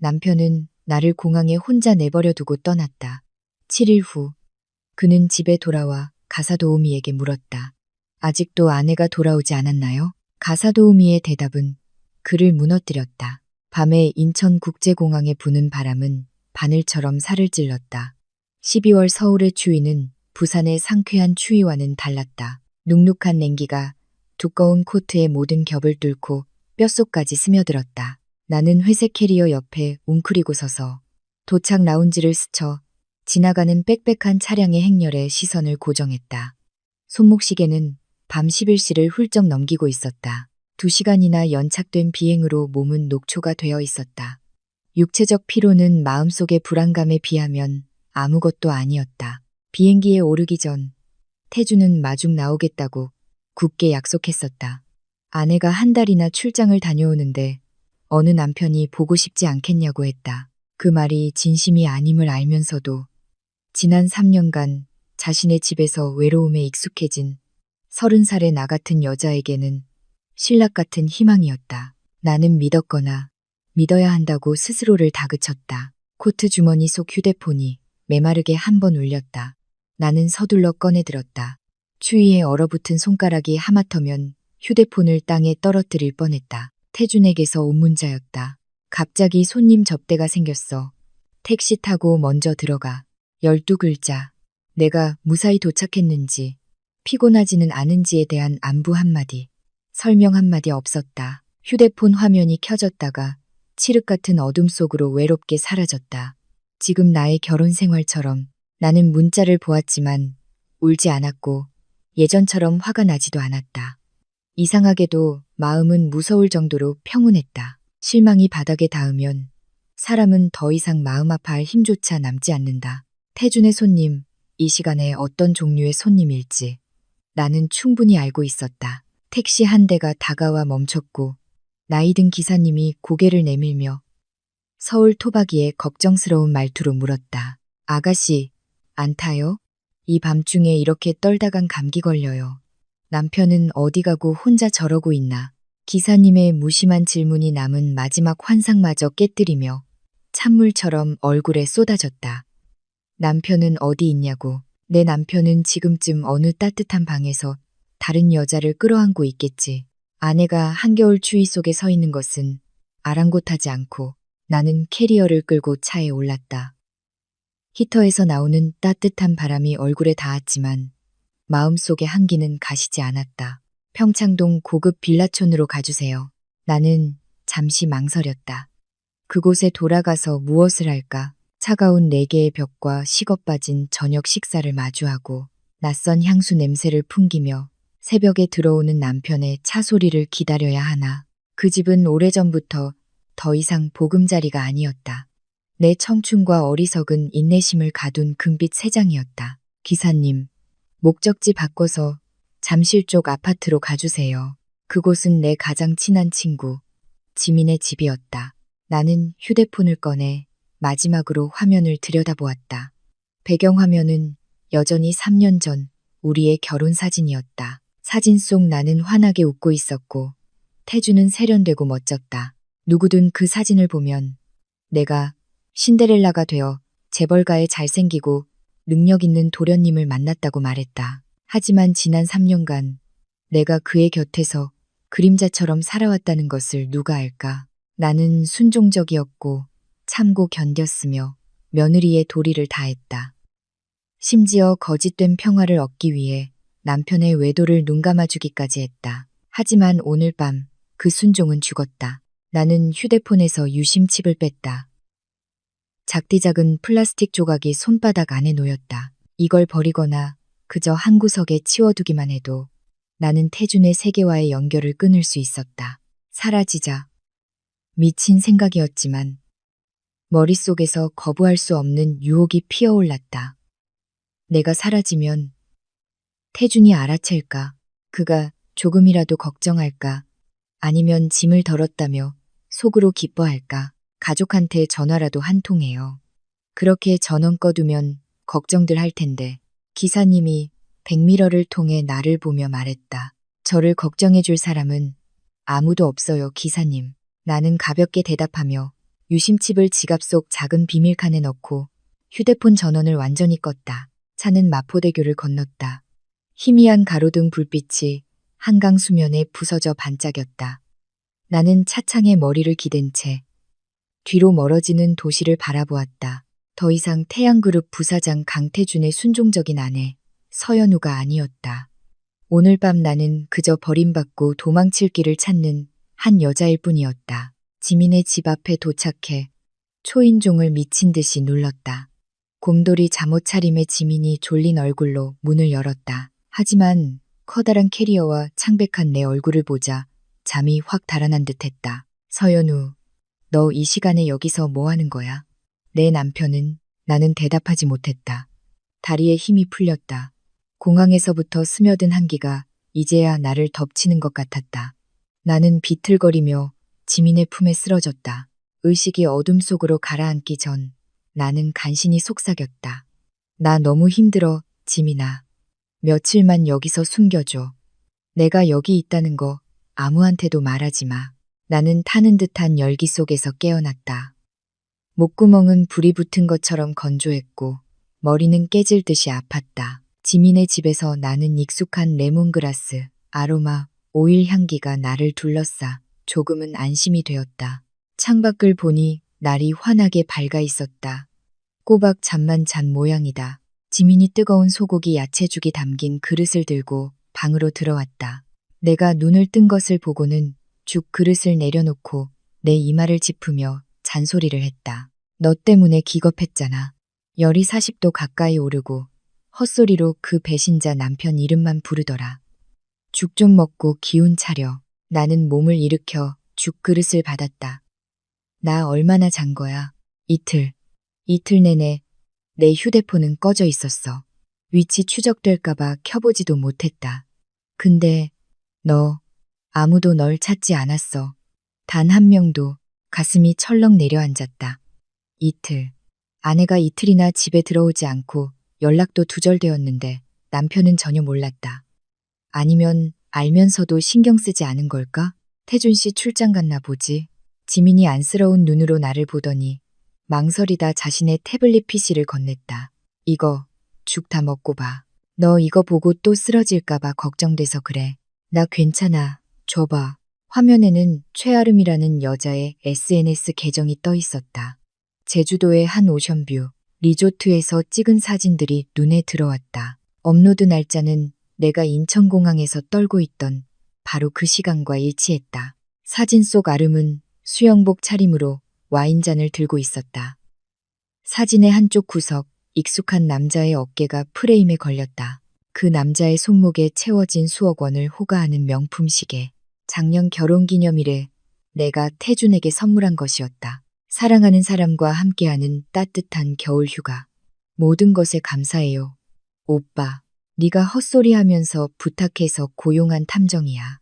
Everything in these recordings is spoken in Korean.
남편은 나를 공항에 혼자 내버려 두고 떠났다. 7일 후 그는 집에 돌아와 가사도우미에게 물었다. 아직도 아내가 돌아오지 않았나요? 가사도우미의 대답은 그를 무너뜨렸다. 밤에 인천국제공항에 부는 바람은 바늘처럼 살을 찔렀다. 12월 서울의 추위는 부산의 상쾌한 추위와는 달랐다. 눅눅한 냉기가 두꺼운 코트의 모든 겹을 뚫고 뼛속까지 스며들었다. 나는 회색 캐리어 옆에 웅크리고 서서 도착 라운지를 스쳐 지나가는 빽빽한 차량의 행렬에 시선을 고정했다. 손목시계는 밤 11시를 훌쩍 넘기고 있었다. 2시간이나 연착된 비행으로 몸은 녹초가 되어 있었다. 육체적 피로는 마음속의 불안감에 비하면 아무것도 아니었다. 비행기에 오르기 전 태주는 마중 나오겠다고 굳게 약속했었다. 아내가 한 달이나 출장을 다녀오는데 어느 남편이 보고 싶지 않겠냐고 했다. 그 말이 진심이 아님을 알면서도 지난 3년간 자신의 집에서 외로움에 익숙해진 30살의 나 같은 여자에게는 신락 같은 희망이었다. 나는 믿었거나 믿어야 한다고 스스로를 다그쳤다. 코트 주머니 속 휴대폰이 메마르게 한 번 울렸다. 나는 서둘러 꺼내들었다. 추위에 얼어붙은 손가락이 하마터면 휴대폰을 땅에 떨어뜨릴 뻔했다. 태준에게서 온 문자였다. 갑자기 손님 접대가 생겼어. 택시 타고 먼저 들어가. 12글자. 내가 무사히 도착했는지, 피곤하지는 않은지에 대한 안부 한마디, 설명 한마디 없었다. 휴대폰 화면이 켜졌다가 칠흑 같은 어둠 속으로 외롭게 사라졌다. 지금 나의 결혼 생활처럼 나는 문자를 보았지만 울지 않았고 예전처럼 화가 나지도 않았다. 이상하게도 마음은 무서울 정도로 평온했다. 실망이 바닥에 닿으면 사람은 더 이상 마음 아파할 힘조차 남지 않는다. 태준의 손님, 이 시간에 어떤 종류의 손님일지 나는 충분히 알고 있었다. 택시 한 대가 다가와 멈췄고 나이 든 기사님이 고개를 내밀며 서울 토박이의 걱정스러운 말투로 물었다. 아가씨, 안 타요? 이 밤중에 이렇게 떨다간 감기 걸려요. 남편은 어디 가고 혼자 저러고 있나. 기사님의 무심한 질문이 남은 마지막 환상마저 깨뜨리며 찬물처럼 얼굴에 쏟아졌다. 남편은 어디 있냐고. 내 남편은 지금쯤 어느 따뜻한 방에서 다른 여자를 끌어안고 있겠지. 아내가 한겨울 추위 속에 서 있는 것은 아랑곳하지 않고 나는 캐리어를 끌고 차에 올랐다. 히터에서 나오는 따뜻한 바람이 얼굴에 닿았지만 마음속의 한기는 가시지 않았다. 평창동 고급 빌라촌으로 가주세요. 나는 잠시 망설였다. 그곳에 돌아가서 무엇을 할까? 차가운 4개의 벽과 식어빠진 저녁 식사를 마주하고 낯선 향수 냄새를 풍기며 새벽에 들어오는 남편의 차 소리를 기다려야 하나. 그 집은 오래전부터 더 이상 보금자리가 아니었다. 내 청춘과 어리석은 인내심을 가둔 금빛 새장이었다. 기사님, 목적지 바꿔서 잠실 쪽 아파트로 가주세요. 그곳은 내 가장 친한 친구, 지민의 집이었다. 나는 휴대폰을 꺼내 마지막으로 화면을 들여다보았다. 배경화면은 여전히 3년 전 우리의 결혼 사진이었다. 사진 속 나는 환하게 웃고 있었고 태주는 세련되고 멋졌다. 누구든 그 사진을 보면 내가 신데렐라가 되어 재벌가에 잘생기고 능력 있는 도련님을 만났다고 말했다. 하지만 지난 3년간 내가 그의 곁에서 그림자처럼 살아왔다는 것을 누가 알까? 나는 순종적이었고 참고 견뎠으며 며느리의 도리를 다했다. 심지어 거짓된 평화를 얻기 위해 남편의 외도를 눈감아주기까지 했다. 하지만 오늘 밤 그 순종은 죽었다. 나는 휴대폰에서 유심칩을 뺐다. 작디작은 플라스틱 조각이 손바닥 안에 놓였다. 이걸 버리거나 그저 한 구석에 치워두기만 해도 나는 태준의 세계와의 연결을 끊을 수 있었다. 사라지자. 미친 생각이었지만 머릿속에서 거부할 수 없는 유혹이 피어올랐다. 내가 사라지면 태준이 알아챌까? 그가 조금이라도 걱정할까? 아니면 짐을 덜었다며 속으로 기뻐할까? 가족한테 전화라도 한 통 해요. 그렇게 전원 꺼두면 걱정들 할 텐데. 기사님이 백미러를 통해 나를 보며 말했다. 저를 걱정해 줄 사람은 아무도 없어요, 기사님. 나는 가볍게 대답하며 유심칩을 지갑 속 작은 비밀칸에 넣고 휴대폰 전원을 완전히 껐다. 차는 마포대교를 건넜다. 희미한 가로등 불빛이 한강 수면에 부서져 반짝였다. 나는 차창에 머리를 기댄 채 뒤로 멀어지는 도시를 바라보았다. 더 이상 태양그룹 부사장 강태준의 순종적인 아내 서연우가 아니었다. 오늘 밤 나는 그저 버림받고 도망칠 길을 찾는 한 여자일 뿐이었다. 지민의 집 앞에 도착해 초인종을 미친 듯이 눌렀다. 곰돌이 잠옷 차림의 지민이 졸린 얼굴로 문을 열었다. 하지만 커다란 캐리어와 창백한 내 얼굴을 보자 잠이 확 달아난 듯했다. 서연우, 너 이 시간에 여기서 뭐 하는 거야? 내 남편은. 나는 대답하지 못했다. 다리에 힘이 풀렸다. 공항에서부터 스며든 한기가 이제야 나를 덮치는 것 같았다. 나는 비틀거리며 지민의 품에 쓰러졌다. 의식이 어둠 속으로 가라앉기 전 나는 간신히 속삭였다. 나 너무 힘들어, 지민아. 며칠만 여기서 숨겨줘. 내가 여기 있다는 거 아무한테도 말하지 마. 나는 타는 듯한 열기 속에서 깨어났다. 목구멍은 불이 붙은 것처럼 건조했고 머리는 깨질 듯이 아팠다. 지민의 집에서 나는 익숙한 레몬그라스, 아로마, 오일 향기가 나를 둘러싸 조금은 안심이 되었다. 창밖을 보니 날이 환하게 밝아 있었다. 꼬박 잠만 잔 모양이다. 지민이 뜨거운 소고기 야채죽이 담긴 그릇을 들고 방으로 들어왔다. 내가 눈을 뜬 것을 보고는 죽 그릇을 내려놓고 내 이마를 짚으며 잔소리를 했다. 너 때문에 기겁했잖아. 열이 40도 가까이 오르고 헛소리로 그 배신자 남편 이름만 부르더라. 죽 좀 먹고 기운 차려. 나는 몸을 일으켜 죽 그릇을 받았다. 나 얼마나 잔 거야? 이틀. 이틀 내내 내 휴대폰은 꺼져 있었어. 위치 추적될까봐 켜보지도 못했다. 근데 너, 아무도 널 찾지 않았어. 단 한 명도. 가슴이 철렁 내려앉았다. 이틀. 아내가 이틀이나 집에 들어오지 않고 연락도 두절되었는데 남편은 전혀 몰랐다. 아니면 알면서도 신경 쓰지 않은 걸까? 태준 씨 출장 갔나 보지. 지민이 안쓰러운 눈으로 나를 보더니 망설이다 자신의 태블릿 PC를 건넸다. 이거 죽 다 먹고 봐. 너 이거 보고 또 쓰러질까봐 걱정돼서 그래. 나 괜찮아. 줘봐. 화면에는 최아름이라는 여자의 SNS 계정이 떠 있었다. 제주도의 한 오션뷰, 리조트에서 찍은 사진들이 눈에 들어왔다. 업로드 날짜는 내가 인천공항에서 떨고 있던 바로 그 시간과 일치했다. 사진 속 아름은 수영복 차림으로 와인잔을 들고 있었다. 사진의 한쪽 구석, 익숙한 남자의 어깨가 프레임에 걸렸다. 그 남자의 손목에 채워진 수억 원을 호가하는 명품 시계. 작년 결혼기념일에 내가 태준에게 선물한 것이었다. 사랑하는 사람과 함께하는 따뜻한 겨울 휴가. 모든 것에 감사해요. 오빠, 네가 헛소리하면서 부탁해서 고용한 탐정이야.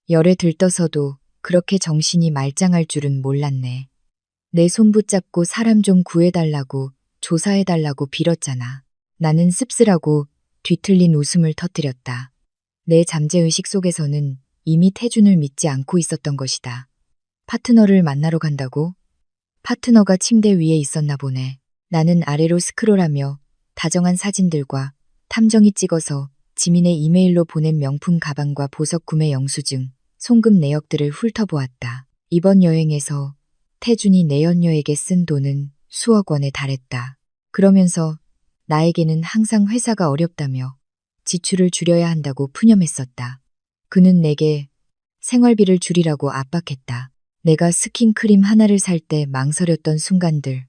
열에 들떠서도 그렇게 정신이 말짱할 줄은 몰랐네. 내 손 붙잡고 사람 좀 구해달라고 조사해달라고 빌었잖아. 나는 씁쓸하고 뒤틀린 웃음을 터뜨렸다. 내 잠재의식 속에서는 이미 태준을 믿지 않고 있었던 것이다. 파트너를 만나러 간다고? 파트너가 침대 위에 있었나 보네. 나는 아래로 스크롤하며 다정한 사진들과 탐정이 찍어서 지민의 이메일로 보낸 명품 가방과 보석 구매 영수증, 송금 내역들을 훑어보았다. 이번 여행에서 태준이 내 연녀에게 쓴 돈은 수억 원에 달했다. 그러면서 나에게는 항상 회사가 어렵다며 지출을 줄여야 한다고 푸념했었다. 그는 내게 생활비를 줄이라고 압박했다. 내가 스킨크림 하나를 살 때 망설였던 순간들,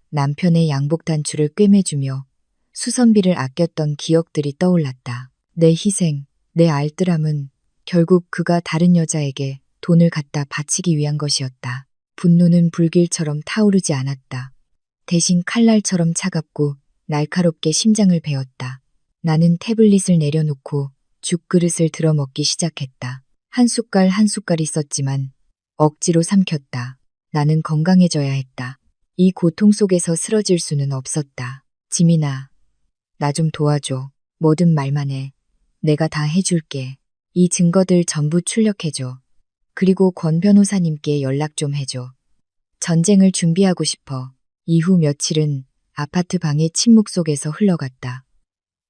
남편의 양복 단추를 꿰매주며 수선비를 아꼈던 기억들이 떠올랐다. 내 희생, 내 알뜰함은 결국 그가 다른 여자에게 돈을 갖다 바치기 위한 것이었다. 분노는 불길처럼 타오르지 않았다. 대신 칼날처럼 차갑고 날카롭게 심장을 베었다. 나는 태블릿을 내려놓고 죽그릇을 들어 먹기 시작했다. 한 숟갈 한 숟갈이 썼지만 억지로 삼켰다. 나는 건강해져야 했다. 이 고통 속에서 쓰러질 수는 없었다. 지민아, 나 좀 도와줘. 뭐든 말만 해. 내가 다 해줄게. 이 증거들 전부 출력해줘. 그리고 권 변호사님께 연락 좀 해줘. 전쟁을 준비하고 싶어. 이후 며칠은 아파트 방의 침묵 속에서 흘러갔다.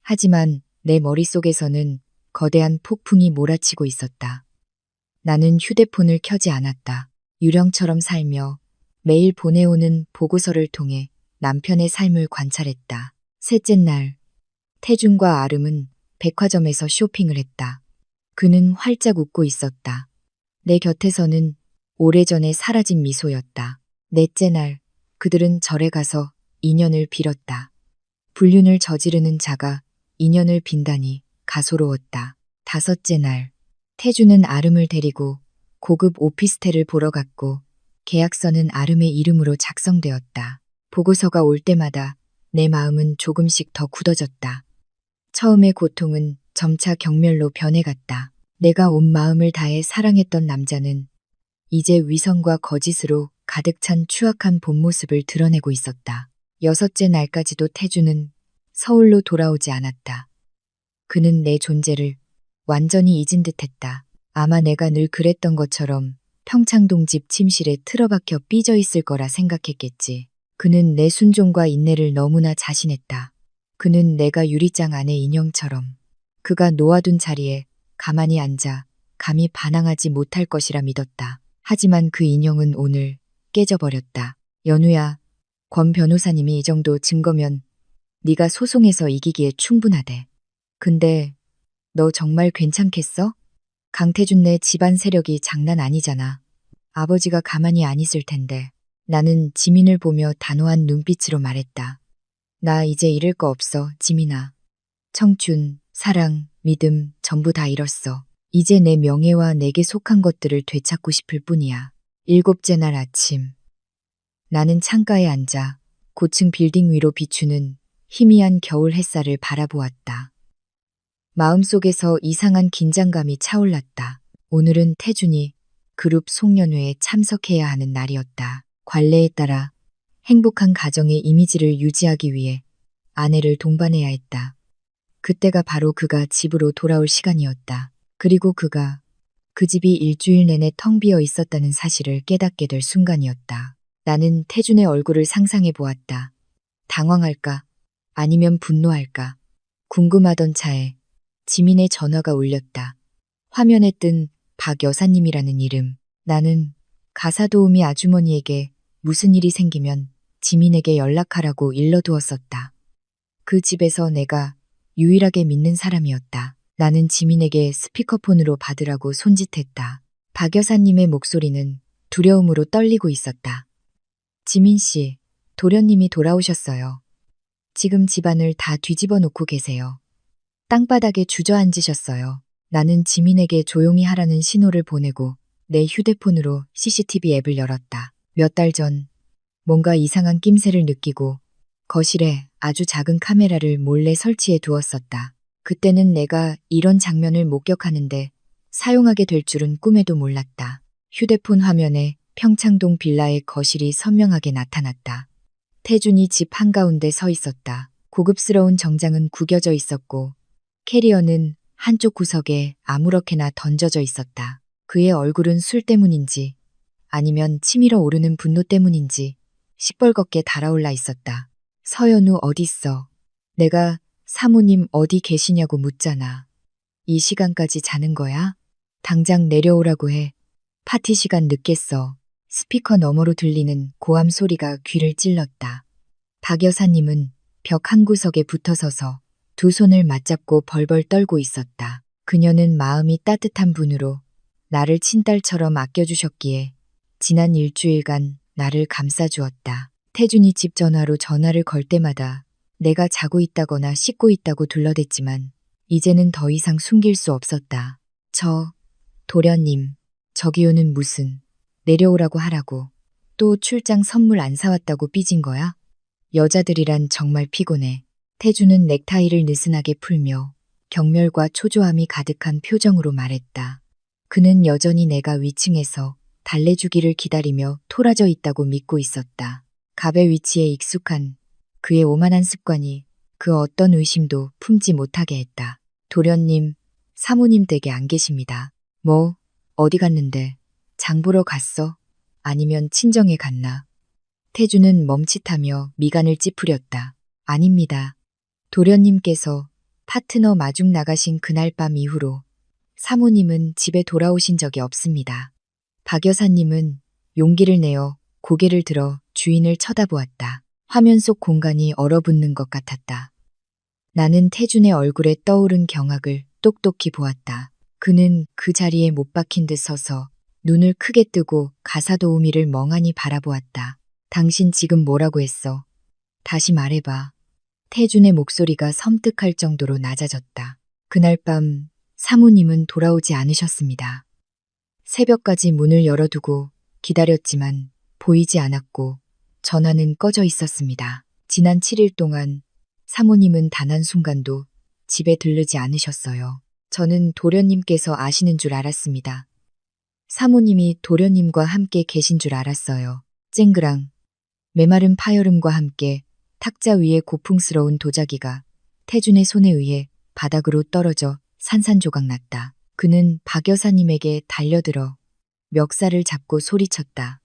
하지만 내 머릿속에서는 거대한 폭풍이 몰아치고 있었다. 나는 휴대폰을 켜지 않았다. 유령처럼 살며 매일 보내오는 보고서를 통해 남편의 삶을 관찰했다. 셋째 날, 태준과 아름은 백화점에서 쇼핑을 했다. 그는 활짝 웃고 있었다. 내 곁에서는 오래전에 사라진 미소였다. 넷째 날, 그들은 절에 가서 인연을 빌었다. 불륜을 저지르는 자가 인연을 빈다니 가소로웠다. 다섯째 날, 태주는 아름을 데리고 고급 오피스텔을 보러 갔고 계약서는 아름의 이름으로 작성되었다. 보고서가 올 때마다 내 마음은 조금씩 더 굳어졌다. 처음의 고통은 점차 경멸로 변해갔다. 내가 온 마음을 다해 사랑했던 남자는 이제 위선과 거짓으로 가득 찬 추악한 본 모습을 드러내고 있었다. 여섯째 날까지도 태주는 서울로 돌아오지 않았다. 그는 내 존재를 완전히 잊은 듯했다. 아마 내가 늘 그랬던 것처럼 평창동 집 침실에 틀어박혀 삐져 있을 거라 생각했겠지. 그는 내 순종과 인내를 너무나 자신했다. 그는 내가 유리장 안의 인형처럼 그가 놓아둔 자리에 가만히 앉아 감히 반항하지 못할 것이라 믿었다. 하지만 그 인형은 오늘 깨져버렸다. 연우야, 권 변호사님이 이 정도 증거면 네가 소송에서 이기기에 충분하대. 근데 너 정말 괜찮겠어? 강태준네 집안 세력이 장난 아니잖아. 아버지가 가만히 안 있을 텐데. 나는 지민을 보며 단호한 눈빛으로 말했다. 나 이제 잃을 거 없어, 지민아. 청춘, 사랑, 믿음 전부 다 잃었어. 이제 내 명예와 내게 속한 것들을 되찾고 싶을 뿐이야. 일곱째 날 아침. 나는 창가에 앉아 고층 빌딩 위로 비추는 희미한 겨울 햇살을 바라보았다. 마음속에서 이상한 긴장감이 차올랐다. 오늘은 태준이 그룹 송년회에 참석해야 하는 날이었다. 관례에 따라 행복한 가정의 이미지를 유지하기 위해 아내를 동반해야 했다. 그때가 바로 그가 집으로 돌아올 시간이었다. 그리고 그가 그 집이 일주일 내내 텅 비어 있었다는 사실을 깨닫게 될 순간이었다. 나는 태준의 얼굴을 상상해 보았다. 당황할까? 아니면 분노할까? 궁금하던 차에 지민의 전화가 울렸다. 화면에 뜬 박 여사님이라는 이름. 나는 가사도우미 아주머니에게 무슨 일이 생기면 지민에게 연락하라고 일러두었었다. 그 집에서 내가 유일하게 믿는 사람이었다. 나는 지민에게 스피커폰으로 받으라고 손짓했다. 박 여사님의 목소리는 두려움으로 떨리고 있었다. 지민 씨, 도련님이 돌아오셨어요. 지금 집안을 다 뒤집어 놓고 계세요. 땅바닥에 주저앉으셨어요. 나는 지민에게 조용히 하라는 신호를 보내고 내 휴대폰으로 CCTV 앱을 열었다. 몇 달 전 뭔가 이상한 낌새를 느끼고 거실에 아주 작은 카메라를 몰래 설치해 두었었다. 그때는 내가 이런 장면을 목격하는데 사용하게 될 줄은 꿈에도 몰랐다. 휴대폰 화면에 평창동 빌라의 거실이 선명하게 나타났다. 태준이 집 한가운데 서 있었다. 고급스러운 정장은 구겨져 있었고 캐리어는 한쪽 구석에 아무렇게나 던져져 있었다. 그의 얼굴은 술 때문인지 아니면 치밀어 오르는 분노 때문인지 시뻘겋게 달아올라 있었다. 서연우 어딨어? 내가 사모님 어디 계시냐고 묻잖아. 이 시간까지 자는 거야? 당장 내려오라고 해. 파티 시간 늦겠어. 스피커 너머로 들리는 고함 소리가 귀를 찔렀다. 박 여사님은 벽 한 구석에 붙어서서 두 손을 맞잡고 벌벌 떨고 있었다. 그녀는 마음이 따뜻한 분으로 나를 친딸처럼 아껴주셨기에 지난 일주일간 나를 감싸주었다. 태준이 집 전화로 전화를 걸 때마다 내가 자고 있다거나 씻고 있다고 둘러댔지만 이제는 더 이상 숨길 수 없었다. 도련님, 저기요는 무슨 내려오라고 하라고. 또 출장 선물 안 사왔다고 삐진 거야? 여자들이란 정말 피곤해. 태주는 넥타이를 느슨하게 풀며 경멸과 초조함이 가득한 표정으로 말했다. 그는 여전히 내가 위층에서 달래주기를 기다리며 토라져 있다고 믿고 있었다. 갑의 위치에 익숙한 그의 오만한 습관이 그 어떤 의심도 품지 못하게 했다. 도련님, 사모님 댁에 안 계십니다. 뭐, 어디 갔는데? 장 보러 갔어? 아니면 친정에 갔나? 태주는 멈칫하며 미간을 찌푸렸다. 아닙니다. 도련님께서 파트너 마중 나가신 그날 밤 이후로 사모님은 집에 돌아오신 적이 없습니다. 박 여사님은 용기를 내어 고개를 들어 주인을 쳐다보았다. 화면 속 공간이 얼어붙는 것 같았다. 나는 태준의 얼굴에 떠오른 경악을 똑똑히 보았다. 그는 그 자리에 못 박힌 듯 서서 눈을 크게 뜨고 가사도우미를 멍하니 바라보았다. 당신 지금 뭐라고 했어? 다시 말해봐. 태준의 목소리가 섬뜩할 정도로 낮아졌다. 그날 밤 사모님은 돌아오지 않으셨습니다. 새벽까지 문을 열어두고 기다렸지만 보이지 않았고 전화는 꺼져 있었습니다. 지난 7일 동안 사모님은 단 한순간도 집에 들르지 않으셨어요. 저는 도련님께서 아시는 줄 알았습니다. 사모님이 도련님과 함께 계신 줄 알았어요. 쨍그랑 메마른 파여름과 함께 탁자 위에 고풍스러운 도자기가 태준의 손에 의해 바닥으로 떨어져 산산조각 났다. 그는 박 여사님에게 달려들어 멱살을 잡고 소리쳤다.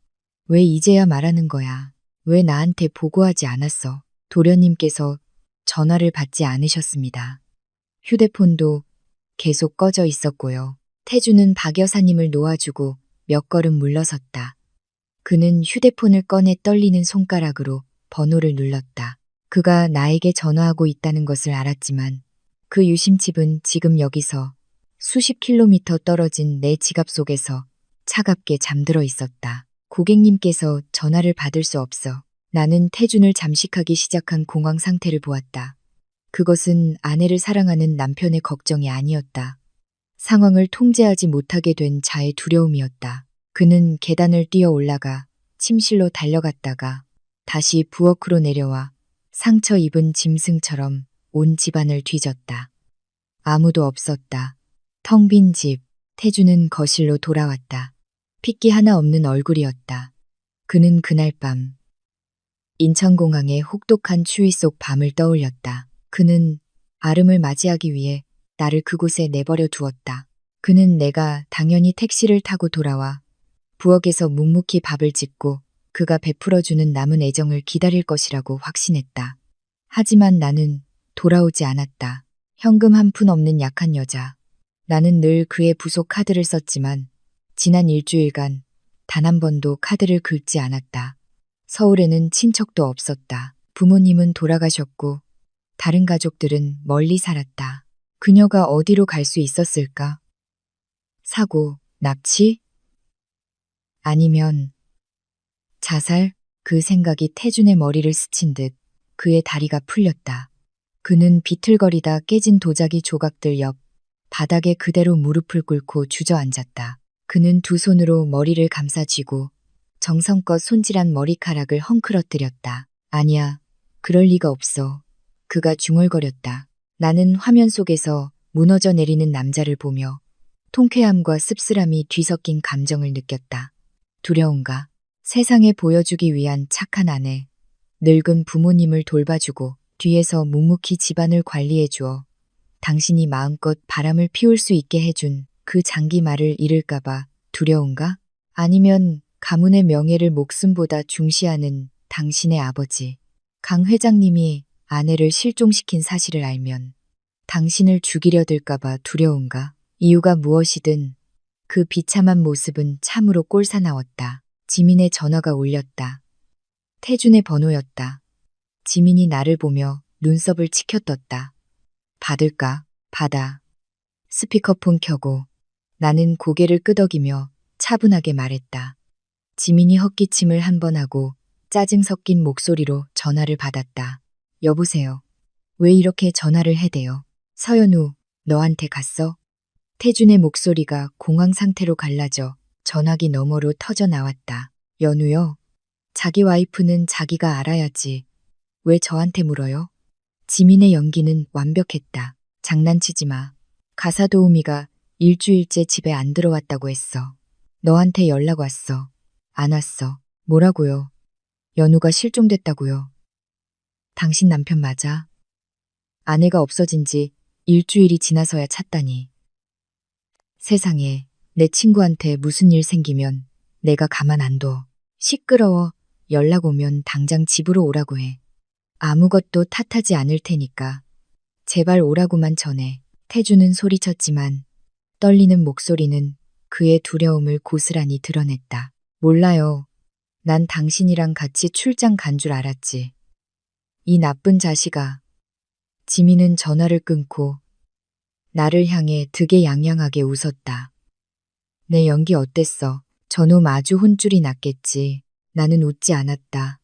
왜 이제야 말하는 거야? 왜 나한테 보고하지 않았어? 도련님께서 전화를 받지 않으셨습니다. 휴대폰도 계속 꺼져 있었고요. 태주는 박 여사님을 놓아주고 몇 걸음 물러섰다. 그는 휴대폰을 꺼내 떨리는 손가락으로 번호를 눌렀다. 그가 나에게 전화하고 있다는 것을 알았지만 그 유심칩은 지금 여기서 수십 킬로미터 떨어진 내 지갑 속에서 차갑게 잠들어 있었다. 고객님께서 전화를 받을 수 없어. 나는 태준을 잠식하기 시작한 공황 상태를 보았다. 그것은 아내를 사랑하는 남편의 걱정이 아니었다. 상황을 통제하지 못하게 된 자의 두려움이었다. 그는 계단을 뛰어 올라가 침실로 달려갔다가 다시 부엌으로 내려와 상처 입은 짐승처럼 온 집안을 뒤졌다. 아무도 없었다. 텅 빈 집. 태주는 거실로 돌아왔다. 핏기 하나 없는 얼굴이었다. 그는 그날 밤 인천공항의 혹독한 추위 속 밤을 떠올렸다. 그는 아름을 맞이하기 위해 나를 그곳에 내버려 두었다. 그는 내가 당연히 택시를 타고 돌아와 부엌에서 묵묵히 밥을 짓고 그가 베풀어주는 남은 애정을 기다릴 것이라고 확신했다. 하지만 나는 돌아오지 않았다. 현금 한 푼 없는 약한 여자. 나는 늘 그의 부속 카드를 썼지만 지난 일주일간 단 한 번도 카드를 긁지 않았다. 서울에는 친척도 없었다. 부모님은 돌아가셨고 다른 가족들은 멀리 살았다. 그녀가 어디로 갈 수 있었을까? 사고, 납치? 아니면 자살? 그 생각이 태준의 머리를 스친 듯 그의 다리가 풀렸다. 그는 비틀거리다 깨진 도자기 조각들 옆 바닥에 그대로 무릎을 꿇고 주저앉았다. 그는 두 손으로 머리를 감싸쥐고 정성껏 손질한 머리카락을 헝클어뜨렸다. 아니야, 그럴 리가 없어. 그가 중얼거렸다. 나는 화면 속에서 무너져 내리는 남자를 보며 통쾌함과 씁쓸함이 뒤섞인 감정을 느꼈다. 두려움과 세상에 보여주기 위한 착한 아내, 늙은 부모님을 돌봐주고 뒤에서 묵묵히 집안을 관리해주어 당신이 마음껏 바람을 피울 수 있게 해준 그 장기말을 잃을까봐 두려운가? 아니면 가문의 명예를 목숨보다 중시하는 당신의 아버지, 강 회장님이 아내를 실종시킨 사실을 알면 당신을 죽이려 들까봐 두려운가? 이유가 무엇이든 그 비참한 모습은 참으로 꼴사나웠다. 지민의 전화가 울렸다. 태준의 번호였다. 지민이 나를 보며 눈썹을 치켜떴다. 받을까? 받아. 스피커폰 켜고 나는 고개를 끄덕이며 차분하게 말했다. 지민이 헛기침을 한 번 하고 짜증 섞인 목소리로 전화를 받았다. 여보세요. 왜 이렇게 전화를 해대요? 서연우, 너한테 갔어? 태준의 목소리가 공황 상태로 갈라져 전화기 너머로 터져 나왔다. 연우요? 자기 와이프는 자기가 알아야지. 왜 저한테 물어요? 지민의 연기는 완벽했다. 장난치지 마. 가사도우미가 일주일째 집에 안 들어왔다고 했어. 너한테 연락 왔어. 안 왔어. 뭐라고요? 연우가 실종됐다고요. 당신 남편 맞아? 아내가 없어진 지 일주일이 지나서야 찾다니. 세상에, 내 친구한테 무슨 일 생기면 내가 가만 안 둬. 시끄러워. 연락 오면 당장 집으로 오라고 해. 아무것도 탓하지 않을 테니까. 제발 오라고만 전해. 태주는 소리쳤지만 떨리는 목소리는 그의 두려움을 고스란히 드러냈다. 몰라요. 난 당신이랑 같이 출장 간 줄 알았지. 이 나쁜 자식아. 지민은 전화를 끊고 나를 향해 득에양양하게 웃었다. 내 연기 어땠어? 저놈 아주 혼쭐이 났겠지. 나는 웃지 않았다.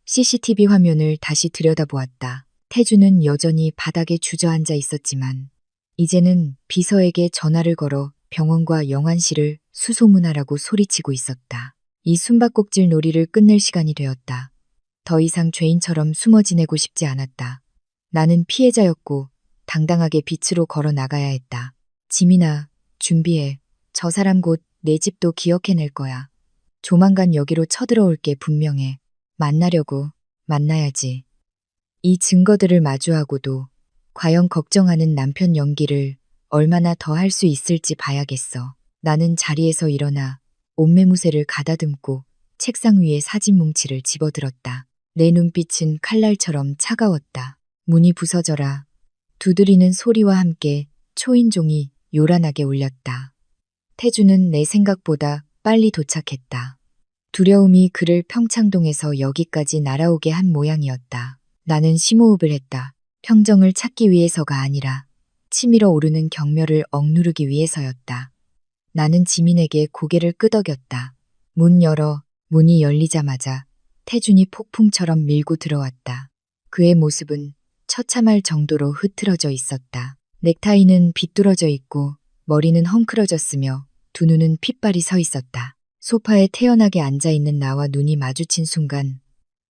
CCTV 화면을 다시 들여다보았다. 태주는 여전히 바닥에 주저앉아 있었지만 이제는 비서에게 전화를 걸어 병원과 영안실을 수소문하라고 소리치고 있었다. 이 숨바꼭질 놀이를 끝낼 시간이 되었다. 더 이상 죄인처럼 숨어 지내고 싶지 않았다. 나는 피해자였고 당당하게 빛으로 걸어 나가야 했다. 지민아, 준비해. 저 사람 곧 내 집도 기억해낼 거야. 조만간 여기로 쳐들어올게 분명해. 만나려고. 만나야지. 이 증거들을 마주하고도 과연 걱정하는 남편 연기를 얼마나 더 할 수 있을지 봐야겠어. 나는 자리에서 일어나 옷매무새를 가다듬고 책상 위에 사진 뭉치를 집어들었다. 내 눈빛은 칼날처럼 차가웠다. 문이 부서져라. 두드리는 소리와 함께 초인종이 요란하게 울렸다. 태주는 내 생각보다 빨리 도착했다. 두려움이 그를 평창동에서 여기까지 날아오게 한 모양이었다. 나는 심호흡을 했다. 평정을 찾기 위해서가 아니라 치밀어 오르는 경멸을 억누르기 위해서였다. 나는 지민에게 고개를 끄덕였다. 문 열어. 문이 열리자마자 태준이 폭풍처럼 밀고 들어왔다. 그의 모습은 처참할 정도로 흐트러져 있었다. 넥타이는 비뚤어져 있고 머리는 헝클어졌으며 두 눈은 핏발이 서 있었다. 소파에 태연하게 앉아있는 나와 눈이 마주친 순간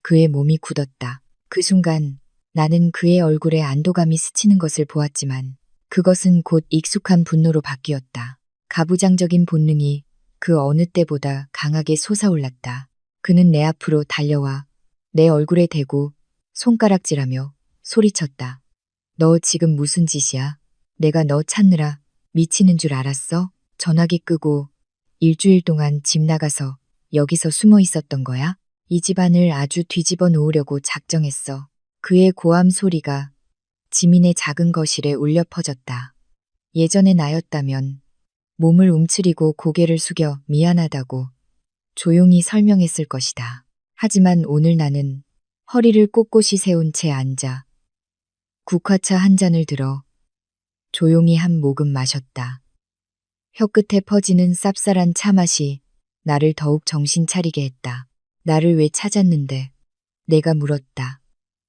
그의 몸이 굳었다. 그 순간 나는 그의 얼굴에 안도감이 스치는 것을 보았지만 그것은 곧 익숙한 분노로 바뀌었다. 가부장적인 본능이 그 어느 때보다 강하게 솟아올랐다. 그는 내 앞으로 달려와 내 얼굴에 대고 손가락질하며 소리쳤다. 너 지금 무슨 짓이야? 내가 너 찾느라 미치는 줄 알았어? 전화기 끄고 일주일 동안 집 나가서 여기서 숨어 있었던 거야? 이 집안을 아주 뒤집어 놓으려고 작정했어. 그의 고함 소리가 지민의 작은 거실에 울려 퍼졌다. 예전의 나였다면 몸을 움츠리고 고개를 숙여 미안하다고 조용히 설명했을 것이다. 하지만 오늘 나는 허리를 꼿꼿이 세운 채 앉아 국화차 한 잔을 들어 조용히 한 모금 마셨다. 혀끝에 퍼지는 쌉쌀한 차 맛이 나를 더욱 정신 차리게 했다. 나를 왜 찾았는데? 내가 물었다.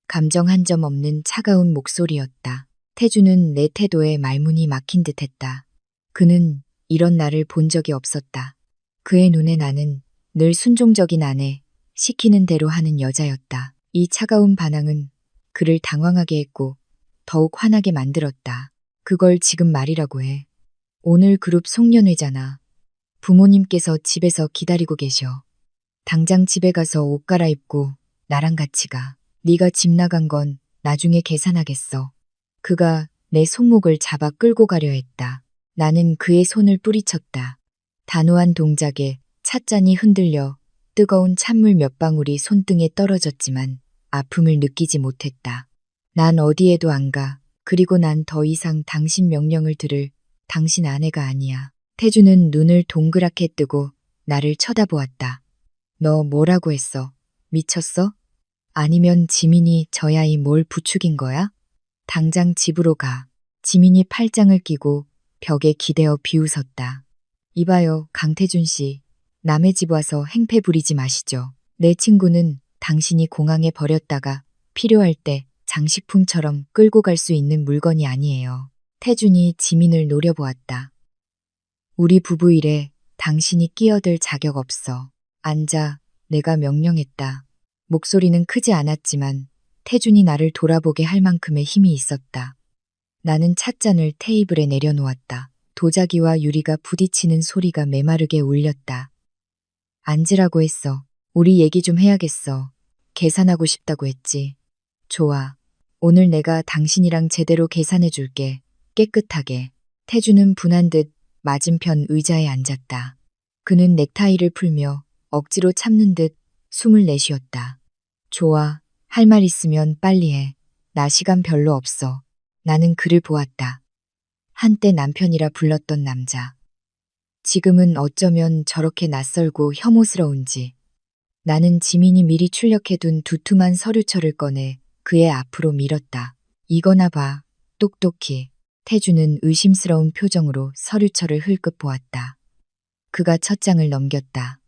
감정 한 점 없는 차가운 목소리였다. 태주는 내 태도에 말문이 막힌 듯했다. 그는 이런 나를 본 적이 없었다. 그의 눈에 나는 늘 순종적인 아내, 시키는 대로 하는 여자였다. 이 차가운 반항은 그를 당황하게 했고 더욱 화나게 만들었다. 그걸 지금 말이라고 해. 오늘 그룹 송년회잖아. 부모님께서 집에서 기다리고 계셔. 당장 집에 가서 옷 갈아입고 나랑 같이 가. 네가 집 나간 건 나중에 계산하겠어. 그가 내 손목을 잡아 끌고 가려 했다. 나는 그의 손을 뿌리쳤다. 단호한 동작에 찻잔이 흔들려 뜨거운 찬물 몇 방울이 손등에 떨어졌지만 아픔을 느끼지 못했다. 난 어디에도 안 가. 그리고 난 더 이상 당신 명령을 들을 당신 아내가 아니야. 태주는 눈을 동그랗게 뜨고 나를 쳐다보았다. 너 뭐라고 했어? 미쳤어? 아니면 지민이 저 야이 뭘 부추긴 거야? 당장 집으로 가. 지민이 팔짱을 끼고 벽에 기대어 비웃었다. 이봐요, 강태준 씨. 남의 집 와서 행패 부리지 마시죠. 내 친구는 당신이 공항에 버렸다가 필요할 때 장식품처럼 끌고 갈 수 있는 물건이 아니에요. 태준이 지민을 노려보았다. 우리 부부 일에 당신이 끼어들 자격 없어. 앉아. 내가 명령했다. 목소리는 크지 않았지만 태준이 나를 돌아보게 할 만큼의 힘이 있었다. 나는 찻잔을 테이블에 내려놓았다. 도자기와 유리가 부딪히는 소리가 메마르게 울렸다. 앉으라고 했어. 우리 얘기 좀 해야겠어. 계산하고 싶다고 했지. 좋아. 오늘 내가 당신이랑 제대로 계산해 줄게. 깨끗하게. 태주는 분한 듯 맞은편 의자에 앉았다. 그는 넥타이를 풀며 억지로 참는 듯 숨을 내쉬었다. 좋아. 할 말 있으면 빨리 해. 나 시간 별로 없어. 나는 그를 보았다. 한때 남편이라 불렀던 남자. 지금은 어쩌면 저렇게 낯설고 혐오스러운지. 나는 지민이 미리 출력해둔 두툼한 서류철을 꺼내 그의 앞으로 밀었다. 이거나 봐. 똑똑히. 태주는 의심스러운 표정으로 서류철을 흘끗 보았다. 그가 첫 장을 넘겼다.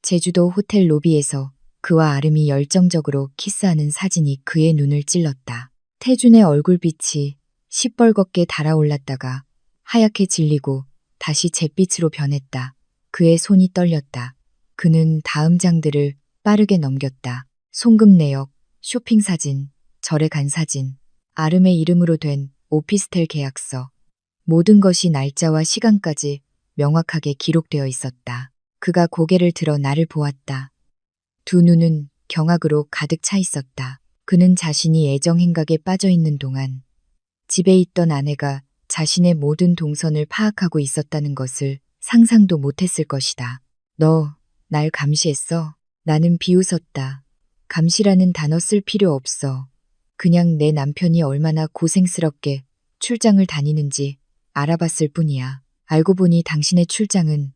제주도 호텔 로비에서 그와 아름이 열정적으로 키스하는 사진이 그의 눈을 찔렀다. 태준의 얼굴빛이 시뻘겋게 달아올랐다가 하얗게 질리고 다시 잿빛으로 변했다. 그의 손이 떨렸다. 그는 다음 장들을 빠르게 넘겼다. 송금 내역, 쇼핑 사진, 절에 간 사진, 아름의 이름으로 된 오피스텔 계약서. 모든 것이 날짜와 시간까지 명확하게 기록되어 있었다. 그가 고개를 들어 나를 보았다. 두 눈은 경악으로 가득 차 있었다. 그는 자신이 애정 행각에 빠져 있는 동안 집에 있던 아내가 자신의 모든 동선을 파악하고 있었다는 것을 상상도 못했을 것이다. 너, 날 감시했어? 나는 비웃었다. 감시라는 단어 쓸 필요 없어. 그냥 내 남편이 얼마나 고생스럽게 출장을 다니는지 알아봤을 뿐이야. 알고 보니 당신의 출장은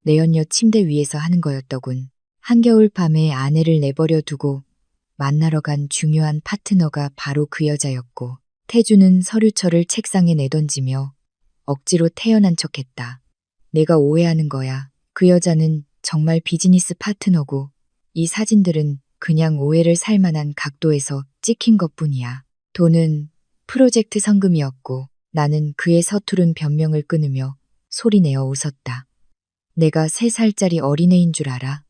내연녀 침대 위에서 하는 거였더군. 한겨울 밤에 아내를 내버려 두고 만나러 간 중요한 파트너가 바로 그 여자였고, 태주는 서류철을 책상에 내던지며 억지로 태연한 척했다. 내가 오해하는 거야. 그 여자는 정말 비즈니스 파트너고 이 사진들은 그냥 오해를 살 만한 각도에서 찍힌 것뿐이야. 돈은 프로젝트 성금이었고 나는 그의 서투른 변명을 끊으며 소리내어 웃었다. 내가 3살짜리 어린애인 줄 알아?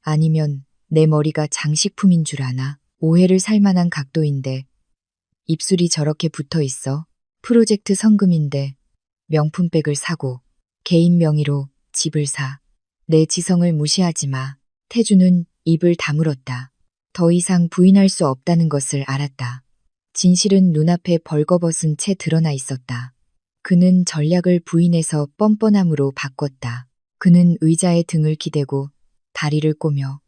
아니면 내 머리가 장식품인 줄 아나? 오해를 살 만한 각도인데 입술이 저렇게 붙어 있어. 프로젝트 성금인데 명품백을 사고 개인 명의로 집을 사. 내 지성을 무시하지 마. 태주는 입을 다물었다. 더 이상 부인할 수 없다는 것을 알았다. 진실은 눈앞에 벌거벗은 채 드러나 있었다. 그는 전략을 부인해서 뻔뻔함으로 바꿨다. 그는 의자에 등을 기대고 다리를 꼬며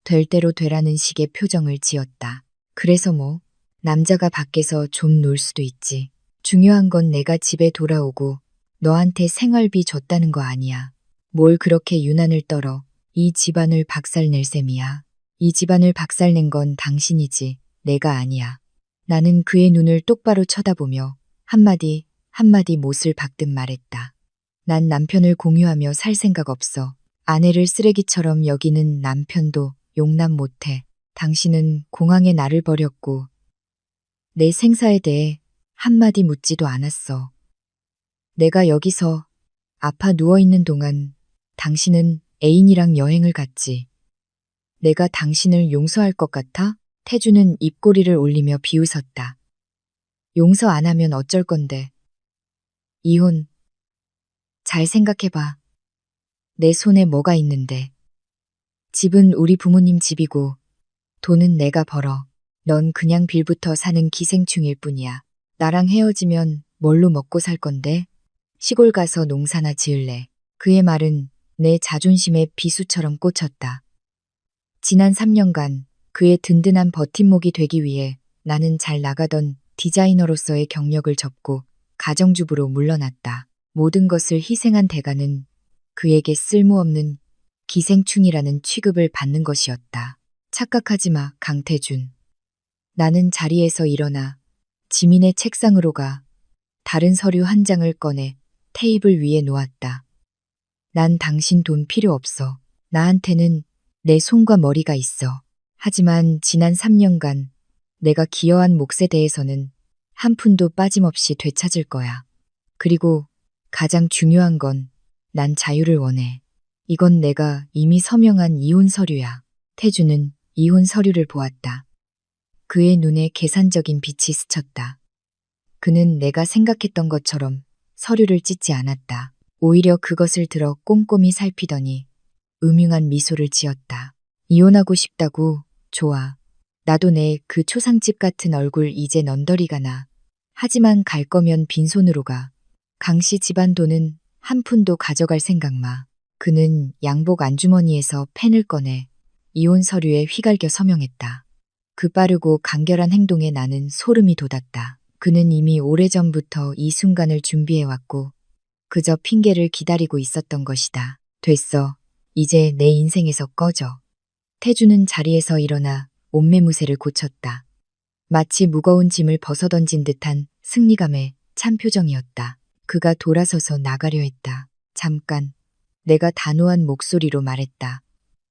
될 대로 되라는 식의 표정을 지었다. 그래서 뭐, 남자가 밖에서 좀 놀 수도 있지. 중요한 건 내가 집에 돌아오고 너한테 생활비 줬다는 거 아니야. 뭘 그렇게 유난을 떨어. 이 집안을 박살낼 셈이야. 이 집안을 박살낸 건 당신이지 내가 아니야. 나는 그의 눈을 똑바로 쳐다보며 한마디 한마디 못을 박듯 말했다. 난 남편을 공유하며 살 생각 없어. 아내를 쓰레기처럼 여기는 남편도 용납 못해. 당신은 공항에 나를 버렸고 내 생사에 대해 한마디 묻지도 않았어. 내가 여기서 아파 누워있는 동안 당신은 애인이랑 여행을 갔지. 내가 당신을 용서할 것 같아? 태주는 입꼬리를 올리며 비웃었다. 용서 안 하면 어쩔 건데. 이혼. 잘 생각해봐. 내 손에 뭐가 있는데. 집은 우리 부모님 집이고 돈은 내가 벌어. 넌 그냥 빌부터 사는 기생충일 뿐이야. 나랑 헤어지면 뭘로 먹고 살 건데? 시골 가서 농사나 지을래. 그의 말은 내 자존심에 비수처럼 꽂혔다. 지난 3년간 그의 든든한 버팀목이 되기 위해 나는 잘 나가던 디자이너로서의 경력을 접고 가정주부로 물러났다. 모든 것을 희생한 대가는 그에게 쓸모없는 기생충이라는 취급을 받는 것이었다. 착각하지 마, 강태준. 나는 자리에서 일어나 지민의 책상으로 가 다른 서류 한 장을 꺼내 테이블 위에 놓았다. 난 당신 돈 필요 없어. 나한테는 내 손과 머리가 있어. 하지만 지난 3년간 내가 기여한 몫에 대해서는 한 푼도 빠짐없이 되찾을 거야. 그리고 가장 중요한 건 난 자유를 원해. 이건 내가 이미 서명한 이혼 서류야. 태주는 이혼 서류를 보았다. 그의 눈에 계산적인 빛이 스쳤다. 그는 내가 생각했던 것처럼 서류를 찢지 않았다. 오히려 그것을 들어 꼼꼼히 살피더니 음흉한 미소를 지었다. 이혼하고 싶다고? 좋아. 나도 내 그 초상집 같은 얼굴 이제 넌더리가 나. 하지만 갈 거면 빈손으로 가. 강씨 집안 돈은 한 푼도 가져갈 생각 마. 그는 양복 안주머니에서 펜을 꺼내 이혼 서류에 휘갈겨 서명했다. 그 빠르고 간결한 행동에 나는 소름이 돋았다. 그는 이미 오래전부터 이 순간을 준비해왔고 그저 핑계를 기다리고 있었던 것이다. 됐어. 이제 내 인생에서 꺼져. 태주는 자리에서 일어나 옷매무새를 고쳤다. 마치 무거운 짐을 벗어던진 듯한 승리감에 찬 표정이었다. 그가 돌아서서 나가려 했다. 잠깐. 내가 단호한 목소리로 말했다.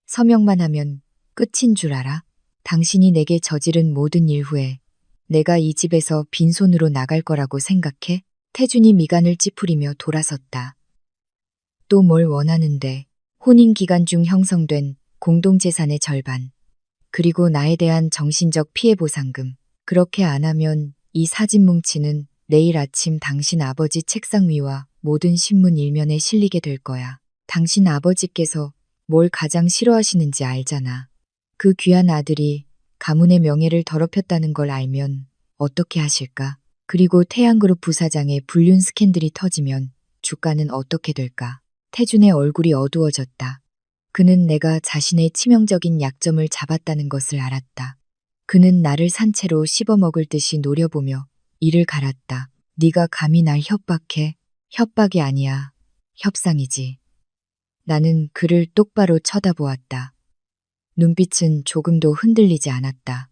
서명만 하면 끝인 줄 알아? 당신이 내게 저지른 모든 일 후에 내가 이 집에서 빈손으로 나갈 거라고 생각해? 태준이 미간을 찌푸리며 돌아섰다. 또 뭘 원하는데? 혼인 기간 중 형성된 공동재산의 절반. 그리고 나에 대한 정신적 피해 보상금. 그렇게 안 하면 이 사진 뭉치는 내일 아침 당신 아버지 책상 위와 모든 신문 일면에 실리게 될 거야. 당신 아버지께서 뭘 가장 싫어하시는지 알잖아. 그 귀한 아들이 가문의 명예를 더럽혔다는 걸 알면 어떻게 하실까? 그리고 태양그룹 부사장의 불륜 스캔들이 터지면 주가는 어떻게 될까? 태준의 얼굴이 어두워졌다. 그는 내가 자신의 치명적인 약점을 잡았다는 것을 알았다. 그는 나를 산채로 씹어먹을 듯이 노려보며 이를 갈았다. 네가 감히 날 협박해? 협박이 아니야. 협상이지. 나는 그를 똑바로 쳐다보았다. 눈빛은 조금도 흔들리지 않았다.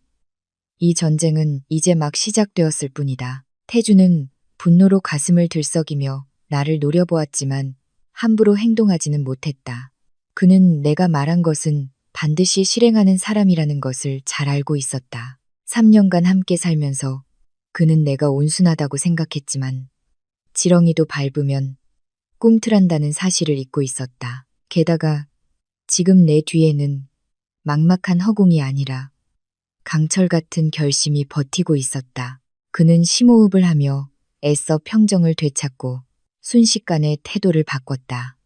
이 전쟁은 이제 막 시작되었을 뿐이다. 태주는 분노로 가슴을 들썩이며 나를 노려보았지만 함부로 행동하지는 못했다. 그는 내가 말한 것은 반드시 실행하는 사람이라는 것을 잘 알고 있었다. 3년간 함께 살면서 그는 내가 온순하다고 생각했지만 지렁이도 밟으면 꿈틀한다는 사실을 잊고 있었다. 게다가 지금 내 뒤에는 막막한 허공이 아니라 강철 같은 결심이 버티고 있었다. 그는 심호흡을 하며 애써 평정을 되찾고 순식간에 태도를 바꿨다.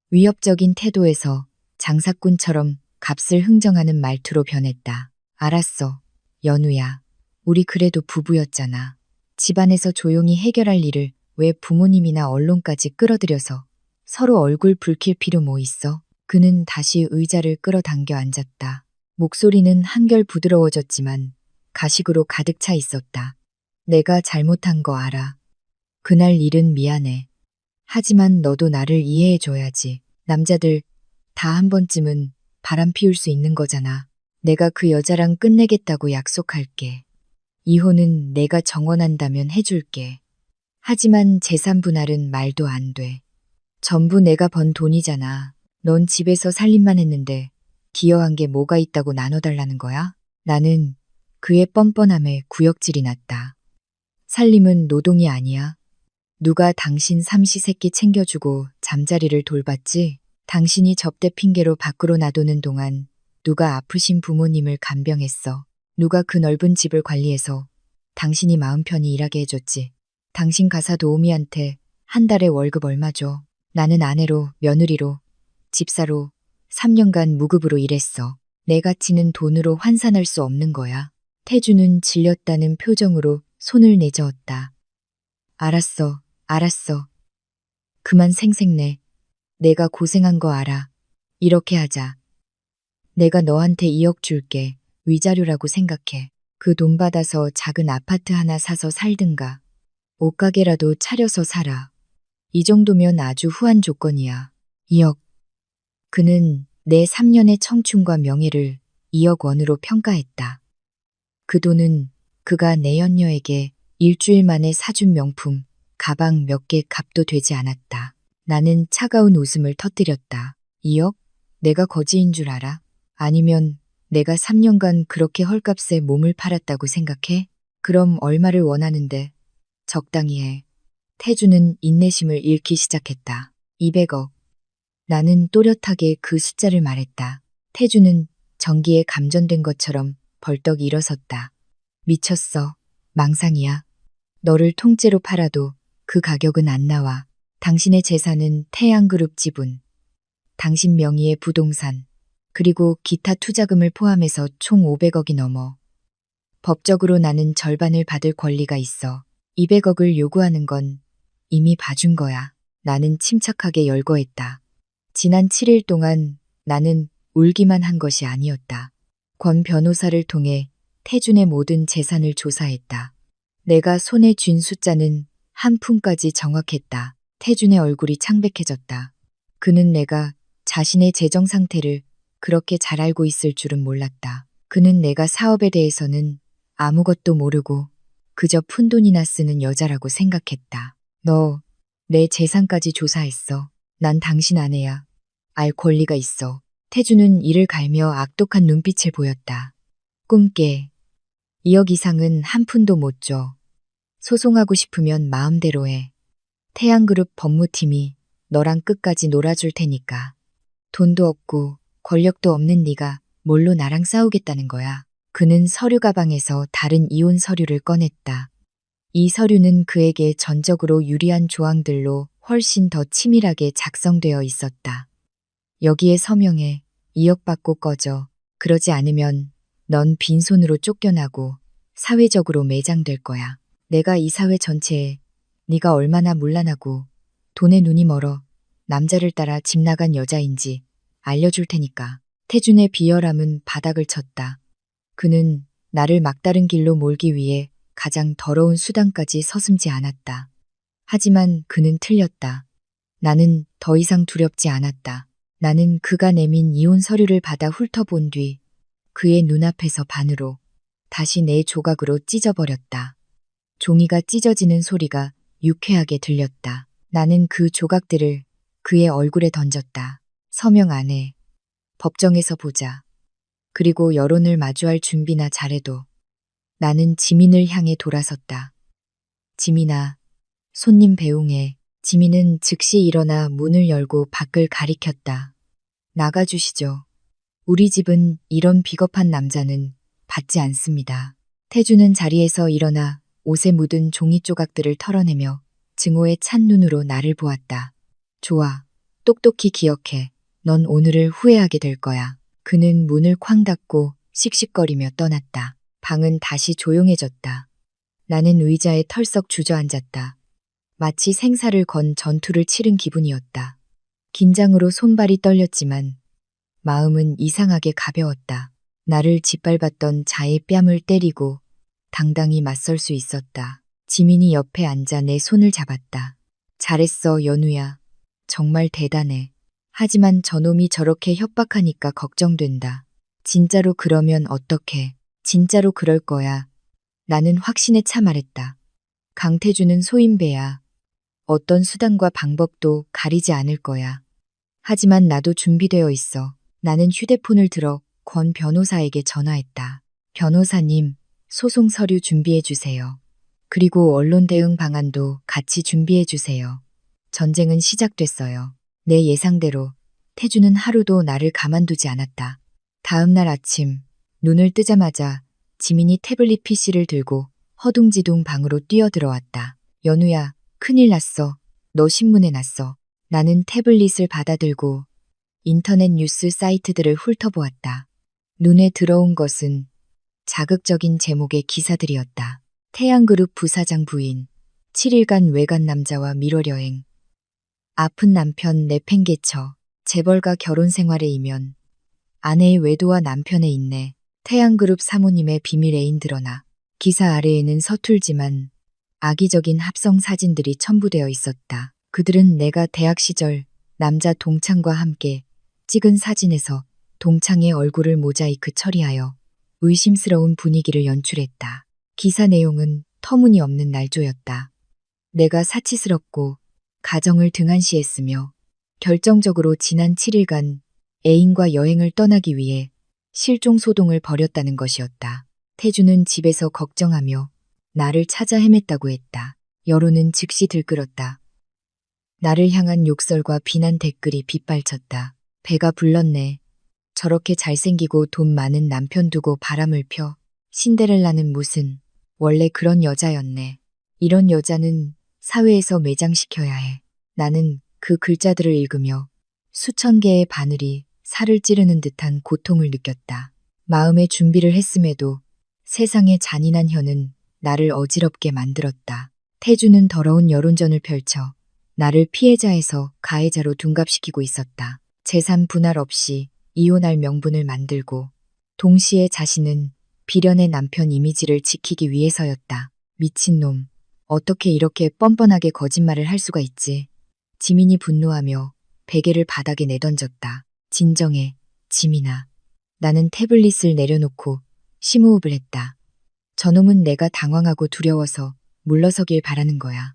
위협적인 태도에서 장사꾼처럼 값을 흥정하는 말투로 변했다. 알았어, 연우야. 우리 그래도 부부였잖아. 집안에서 조용히 해결할 일을 왜 부모님이나 언론까지 끌어들여서 서로 얼굴 붉힐 필요 뭐 있어? 그는 다시 의자를 끌어당겨 앉았다. 목소리는 한결 부드러워졌지만 가식으로 가득 차 있었다. 내가 잘못한 거 알아. 그날 일은 미안해. 하지만 너도 나를 이해해줘야지. 남자들 다 한 번쯤은 바람 피울 수 있는 거잖아. 내가 그 여자랑 끝내겠다고 약속할게. 이혼은 내가 정원한다면 해줄게. 하지만 재산 분할은 말도 안 돼. 전부 내가 번 돈이잖아. 넌 집에서 살림만 했는데 기여한 게 뭐가 있다고 나눠달라는 거야? 나는 그의 뻔뻔함에 구역질이 났다. 살림은 노동이 아니야. 누가 당신 삼시세끼 챙겨주고 잠자리를 돌봤지? 당신이 접대 핑계로 밖으로 나도는 동안 누가 아프신 부모님을 간병했어. 누가 그 넓은 집을 관리해서 당신이 마음 편히 일하게 해줬지. 당신 가사 도우미한테 한 달에 월급 얼마 줘? 나는 아내로, 며느리로, 집사로 3년간 무급으로 일했어. 내 가치는 돈으로 환산할 수 없는 거야. 태주는 질렸다는 표정으로 손을 내저었다. 알았어, 알았어. 그만 생색내. 내가 고생한 거 알아. 이렇게 하자. 내가 너한테 2억 줄게. 위자료라고 생각해. 그 돈 받아서 작은 아파트 하나 사서 살든가. 옷가게라도 차려서 살아. 이 정도면 아주 후한 조건이야. 2억. 그는 내 3년의 청춘과 명예를 2억 원으로 평가했다. 그 돈은 그가 내 연녀에게 일주일 만에 사준 명품, 가방 몇 개 값도 되지 않았다. 나는 차가운 웃음을 터뜨렸다. 2억? 내가 거지인 줄 알아? 아니면 내가 3년간 그렇게 헐값에 몸을 팔았다고 생각해? 그럼 얼마를 원하는데? 적당히 해. 태주는 인내심을 잃기 시작했다. 200억. 나는 또렷하게 그 숫자를 말했다. 태주는 전기에 감전된 것처럼 벌떡 일어섰다. 미쳤어. 망상이야. 너를 통째로 팔아도 그 가격은 안 나와. 당신의 재산은 태양그룹 지분, 당신 명의의 부동산, 그리고 기타 투자금을 포함해서 총 500억이 넘어. 법적으로 나는 절반을 받을 권리가 있어. 200억을 요구하는 건 이미 봐준 거야. 나는 침착하게 열거했다. 지난 7일 동안 나는 울기만 한 것이 아니었다. 권 변호사를 통해 태준의 모든 재산을 조사했다. 내가 손에 쥔 숫자는 한 푼까지 정확했다. 태준의 얼굴이 창백해졌다. 그는 내가 자신의 재정 상태를 그렇게 잘 알고 있을 줄은 몰랐다. 그는 내가 사업에 대해서는 아무것도 모르고 그저 푼돈이나 쓰는 여자라고 생각했다. 너 내 재산까지 조사했어. 난 당신 아내야. 알 권리가 있어. 태주는 이를 갈며 악독한 눈빛을 보였다. 꿈깨. 2억 이상은 한 푼도 못 줘. 소송하고 싶으면 마음대로 해. 태양그룹 법무팀이 너랑 끝까지 놀아줄 테니까. 돈도 없고 권력도 없는 네가 뭘로 나랑 싸우겠다는 거야. 그는 서류 가방에서 다른 이혼 서류를 꺼냈다. 이 서류는 그에게 전적으로 유리한 조항들로 훨씬 더 치밀하게 작성되어 있었다. 여기에 서명해 2억 받고 꺼져. 그러지 않으면 넌 빈손으로 쫓겨나고 사회적으로 매장될 거야. 내가 이 사회 전체에 네가 얼마나 문란하고 돈에 눈이 멀어 남자를 따라 집 나간 여자인지 알려줄 테니까. 태준의 비열함은 바닥을 쳤다. 그는 나를 막다른 길로 몰기 위해 가장 더러운 수단까지 서슴지 않았다. 하지만 그는 틀렸다. 나는 더 이상 두렵지 않았다. 나는 그가 내민 이혼 서류를 받아 훑어본 뒤 그의 눈앞에서 반으로 다시 내 조각으로 찢어버렸다. 종이가 찢어지는 소리가 유쾌하게 들렸다. 나는 그 조각들을 그의 얼굴에 던졌다. 서명 안 해. 법정에서 보자. 그리고 여론을 마주할 준비나 잘해도. 나는 지민을 향해 돌아섰다. 지민아, 손님 배웅해. 지민은 즉시 일어나 문을 열고 밖을 가리켰다. 나가주시죠. 우리 집은 이런 비겁한 남자는 받지 않습니다. 태주는 자리에서 일어나 옷에 묻은 종이 조각들을 털어내며 증오의 찬 눈으로 나를 보았다. 좋아. 똑똑히 기억해. 넌 오늘을 후회하게 될 거야. 그는 문을 쾅 닫고 씩씩거리며 떠났다. 방은 다시 조용해졌다. 나는 의자에 털썩 주저앉았다. 마치 생사를 건 전투를 치른 기분이었다. 긴장으로 손발이 떨렸지만 마음은 이상하게 가벼웠다. 나를 짓밟았던 자의 뺨을 때리고 당당히 맞설 수 있었다. 지민이 옆에 앉아 내 손을 잡았다. 잘했어, 연우야. 정말 대단해. 하지만 저놈이 저렇게 협박하니까 걱정된다. 진짜로 그러면 어떡해. 진짜로 그럴 거야. 나는 확신에 차 말했다. 강태주는 소인배야. 어떤 수단과 방법도 가리지 않을 거야. 하지만 나도 준비되어 있어. 나는 휴대폰을 들어 권 변호사에게 전화했다. 변호사님, 소송 서류 준비해 주세요. 그리고 언론 대응 방안도 같이 지준비해 주세요. 전쟁은 시작됐어요. 내 예상대로 태주는 하루도 나를 가만두지 않았다. 다음 날 아침 눈을 뜨자마자 지민이 태블릿 PC를 들고 허둥지둥 방으로 뛰어들어왔다. 연우야, 큰일 났어. 너 신문에 났어. 나는 태블릿을 받아들고 인터넷 뉴스 사이트들을 훑어보았다. 눈에 들어온 것은 자극적인 제목의 기사들이었다. 태양그룹 부사장 부인, 7일간 외간 남자와 밀월여행, 아픈 남편 내팽개쳐, 재벌가 결혼 생활에 이면, 아내의 외도와 남편의 인내, 태양그룹 사모님의 비밀 애인 드러나. 기사 아래에는 서툴지만 악의적인 합성 사진들이 첨부되어 있었다. 그들은 내가 대학 시절 남자 동창과 함께 찍은 사진에서 동창의 얼굴을 모자이크 처리하여 의심스러운 분위기를 연출했다. 기사 내용은 터무니없는 날조였다. 내가 사치스럽고 가정을 등한시했으며 결정적으로 지난 7일간 애인과 여행을 떠나기 위해 실종 소동을 벌였다는 것이었다. 태주는 집에서 걱정하며 나를 찾아 헤맸다고 했다. 여론은 즉시 들끓었다. 나를 향한 욕설과 비난 댓글이 빗발쳤다. 배가 불렀네. 저렇게 잘생기고 돈 많은 남편 두고 바람을 펴. 신데렐라는 무슨. 원래 그런 여자였네. 이런 여자는 사회에서 매장시켜야 해. 나는 그 글자들을 읽으며 수천 개의 바늘이 살을 찌르는 듯한 고통을 느꼈다. 마음의 준비를 했음에도 세상의 잔인한 혀는 나를 어지럽게 만들었다. 태주는 더러운 여론전을 펼쳐 나를 피해자에서 가해자로 둔갑시키고 있었다. 재산 분할 없이 이혼할 명분을 만들고 동시에 자신은 비련의 남편 이미지를 지키기 위해서였다. 미친놈. 어떻게 이렇게 뻔뻔하게 거짓말을 할 수가 있지? 지민이 분노하며 베개를 바닥에 내던졌다. 진정해, 지민아. 나는 태블릿을 내려놓고 심호흡을 했다. 저놈은 내가 당황하고 두려워서 물러서길 바라는 거야.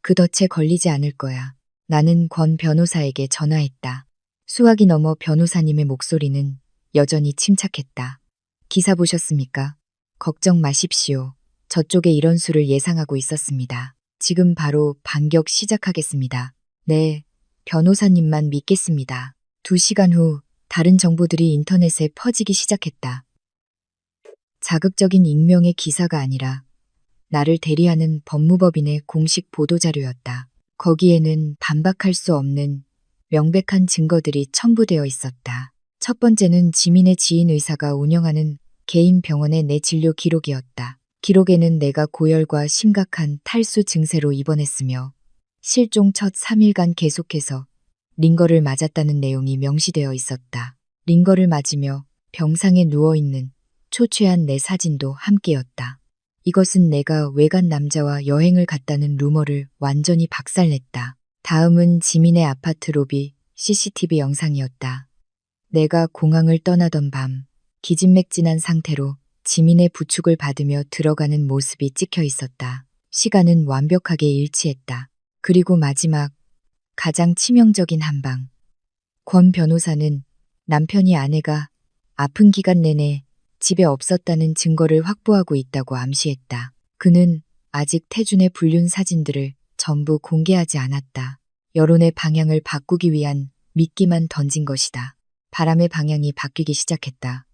그 덫에 걸리지 않을 거야. 나는 권 변호사에게 전화했다. 수화기 넘어 변호사님의 목소리는 여전히 침착했다. 기사 보셨습니까? 걱정 마십시오. 저쪽에 이런 수를 예상하고 있었습니다. 지금 바로 반격 시작하겠습니다. 네, 변호사님만 믿겠습니다. 2시간 후 다른 정보들이 인터넷에 퍼지기 시작했다. 자극적인 익명의 기사가 아니라 나를 대리하는 법무법인의 공식 보도자료였다. 거기에는 반박할 수 없는 명백한 증거들이 첨부되어 있었다. 첫 번째는 지민의 지인 의사가 운영하는 개인 병원의 내 진료 기록이었다. 기록에는 내가 고열과 심각한 탈수 증세로 입원했으며 실종 첫 3일간 계속해서 링거를 맞았다는 내용이 명시되어 있었다. 링거를 맞으며 병상에 누워있는 초췌한 내 사진도 함께였다. 이것은 내가 외간 남자와 여행을 갔다는 루머를 완전히 박살냈다. 다음은 지민의 아파트 로비 CCTV 영상이었다. 내가 공항을 떠나던 밤 기진맥진한 상태로 지민의 부축을 받으며 들어가는 모습이 찍혀 있었다. 시간은 완벽하게 일치했다. 그리고 마지막 가장 치명적인 한방. 권 변호사는 남편이 아내가 아픈 기간 내내 집에 없었다는 증거를 확보하고 있다고 암시했다. 그는 아직 태준의 불륜 사진들을 전부 공개하지 않았다. 여론의 방향을 바꾸기 위한 미끼만 던진 것이다. 바람의 방향이 바뀌기 시작했다.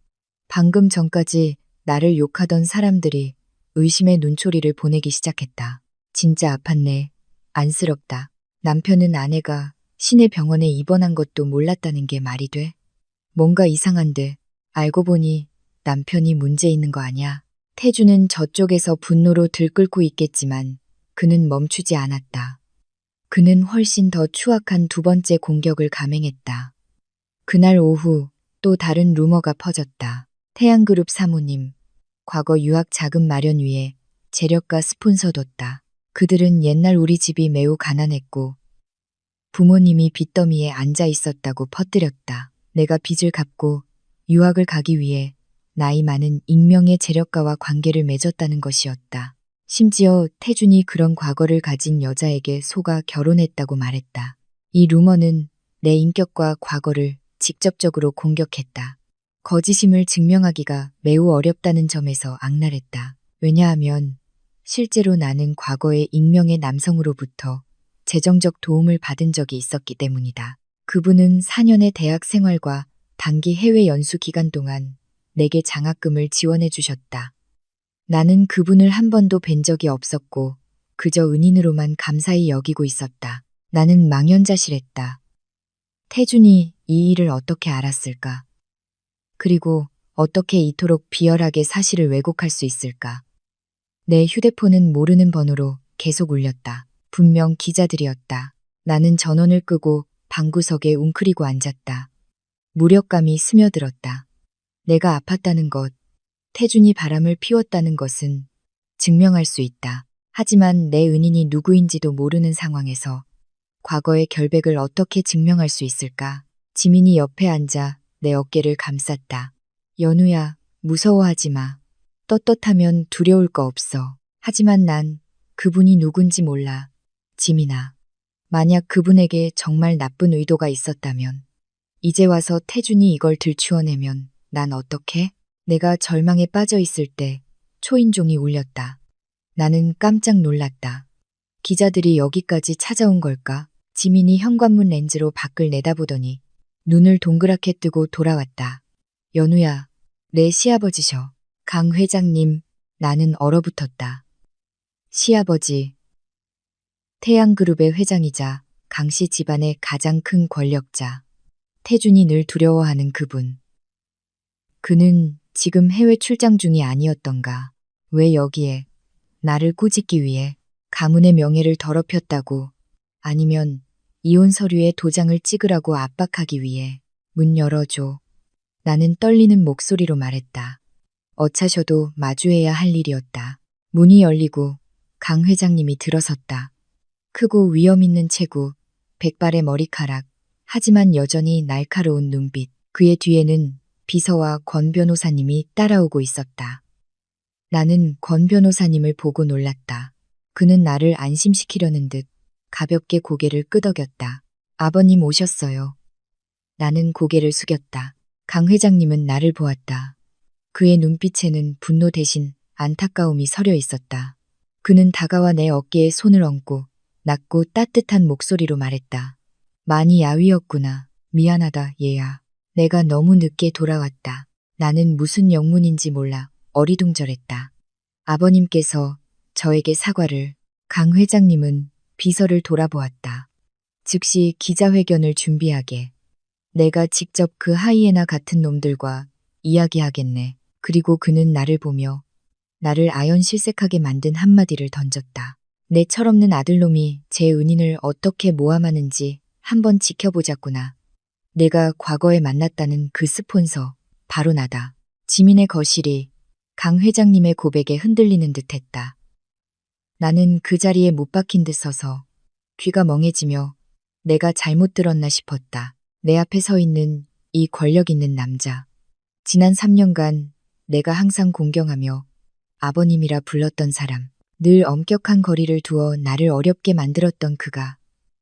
방금 전까지 나를 욕하던 사람들이 의심의 눈초리를 보내기 시작했다. 진짜 아팠네. 안쓰럽다. 남편은 아내가 시내 병원에 입원한 것도 몰랐다는 게 말이 돼? 뭔가 이상한데 알고 보니 남편이 문제 있는 거 아냐? 태주는 저쪽에서 분노로 들끓고 있겠지만 그는 멈추지 않았다. 그는 훨씬 더 추악한 두 번째 공격을 감행했다. 그날 오후 또 다른 루머가 퍼졌다. 태양그룹 사모님, 과거 유학 자금 마련 위해 재력가 스폰서 뒀다. 그들은 옛날 우리 집이 매우 가난했고 부모님이 빚더미에 앉아 있었다고 퍼뜨렸다. 내가 빚을 갚고 유학을 가기 위해 나이 많은 익명의 재력가와 관계를 맺었다는 것이었다. 심지어 태준이 그런 과거를 가진 여자에게 속아 결혼했다고 말했다. 이 루머는 내 인격과 과거를 직접적으로 공격했다. 거짓임을 증명하기가 매우 어렵다는 점에서 악랄했다. 왜냐하면 실제로 나는 과거의 익명의 남성으로부터 재정적 도움을 받은 적이 있었기 때문이다. 그분은 4년의 대학 생활과 단기 해외 연수 기간 동안 내게 장학금을 지원해 주셨다. 나는 그분을 한 번도 뵌 적이 없었고 그저 은인으로만 감사히 여기고 있었다. 나는 망연자실했다. 태준이 이 일을 어떻게 알았을까? 그리고 어떻게 이토록 비열하게 사실을 왜곡할 수 있을까? 내 휴대폰은 모르는 번호로 계속 울렸다. 분명 기자들이었다. 나는 전원을 끄고 방구석에 웅크리고 앉았다. 무력감이 스며들었다. 내가 아팠다는 것, 태준이 바람을 피웠다는 것은 증명할 수 있다. 하지만 내 은인이 누구인지도 모르는 상황에서 과거의 결백을 어떻게 증명할 수 있을까? 지민이 옆에 앉아 내 어깨를 감쌌다. 연우야, 무서워하지 마. 떳떳하면 두려울 거 없어. 하지만 난 그분이 누군지 몰라. 지민아, 만약 그분에게 정말 나쁜 의도가 있었다면, 이제 와서 태준이 이걸 들추어내면 난 어떡해? 내가 절망에 빠져 있을 때 초인종이 울렸다. 나는 깜짝 놀랐다. 기자들이 여기까지 찾아온 걸까? 지민이 현관문 렌즈로 밖을 내다보더니 눈을 동그랗게 뜨고 돌아왔다. 연우야, 내 시아버지셔. 강 회장님, 나는 얼어붙었다. 시아버지. 태양그룹의 회장이자 강씨 집안의 가장 큰 권력자. 태준이 늘 두려워하는 그분. 그는 지금 해외 출장 중이 아니었던가. 왜 여기에 나를 꾸짖기 위해 가문의 명예를 더럽혔다고, 아니면 이혼 서류에 도장을 찍으라고 압박하기 위해 문 열어줘. 나는 떨리는 목소리로 말했다. 어차셔도 마주해야 할 일이었다. 문이 열리고 강 회장님이 들어섰다. 크고 위험 있는 체구, 백발의 머리카락, 하지만 여전히 날카로운 눈빛. 그의 뒤에는 비서와 권 변호사님이 따라오고 있었다. 나는 권 변호사님을 보고 놀랐다. 그는 나를 안심시키려는 듯 가볍게 고개를 끄덕였다. 아버님 오셨어요. 나는 고개를 숙였다. 강 회장님은 나를 보았다. 그의 눈빛에는 분노 대신 안타까움이 서려 있었다. 그는 다가와 내 어깨에 손을 얹고 낮고 따뜻한 목소리로 말했다. 많이 야위었구나. 미안하다, 얘야. 내가 너무 늦게 돌아왔다. 나는 무슨 영문인지 몰라 어리둥절했다. 아버님께서 저에게 사과를. 강 회장님은 비서를 돌아보았다. 즉시 기자회견을 준비하게. 내가 직접 그 하이에나 같은 놈들과 이야기하겠네. 그리고 그는 나를 보며 나를 아연실색하게 만든 한마디를 던졌다. 내 철없는 아들놈이 제 은인을 어떻게 모함하는지 한번 지켜보자꾸나. 내가 과거에 만났다는 그 스폰서, 바로 나다. 지민의 거실이 강 회장님의 고백에 흔들리는 듯했다. 나는 그 자리에 못 박힌 듯 서서 귀가 멍해지며 내가 잘못 들었나 싶었다. 내 앞에 서 있는 이 권력 있는 남자. 지난 3년간 내가 항상 공경하며 아버님이라 불렀던 사람. 늘 엄격한 거리를 두어 나를 어렵게 만들었던 그가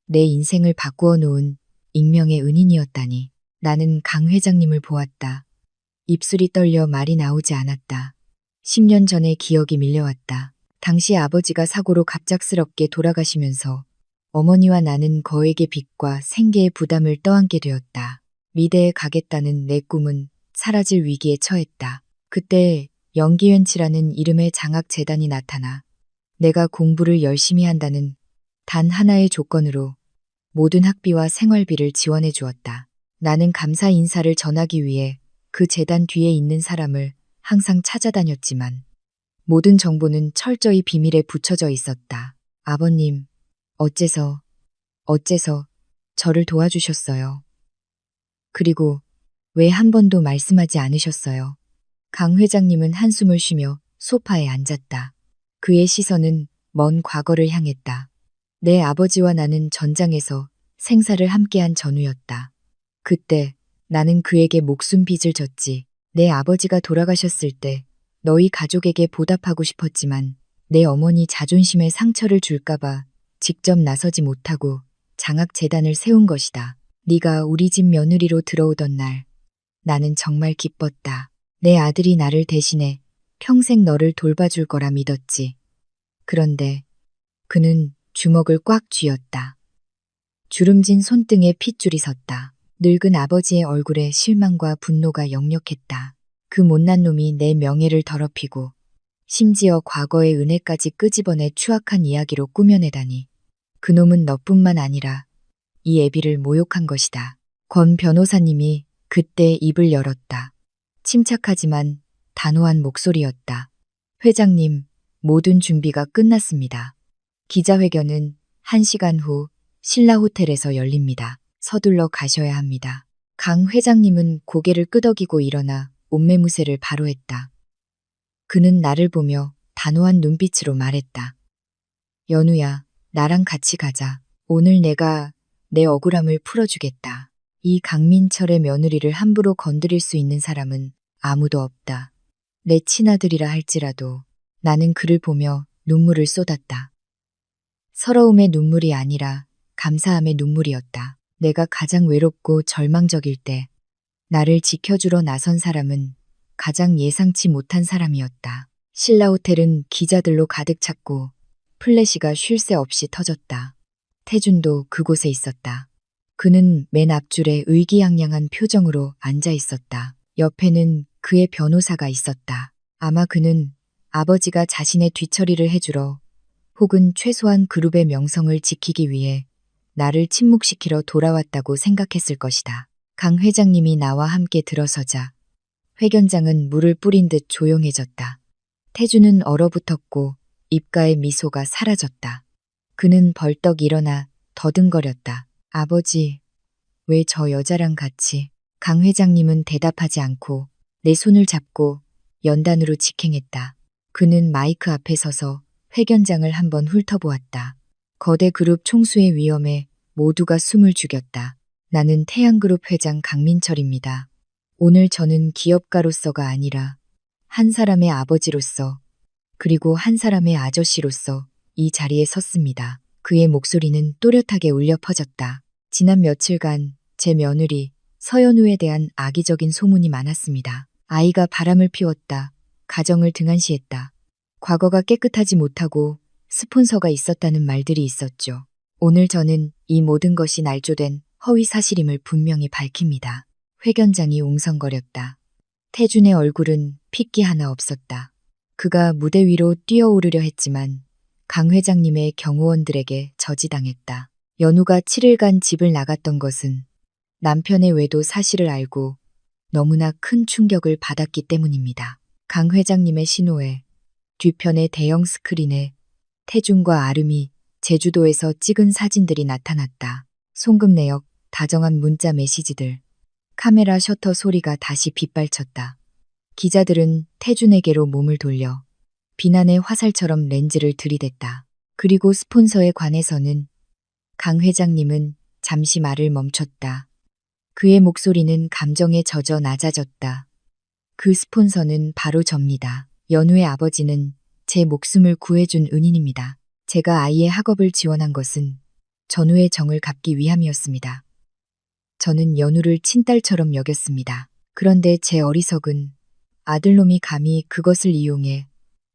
내 인생을 바꾸어 놓은 익명의 은인이었다니. 나는 강 회장님을 보았다. 입술이 떨려 말이 나오지 않았다. 10년 전의 기억이 밀려왔다. 당시 아버지가 사고로 갑작스럽게 돌아가시면서 어머니와 나는 거액의 빚과 생계의 부담을 떠안게 되었다. 미대에 가겠다는 내 꿈은 사라질 위기에 처했다. 그때 연기연치라는 이름의 장학재단이 나타나 내가 공부를 열심히 한다는 단 하나의 조건으로 모든 학비와 생활비를 지원해 주었다. 나는 감사 인사를 전하기 위해 그 재단 뒤에 있는 사람을 항상 찾아다녔지만 모든 정보는 철저히 비밀에 붙여져 있었다. 아버님, 어째서 저를 도와주셨어요. 그리고 왜 한 번도 말씀하지 않으셨어요? 강 회장님은 한숨을 쉬며 소파에 앉았다. 그의 시선은 먼 과거를 향했다. 내 아버지와 나는 전장에서 생사를 함께한 전우였다. 그때 나는 그에게 목숨 빚을 졌지. 내 아버지가 돌아가셨을 때 너희 가족에게 보답하고 싶었지만 내 어머니 자존심에 상처를 줄까봐 직접 나서지 못하고 장학재단을 세운 것이다. 네가 우리 집 며느리로 들어오던 날 나는 정말 기뻤다. 내 아들이 나를 대신해 평생 너를 돌봐줄 거라 믿었지. 그런데 그는 주먹을 꽉 쥐었다. 주름진 손등에 핏줄이 섰다. 늙은 아버지의 얼굴에 실망과 분노가 역력했다. 그 못난 놈이 내 명예를 더럽히고 심지어 과거의 은혜까지 끄집어내 추악한 이야기로 꾸며내다니. 그놈은 너뿐만 아니라 이 애비를 모욕한 것이다. 권 변호사님이 그때 입을 열었다. 침착하지만 단호한 목소리였다. 회장님, 모든 준비가 끝났습니다. 기자회견은 1시간 후 신라 호텔에서 열립니다. 서둘러 가셔야 합니다. 강 회장님은 고개를 끄덕이고 일어나 옷매무새를 바로 했다. 그는 나를 보며 단호한 눈빛으로 말했다. 연우야, 나랑 같이 가자. 오늘 내가 내 억울함을 풀어주겠다. 이 강민철의 며느리를 함부로 건드릴 수 있는 사람은 아무도 없다. 내 친아들이라 할지라도 나는 그를 보며 눈물을 쏟았다. 서러움의 눈물이 아니라 감사함의 눈물이었다. 내가 가장 외롭고 절망적일 때 나를 지켜주러 나선 사람은 가장 예상치 못한 사람이었다. 신라 호텔은 기자들로 가득 찼고 플래시가 쉴 새 없이 터졌다. 태준도 그곳에 있었다. 그는 맨 앞줄에 의기양양한 표정으로 앉아 있었다. 옆에는 그의 변호사가 있었다. 아마 그는 아버지가 자신의 뒤처리를 해주러 혹은 최소한 그룹의 명성을 지키기 위해 나를 침묵시키러 돌아왔다고 생각했을 것이다. 강 회장님이 나와 함께 들어서자 회견장은 물을 뿌린 듯 조용해졌다. 태주는 얼어붙었고 입가의 미소가 사라졌다. 그는 벌떡 일어나 더듬거렸다. 아버지, 왜 저 여자랑 같이? 강 회장님은 대답하지 않고 내 손을 잡고 연단으로 직행했다. 그는 마이크 앞에 서서 회견장을 한번 훑어보았다. 거대 그룹 총수의 위험에 모두가 숨을 죽였다. 나는 태양그룹 회장 강민철입니다. 오늘 저는 기업가로서가 아니라 한 사람의 아버지로서 그리고 한 사람의 아저씨로서 이 자리에 섰습니다. 그의 목소리는 또렷하게 울려 퍼졌다. 지난 며칠간 제 며느리 서연우에 대한 악의적인 소문이 많았습니다. 아이가 바람을 피웠다. 가정을 등한시했다. 과거가 깨끗하지 못하고 스폰서가 있었다는 말들이 있었죠. 오늘 저는 이 모든 것이 날조된 허위 사실임을 분명히 밝힙니다. 회견장이 웅성거렸다. 태준의 얼굴은 핏기 하나 없었다. 그가 무대 위로 뛰어오르려 했지만 강 회장님의 경호원들에게 저지당했다. 연우가 7일간 집을 나갔던 것은 남편의 외도 사실을 알고 너무나 큰 충격을 받았기 때문입니다. 강 회장님의 신호에 뒤편의 대형 스크린에 태준과 아름이 제주도에서 찍은 사진들이 나타났다. 송금내역, 다정한 문자 메시지들, 카메라 셔터 소리가 다시 빗발쳤다. 기자들은 태준에게로 몸을 돌려 비난의 화살처럼 렌즈를 들이댔다. 그리고 스폰서에 관해서는 강 회장님은 잠시 말을 멈췄다. 그의 목소리는 감정에 젖어 낮아졌다. 그 스폰서는 바로 접니다. 연우의 아버지는 제 목숨을 구해준 은인입니다. 제가 아이의 학업을 지원한 것은 전우의 정을 갚기 위함이었습니다. 저는 연우를 친딸처럼 여겼습니다. 그런데 제 어리석은 아들놈이 감히 그것을 이용해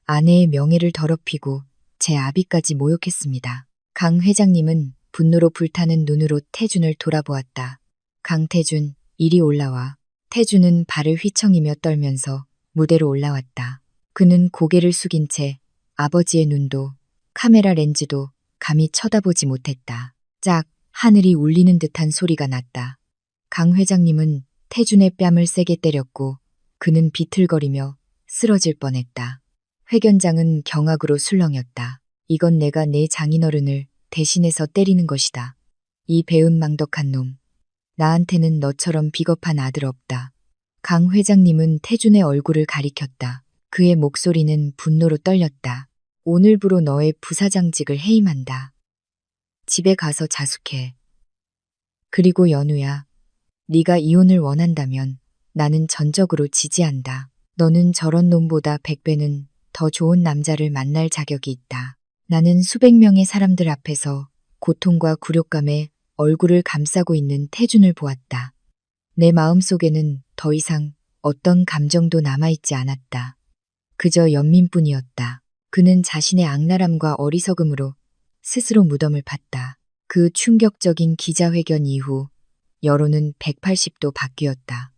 아내의 명예를 더럽히고 제 아비까지 모욕했습니다. 강 회장님은 분노로 불타는 눈으로 태준을 돌아보았다. 강태준, 이리 올라와. 태준은 발을 휘청이며 떨면서 무대로 올라왔다. 그는 고개를 숙인 채 아버지의 눈도 카메라 렌즈도 감히 쳐다보지 못했다. 짝, 하늘이 울리는 듯한 소리가 났다. 강 회장님은 태준의 뺨을 세게 때렸고 그는 비틀거리며 쓰러질 뻔했다. 회견장은 경악으로 술렁였다. 이건 내가 내 장인어른을 대신해서 때리는 것이다. 이 배은망덕한 놈. 나한테는 너처럼 비겁한 아들 없다. 강 회장님은 태준의 얼굴을 가리켰다. 그의 목소리는 분노로 떨렸다. 오늘부로 너의 부사장직을 해임한다. 집에 가서 자숙해. 그리고 연우야, 네가 이혼을 원한다면 나는 전적으로 지지한다. 너는 저런 놈보다 100배는 더 좋은 남자를 만날 자격이 있다. 나는 수백 명의 사람들 앞에서 고통과 굴욕감에 얼굴을 감싸고 있는 태준을 보았다. 내 마음속에는 더 이상 어떤 감정도 남아있지 않았다. 그저 연민뿐이었다. 그는 자신의 악랄함과 어리석음으로 스스로 무덤을 팠다. 그 충격적인 기자회견 이후 여론은 180도 바뀌었다.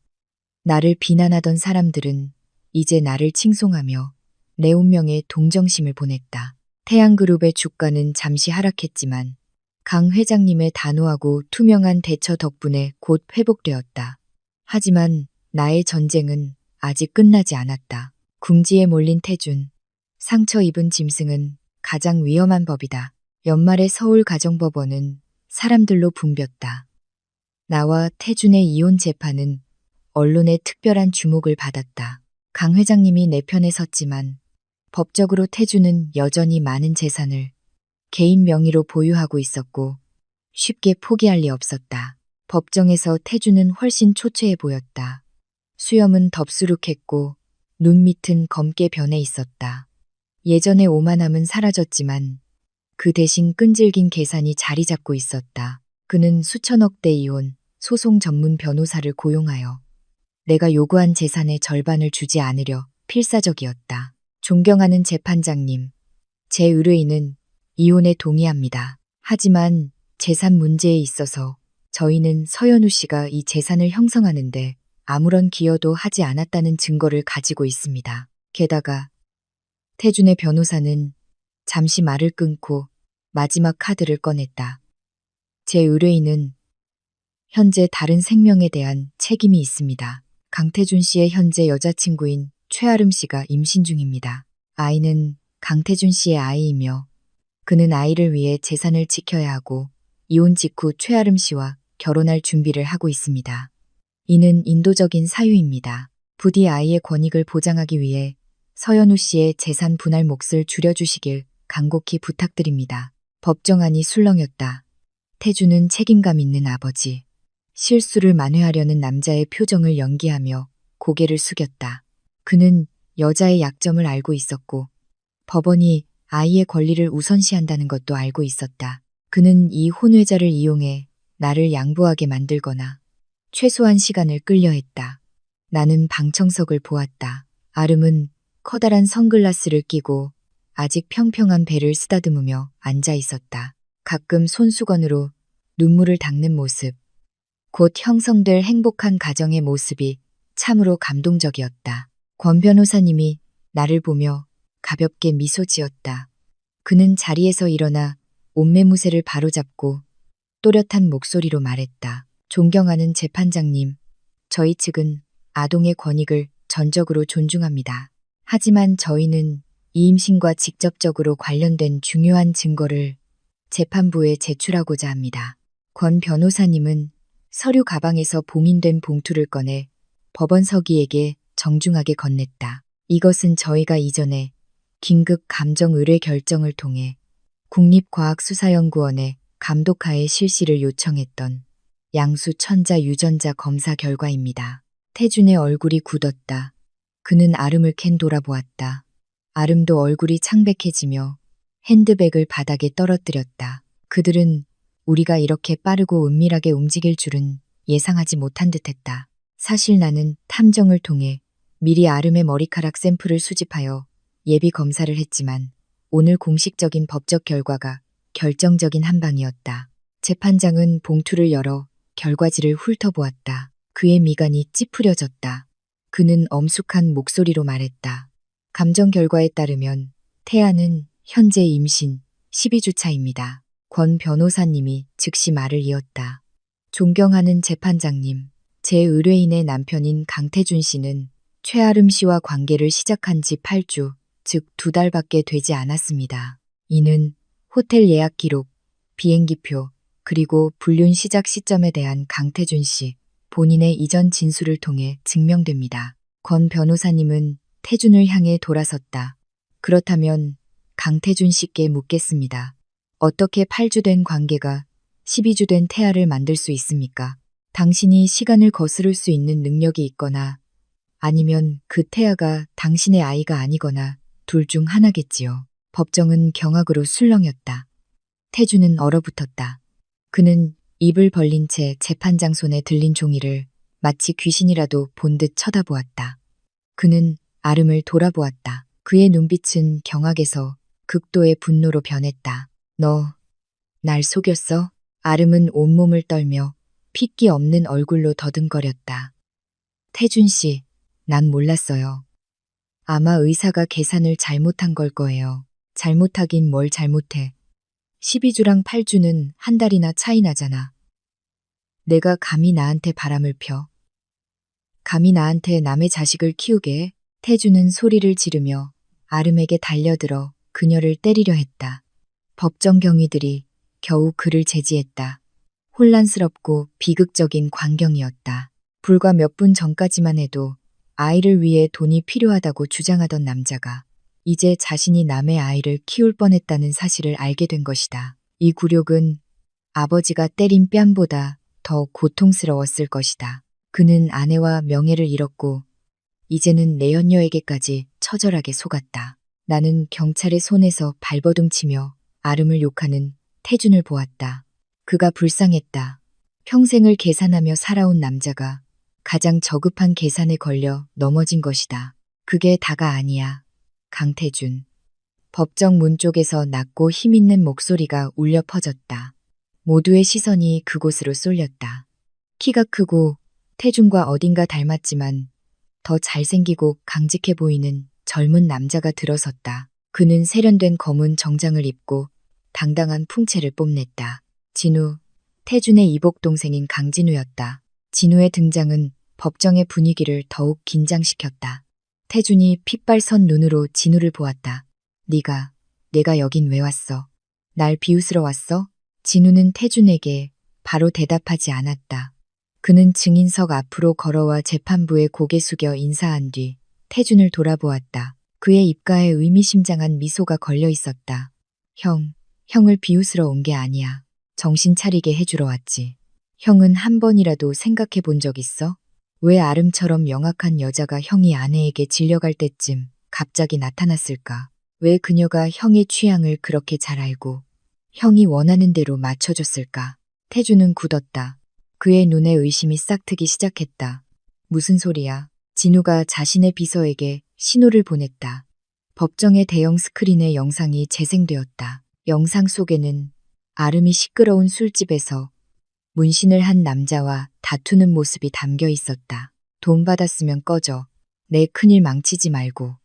나를 비난하던 사람들은 이제 나를 칭송하며 내 운명에 동정심을 보냈다. 태양그룹의 주가는 잠시 하락했지만 강 회장님의 단호하고 투명한 대처 덕분에 곧 회복되었다. 하지만 나의 전쟁은 아직 끝나지 않았다. 궁지에 몰린 태준. 상처 입은 짐승은 가장 위험한 법이다. 연말에 서울가정법원은 사람들로 붐볐다. 나와 태준의 이혼 재판은 언론의 특별한 주목을 받았다. 강 회장님이 내 편에 섰지만 법적으로 태준은 여전히 많은 재산을 개인 명의로 보유하고 있었고 쉽게 포기할 리 없었다. 법정에서 태준은 훨씬 초췌해 보였다. 수염은 덥수룩했고 눈 밑은 검게 변해 있었다. 예전의 오만함은 사라졌지만 그 대신 끈질긴 계산이 자리 잡고 있었다. 그는 수천억대 이혼, 소송 전문 변호사를 고용하여 내가 요구한 재산의 절반을 주지 않으려 필사적이었다. 존경하는 재판장님, 제 의뢰인은 이혼에 동의합니다. 하지만 재산 문제에 있어서 저희는 서연우 씨가 이 재산을 형성하는데 아무런 기여도 하지 않았다는 증거를 가지고 있습니다. 게다가 태준의 변호사는 잠시 말을 끊고 마지막 카드를 꺼냈다. 제 의뢰인은 현재 다른 생명에 대한 책임이 있습니다. 강태준 씨의 현재 여자친구인 최아름 씨가 임신 중입니다. 아이는 강태준 씨의 아이이며 그는 아이를 위해 재산을 지켜야 하고 이혼 직후 최아름 씨와 결혼할 준비를 하고 있습니다. 이는 인도적인 사유입니다. 부디 아이의 권익을 보장하기 위해 서연우 씨의 재산 분할 몫을 줄여주시길 간곡히 부탁드립니다. 법정안이 술렁였다. 태주는 책임감 있는 아버지. 실수를 만회하려는 남자의 표정을 연기하며 고개를 숙였다. 그는 여자의 약점을 알고 있었고 법원이 아이의 권리를 우선시한다는 것도 알고 있었다. 그는 이 혼외자를 이용해 나를 양보하게 만들거나 최소한 시간을 끌려 했다. 나는 방청석을 보았다. 아름은 커다란 선글라스를 끼고 아직 평평한 배를 쓰다듬으며 앉아 있었다. 가끔 손수건으로 눈물을 닦는 모습, 곧 형성될 행복한 가정의 모습이 참으로 감동적이었다. 권 변호사님이 나를 보며 가볍게 미소 지었다. 그는 자리에서 일어나 옷매무새를 바로잡고 또렷한 목소리로 말했다. 존경하는 재판장님, 저희 측은 아동의 권익을 전적으로 존중합니다. 하지만 저희는 이 임신과 직접적으로 관련된 중요한 증거를 재판부에 제출하고자 합니다. 권 변호사님은 서류 가방에서 봉인된 봉투를 꺼내 법원 서기에게 정중하게 건넸다. 이것은 저희가 이전에 긴급 감정 의뢰 결정을 통해 국립과학수사연구원의 감독하에 실시를 요청했던 양수 천자 유전자 검사 결과입니다. 태준의 얼굴이 굳었다. 그는 아름을 캔 돌아보았다. 아름도 얼굴이 창백해지며 핸드백을 바닥에 떨어뜨렸다. 그들은 우리가 이렇게 빠르고 은밀하게 움직일 줄은 예상하지 못한 듯했다. 사실 나는 탐정을 통해 미리 아름의 머리카락 샘플을 수집하여 예비 검사를 했지만 오늘 공식적인 법적 결과가 결정적인 한 방이었다. 재판장은 봉투를 열어 결과지를 훑어보았다. 그의 미간이 찌푸려졌다. 그는 엄숙한 목소리로 말했다. 감정 결과에 따르면 태아는 현재 임신 12주 차입니다. 권 변호사님이 즉시 말을 이었다. 존경하는 재판장님, 제 의뢰인의 남편인 강태준 씨는 최아름 씨와 관계를 시작한 지 8주, 즉 2달밖에 되지 않았습니다. 이는 호텔 예약 기록, 비행기표, 그리고 불륜 시작 시점에 대한 강태준 씨 본인의 이전 진술을 통해 증명됩니다. 권 변호사님은 태준을 향해 돌아섰다. 그렇다면 강태준 씨께 묻겠습니다. 어떻게 8주 된 관계가 12주 된 태아를 만들 수 있습니까? 당신이 시간을 거스를 수 있는 능력이 있거나 아니면 그 태아가 당신의 아이가 아니거나 둘 중 하나겠지요. 법정은 경악으로 술렁였다. 태준은 얼어붙었다. 그는 입을 벌린 채 재판장 손에 들린 종이를 마치 귀신이라도 본 듯 쳐다보았다. 그는 아름을 돌아보았다. 그의 눈빛은 경악에서 극도의 분노로 변했다. 너, 날 속였어? 아름은 온몸을 떨며 핏기 없는 얼굴로 더듬거렸다. 태준 씨, 난 몰랐어요. 아마 의사가 계산을 잘못한 걸 거예요. 잘못하긴 뭘 잘못해. 12주랑 8주는 한 달이나 차이 나잖아. 내가 감히 나한테 바람을 펴. 감히 나한테 남의 자식을 키우게 해? 태주는 소리를 지르며 아름에게 달려들어 그녀를 때리려 했다. 법정 경위들이 겨우 그를 제지했다. 혼란스럽고 비극적인 광경이었다. 불과 몇 분 전까지만 해도 아이를 위해 돈이 필요하다고 주장하던 남자가 이제 자신이 남의 아이를 키울 뻔했다는 사실을 알게 된 것이다. 이 굴욕은 아버지가 때린 뺨보다 더 고통스러웠을 것이다. 그는 아내와 명예를 잃었고 이제는 내연녀에게까지 처절하게 속았다. 나는 경찰의 손에서 발버둥치며 아름을 욕하는 태준을 보았다. 그가 불쌍했다. 평생을 계산하며 살아온 남자가 가장 저급한 계산에 걸려 넘어진 것이다. 그게 다가 아니야. 강태준. 법정 문 쪽에서 낮고 힘있는 목소리가 울려 퍼졌다. 모두의 시선이 그곳으로 쏠렸다. 키가 크고 태준과 어딘가 닮았지만 더 잘생기고 강직해 보이는 젊은 남자가 들어섰다. 그는 세련된 검은 정장을 입고 당당한 풍채를 뽐냈다. 진우, 태준의 이복 동생인 강진우였다. 진우의 등장은 법정의 분위기를 더욱 긴장시켰다. 태준이 핏발선 눈으로 진우를 보았다. 네가, 내가 여긴 왜 왔어? 날 비웃으러 왔어? 진우는 태준에게 바로 대답하지 않았다. 그는 증인석 앞으로 걸어와 재판부에 고개 숙여 인사한 뒤 태준을 돌아보았다. 그의 입가에 의미심장한 미소가 걸려 있었다. 형을 비웃으러 온 게 아니야. 정신 차리게 해주러 왔지. 형은 한 번이라도 생각해 본 적 있어? 왜 아름처럼 영악한 여자가 형이 아내에게 질려갈 때쯤 갑자기 나타났을까? 왜 그녀가 형의 취향을 그렇게 잘 알고 형이 원하는 대로 맞춰줬을까? 태주는 굳었다. 그의 눈에 의심이 싹트기 시작했다. 무슨 소리야? 진우가 자신의 비서에게 신호를 보냈다. 법정의 대형 스크린에 영상이 재생되었다. 영상 속에는 아름이 시끄러운 술집에서 문신을 한 남자와 다투는 모습이 담겨 있었다. 돈 받았으면 꺼져. 내 큰일 망치지 말고.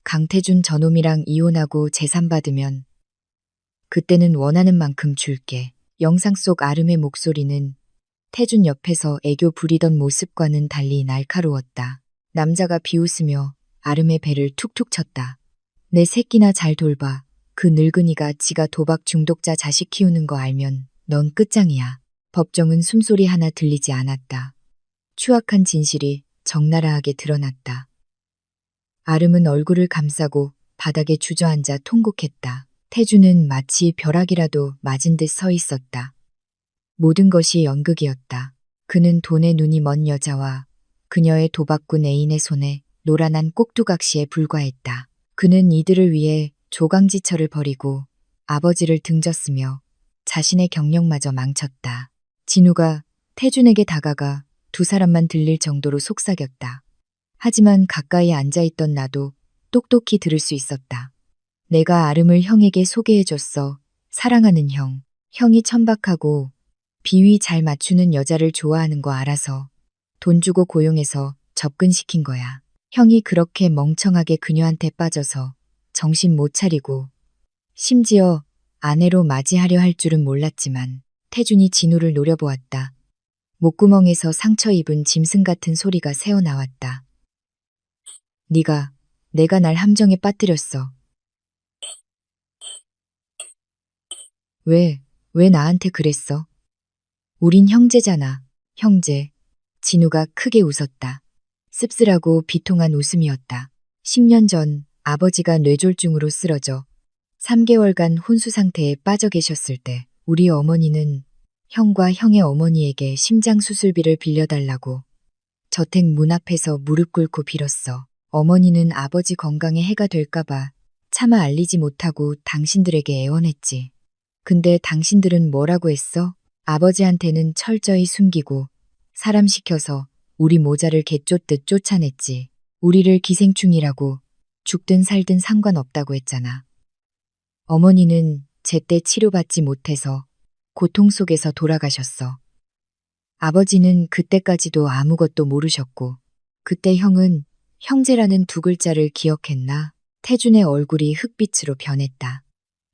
강태준 저놈이랑 이혼하고 재산 받으면 그때는 원하는 만큼 줄게. 영상 속 아름의 목소리는 태준 옆에서 애교 부리던 모습과는 달리 날카로웠다. 남자가 비웃으며 아름의 배를 툭툭 쳤다. 내 새끼나 잘 돌봐. 그 늙은이가 지가 도박 중독자 자식 키우는 거 알면 넌 끝장이야. 법정은 숨소리 하나 들리지 않았다. 추악한 진실이 적나라하게 드러났다. 아름은 얼굴을 감싸고 바닥에 주저앉아 통곡했다. 태주는 마치 벼락이라도 맞은 듯 서 있었다. 모든 것이 연극이었다. 그는 돈에 눈이 먼 여자와 그녀의 도박꾼 애인의 손에 노란한 꼭두각시에 불과했다. 그는 이들을 위해 조강지처를 버리고 아버지를 등졌으며 자신의 경력마저 망쳤다. 진우가 태준에게 다가가 두 사람만 들릴 정도로 속삭였다. 하지만 가까이 앉아있던 나도 똑똑히 들을 수 있었다. 내가 아름을 형에게 소개해줬어. 사랑하는 형. 형이 천박하고 비위 잘 맞추는 여자를 좋아하는 거 알아서 돈 주고 고용해서 접근시킨 거야. 형이 그렇게 멍청하게 그녀한테 빠져서 정신 못 차리고 심지어 아내로 맞이하려 할 줄은 몰랐지만 태준이 진우를 노려보았다. 목구멍에서 상처 입은 짐승 같은 소리가 새어나왔다. 내가 날 함정에 빠뜨렸어. 왜 나한테 그랬어? 우린 형제잖아. 형제. 진우가 크게 웃었다. 씁쓸하고 비통한 웃음이었다. 10년 전 아버지가 뇌졸중으로 쓰러져 3개월간 혼수 상태에 빠져 계셨을 때 우리 어머니는 형과 형의 어머니에게 심장 수술비를 빌려달라고 저택 문 앞에서 무릎 꿇고 빌었어. 어머니는 아버지 건강에 해가 될까봐 차마 알리지 못하고 당신들에게 애원했지. 근데 당신들은 뭐라고 했어? 아버지한테는 철저히 숨기고 사람 시켜서 우리 모자를 개쫓듯 쫓아냈지. 우리를 기생충이라고 죽든 살든 상관없다고 했잖아. 어머니는 제때 치료받지 못해서 고통 속에서 돌아가셨어. 아버지는 그때까지도 아무것도 모르셨고 그때 형은 형제라는 두 글자를 기억했나? 태준의 얼굴이 흑빛으로 변했다.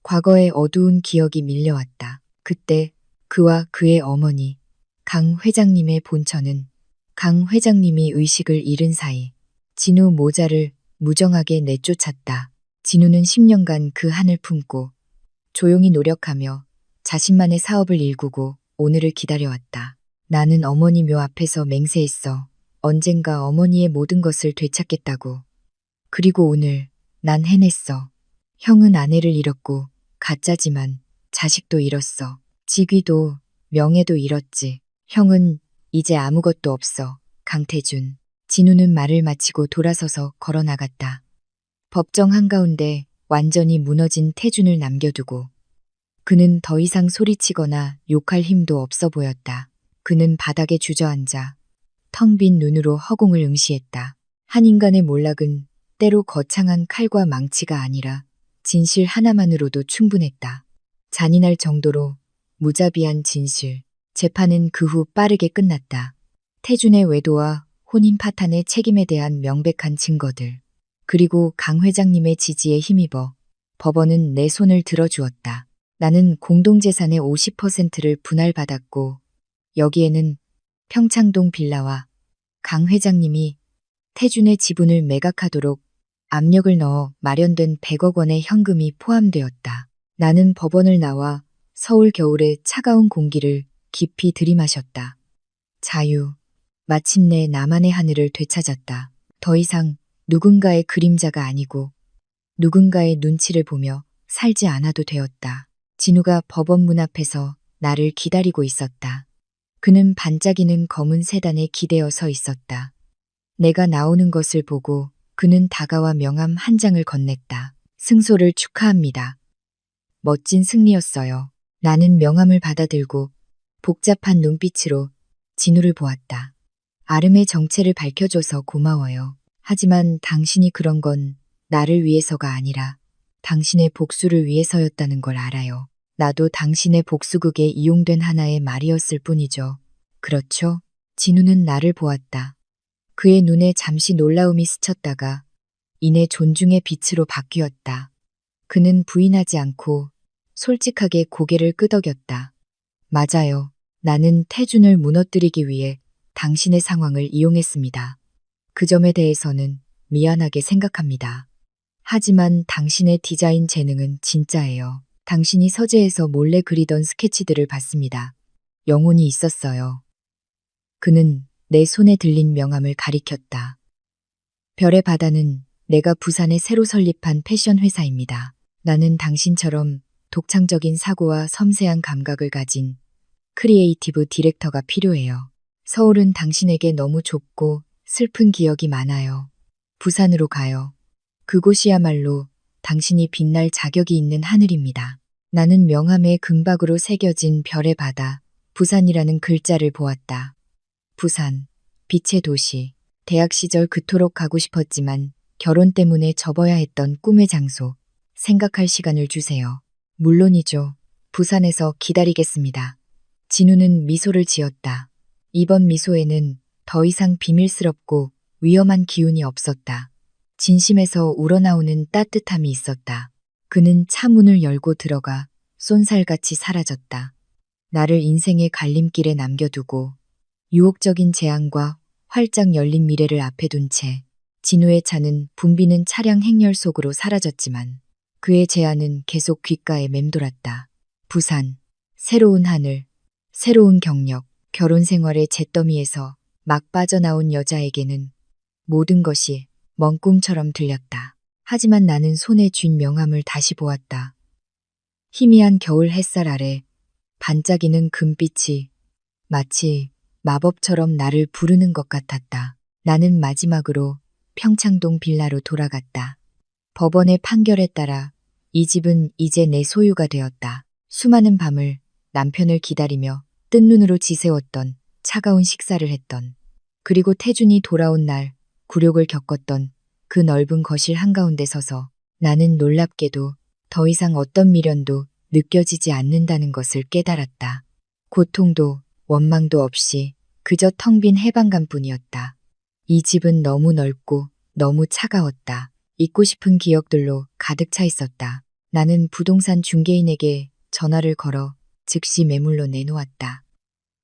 과거의 어두운 기억이 밀려왔다. 그때 그와 그의 어머니 강 회장님의 본처는 강 회장님이 의식을 잃은 사이 진우 모자를 무정하게 내쫓았다. 진우는 10년간 그 한을 품고 조용히 노력하며 자신만의 사업을 일구고 오늘을 기다려왔다. 나는 어머니 묘 앞에서 맹세했어. 언젠가 어머니의 모든 것을 되찾겠다고. 그리고 오늘 난 해냈어. 형은 아내를 잃었고 가짜지만 자식도 잃었어. 직위도 명예도 잃었지. 형은 이제 아무것도 없어. 강태준. 진우는 말을 마치고 돌아서서 걸어나갔다. 법정 한가운데 완전히 무너진 태준을 남겨두고 그는 더 이상 소리치거나 욕할 힘도 없어 보였다. 그는 바닥에 주저앉아 텅 빈 눈으로 허공을 응시했다. 한 인간의 몰락은 때로 거창한 칼과 망치가 아니라 진실 하나만으로도 충분했다. 잔인할 정도로 무자비한 진실. 재판은 그 후 빠르게 끝났다. 태준의 외도와 혼인 파탄의 책임에 대한 명백한 증거들. 그리고 강 회장님의 지지에 힘입어 법원은 내 손을 들어주었다. 나는 공동재산의 50%를 분할받았고 여기에는 평창동 빌라와 강 회장님이 태준의 지분을 매각하도록 압력을 넣어 마련된 100억 원의 현금이 포함되었다. 나는 법원을 나와 서울 겨울의 차가운 공기를 깊이 들이마셨다. 자유. 마침내 나만의 하늘을 되찾았다. 더 이상 누군가의 그림자가 아니고 누군가의 눈치를 보며 살지 않아도 되었다. 진우가 법원 문 앞에서 나를 기다리고 있었다. 그는 반짝이는 검은 세단에 기대어 서 있었다. 내가 나오는 것을 보고 그는 다가와 명함 한 장을 건넸다. 승소를 축하합니다. 멋진 승리였어요. 나는 명함을 받아들고 복잡한 눈빛으로 진우를 보았다. 아름의 정체를 밝혀줘서 고마워요. 하지만 당신이 그런 건 나를 위해서가 아니라 당신의 복수를 위해서였다는 걸 알아요. 나도 당신의 복수극에 이용된 하나의 말이었을 뿐이죠. 그렇죠? 진우는 나를 보았다. 그의 눈에 잠시 놀라움이 스쳤다가 이내 존중의 빛으로 바뀌었다. 그는 부인하지 않고 솔직하게 고개를 끄덕였다. 맞아요. 나는 태준을 무너뜨리기 위해 당신의 상황을 이용했습니다. 그 점에 대해서는 미안하게 생각합니다. 하지만 당신의 디자인 재능은 진짜예요. 당신이 서재에서 몰래 그리던 스케치들을 봤습니다. 영혼이 있었어요. 그는 내 손에 들린 명함을 가리켰다. 별의 바다는 내가 부산에 새로 설립한 패션 회사입니다. 나는 당신처럼 독창적인 사고와 섬세한 감각을 가진 크리에이티브 디렉터가 필요해요. 서울은 당신에게 너무 좁고 슬픈 기억이 많아요. 부산으로 가요. 그곳이야말로 당신이 빛날 자격이 있는 하늘입니다. 나는 명함에 금박으로 새겨진 별의 바다, 부산이라는 글자를 보았다. 부산, 빛의 도시. 대학 시절 그토록 가고 싶었지만 결혼 때문에 접어야 했던 꿈의 장소. 생각할 시간을 주세요. 물론이죠. 부산에서 기다리겠습니다. 진우는 미소를 지었다. 이번 미소에는 더 이상 비밀스럽고 위험한 기운이 없었다. 진심에서 우러나오는 따뜻함이 있었다. 그는 차문을 열고 들어가 쏜살같이 사라졌다. 나를 인생의 갈림길에 남겨두고 유혹적인 재앙과 활짝 열린 미래를 앞에 둔 채 진우의 차는 붐비는 차량 행렬 속으로 사라졌지만 그의 제안은 계속 귓가에 맴돌았다. 부산, 새로운 하늘, 새로운 경력, 결혼 생활의 잿더미에서 막 빠져나온 여자에게는 모든 것이 먼 꿈처럼 들렸다. 하지만 나는 손에 쥔 명함을 다시 보았다. 희미한 겨울 햇살 아래 반짝이는 금빛이 마치 마법처럼 나를 부르는 것 같았다. 나는 마지막으로 평창동 빌라로 돌아갔다. 법원의 판결에 따라 이 집은 이제 내 소유가 되었다. 수많은 밤을 남편을 기다리며 뜬 눈으로 지새웠던 차가운 식사를 했던 그리고 태준이 돌아온 날 굴욕을 겪었던 그 넓은 거실 한가운데 서서 나는 놀랍게도 더 이상 어떤 미련도 느껴지지 않는다는 것을 깨달았다. 고통도 원망도 없이 그저 텅 빈 해방감뿐이었다. 이 집은 너무 넓고 너무 차가웠다. 잊고 싶은 기억들로 가득 차 있었다. 나는 부동산 중개인에게 전화를 걸어 즉시 매물로 내놓았다.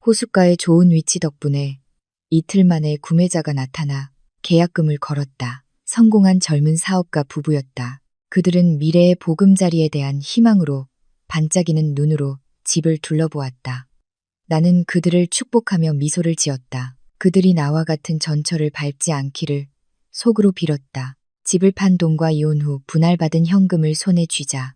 호숫가의 좋은 위치 덕분에 이틀 만에 구매자가 나타나 계약금을 걸었다. 성공한 젊은 사업가 부부였다. 그들은 미래의 보금자리에 대한 희망으로 반짝이는 눈으로 집을 둘러보았다. 나는 그들을 축복하며 미소를 지었다. 그들이 나와 같은 전철을 밟지 않기를 속으로 빌었다. 집을 판 돈과 이혼 후 분할받은 현금을 손에 쥐자.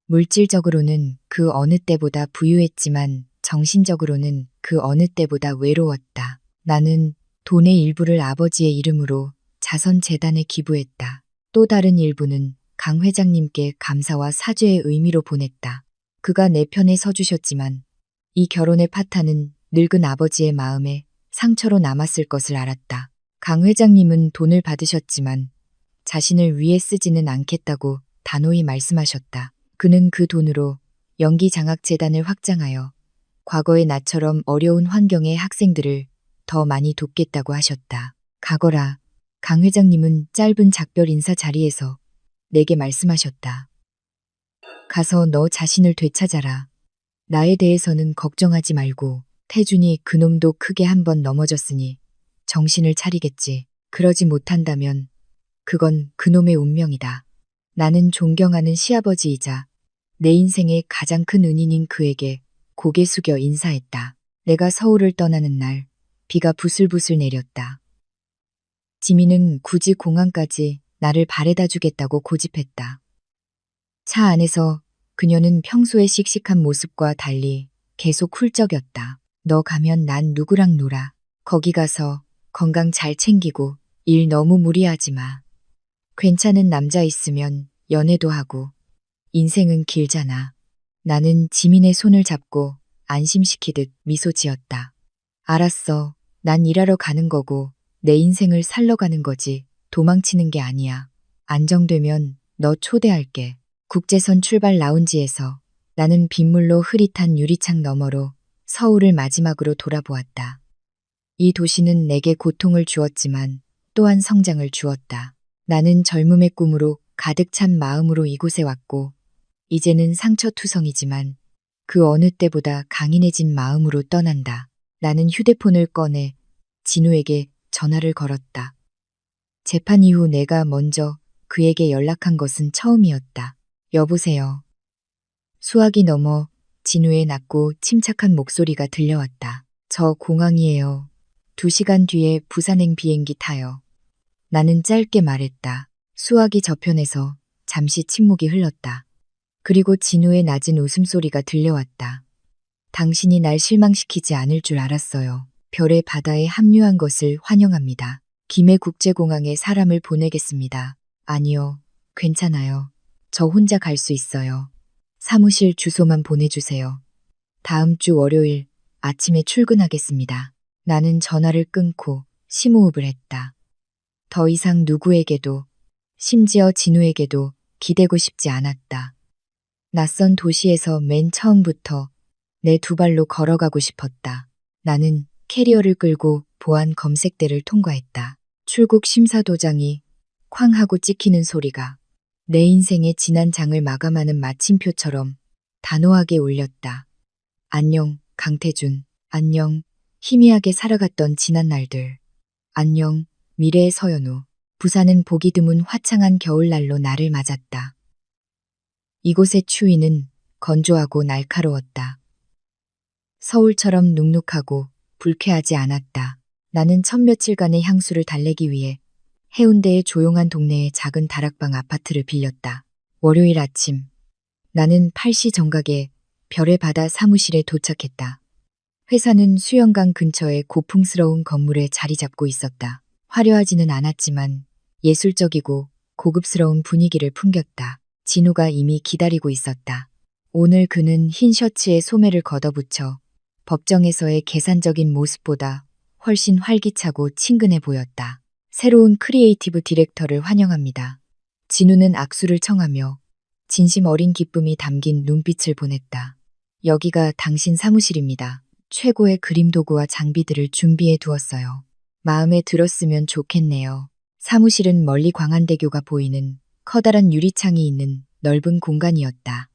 물질적으로는 그 어느 때보다 부유했지만 정신적으로는 그 어느 때보다 외로웠다. 나는 돈의 일부를 아버지의 이름으로 자선재단에 기부했다. 또 다른 일부는 강 회장님께 감사와 사죄의 의미로 보냈다. 그가 내 편에 서주셨지만 이 결혼의 파탄은 늙은 아버지의 마음에 상처로 남았을 것을 알았다. 강 회장님은 돈을 받으셨지만 자신을 위해 쓰지는 않겠다고 단호히 말씀하셨다. 그는 그 돈으로 연기장학재단을 확장하여 과거의 나처럼 어려운 환경의 학생들을 더 많이 돕겠다고 하셨다. 가거라. 강 회장님은 짧은 작별 인사 자리에서 내게 말씀하셨다. 가서 너 자신을 되찾아라. 나에 대해서는 걱정하지 말고 태준이 그놈도 크게 한번 넘어졌으니 정신을 차리겠지. 그러지 못한다면 그건 그놈의 운명이다. 나는 존경하는 시아버지이자 내 인생의 가장 큰 은인인 그에게 고개 숙여 인사했다. 내가 서울을 떠나는 날 비가 부슬부슬 내렸다. 지민은 굳이 공항까지 나를 바래다 주겠다고 고집했다. 차 안에서 그녀는 평소의 씩씩한 모습과 달리 계속 훌쩍였다. 너 가면 난 누구랑 놀아. 거기 가서 건강 잘 챙기고 일 너무 무리하지 마. 괜찮은 남자 있으면 연애도 하고. 인생은 길잖아. 나는 지민의 손을 잡고 안심시키듯 미소 지었다. 알았어. 난 일하러 가는 거고 내 인생을 살러 가는 거지. 도망치는 게 아니야. 안정되면 너 초대할게. 국제선 출발 라운지에서 나는 빗물로 흐릿한 유리창 너머로 서울을 마지막으로 돌아보았다. 이 도시는 내게 고통을 주었지만 또한 성장을 주었다. 나는 젊음의 꿈으로 가득 찬 마음으로 이곳에 왔고 이제는 상처투성이지만 그 어느 때보다 강인해진 마음으로 떠난다. 나는 휴대폰을 꺼내 진우에게 전화를 걸었다. 재판 이후 내가 먼저 그에게 연락한 것은 처음이었다. 여보세요. 수화기 너머 진우의 낮고 침착한 목소리가 들려왔다. 저 공항이에요. 2시간 뒤에 부산행 비행기 타요. 나는 짧게 말했다. 수화기 저편에서 잠시 침묵이 흘렀다. 그리고 진우의 낮은 웃음소리가 들려왔다. 당신이 날 실망시키지 않을 줄 알았어요. 별의 바다에 합류한 것을 환영합니다. 김해국제공항에 사람을 보내겠습니다. 아니요, 괜찮아요. 저 혼자 갈 수 있어요. 사무실 주소만 보내주세요. 다음 주 월요일 아침에 출근하겠습니다. 나는 전화를 끊고 심호흡을 했다. 더 이상 누구에게도, 심지어 진우에게도 기대고 싶지 않았다. 낯선 도시에서 맨 처음부터 내 두 발로 걸어가고 싶었다. 나는 캐리어를 끌고 보안 검색대를 통과했다. 출국 심사 도장이 쾅 하고 찍히는 소리가 내 인생의 지난 장을 마감하는 마침표처럼 단호하게 울렸다. 안녕, 강태준. 안녕, 희미하게 살아갔던 지난 날들. 안녕, 미래의 서연우. 부산은 보기 드문 화창한 겨울날로 나를 맞았다. 이곳의 추위는 건조하고 날카로웠다. 서울처럼 눅눅하고 불쾌하지 않았다. 나는 첫 며칠간의 향수를 달래기 위해 해운대의 조용한 동네의 작은 다락방 아파트를 빌렸다. 월요일 아침, 나는 8시 정각에 별의 바다 사무실에 도착했다. 회사는 수영강 근처의 고풍스러운 건물에 자리 잡고 있었다. 화려하지는 않았지만 예술적이고 고급스러운 분위기를 풍겼다. 진우가 이미 기다리고 있었다. 오늘 그는 흰 셔츠에 소매를 걷어붙여 법정에서의 계산적인 모습보다 훨씬 활기차고 친근해 보였다. 새로운 크리에이티브 디렉터를 환영합니다. 진우는 악수를 청하며 진심 어린 기쁨이 담긴 눈빛을 보냈다. 여기가 당신 사무실입니다. 최고의 그림 도구와 장비들을 준비해 두었어요. 마음에 들었으면 좋겠네요. 사무실은 멀리 광안대교가 보이는 커다란 유리창이 있는 넓은 공간이었다.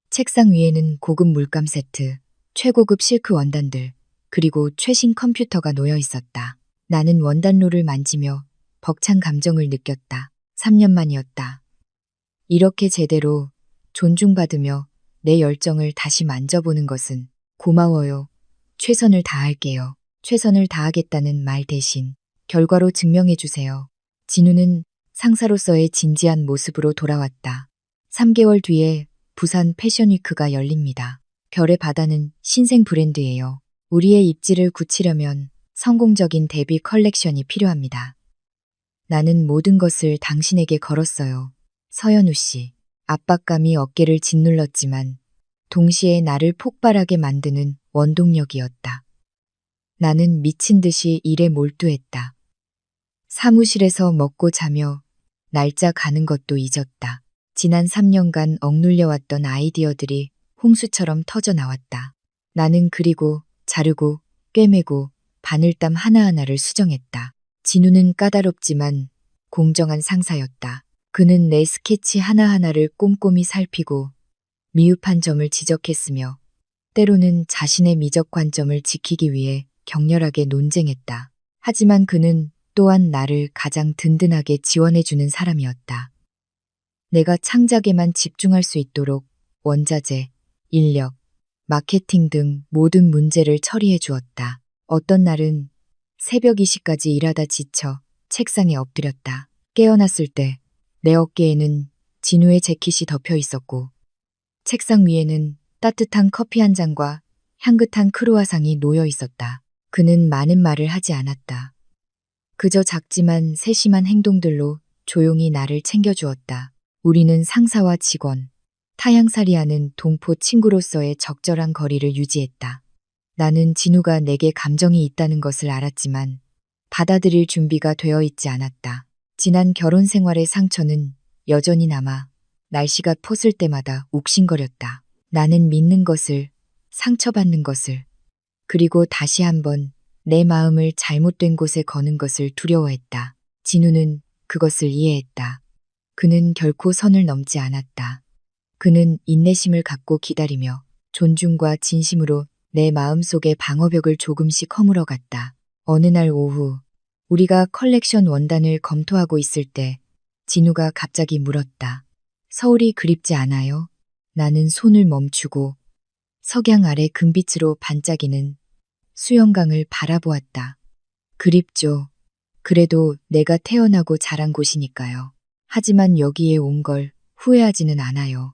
책상 위에는 고급 물감 세트, 최고급 실크 원단들, 그리고 최신 컴퓨터가 놓여 있었다. 나는 원단로를 만지며 벅찬 감정을 느꼈다. 3년 만이었다. 이렇게 제대로 존중받으며 내 열정을 다시 만져보는 것은 고마워요. 최선을 다할게요. 최선을 다하겠다는 말 대신 결과로 증명해주세요. 진우는 상사로서의 진지한 모습으로 돌아왔다. 3개월 뒤에 부산 패션위크가 열립니다. 별의 바다는 신생 브랜드예요. 우리의 입지를 굳히려면 성공적인 데뷔 컬렉션이 필요합니다. 나는 모든 것을 당신에게 걸었어요. 서연우 씨. 압박감이 어깨를 짓눌렀지만 동시에 나를 폭발하게 만드는 원동력이었다. 나는 미친 듯이 일에 몰두했다. 사무실에서 먹고 자며 날짜 가는 것도 잊었다. 지난 3년간 억눌려왔던 아이디어들이 홍수처럼 터져 나왔다. 나는 그리고 자르고 꿰매고 바늘땀 하나하나를 수정했다. 진우는 까다롭지만 공정한 상사였다. 그는 내 스케치 하나하나를 꼼꼼히 살피고 미흡한 점을 지적했으며 때로는 자신의 미적 관점을 지키기 위해 격렬하게 논쟁했다. 하지만 그는 또한 나를 가장 든든하게 지원해주는 사람이었다. 내가 창작에만 집중할 수 있도록 원자재, 인력, 마케팅 등 모든 문제를 처리해 주었다. 어떤 날은 새벽 2시까지 일하다 지쳐 책상에 엎드렸다. 깨어났을 때 내 어깨에는 진우의 재킷이 덮여 있었고 책상 위에는 따뜻한 커피 한 잔과 향긋한 크루아상이 놓여 있었다. 그는 많은 말을 하지 않았다. 그저 작지만 세심한 행동들로 조용히 나를 챙겨주었다. 우리는 상사와 직원, 타향살이하는 동포 친구로서의 적절한 거리를 유지했다. 나는 진우가 내게 감정이 있다는 것을 알았지만 받아들일 준비가 되어 있지 않았다. 지난 결혼 생활의 상처는 여전히 남아 날씨가 퍼슬 때마다 욱신거렸다. 나는 믿는 것을, 상처받는 것을, 그리고 다시 한번 내 마음을 잘못된 곳에 거는 것을 두려워했다. 진우는 그것을 이해했다. 그는 결코 선을 넘지 않았다. 그는 인내심을 갖고 기다리며 존중과 진심으로 내 마음속의 방어벽을 조금씩 허물어갔다. 어느 날 오후 우리가 컬렉션 원단을 검토하고 있을 때 진우가 갑자기 물었다. 서울이 그립지 않아요? 나는 손을 멈추고 석양 아래 금빛으로 반짝이는 수영강을 바라보았다. 그립죠. 그래도 내가 태어나고 자란 곳이니까요. 하지만 여기에 온 걸 후회하지는 않아요.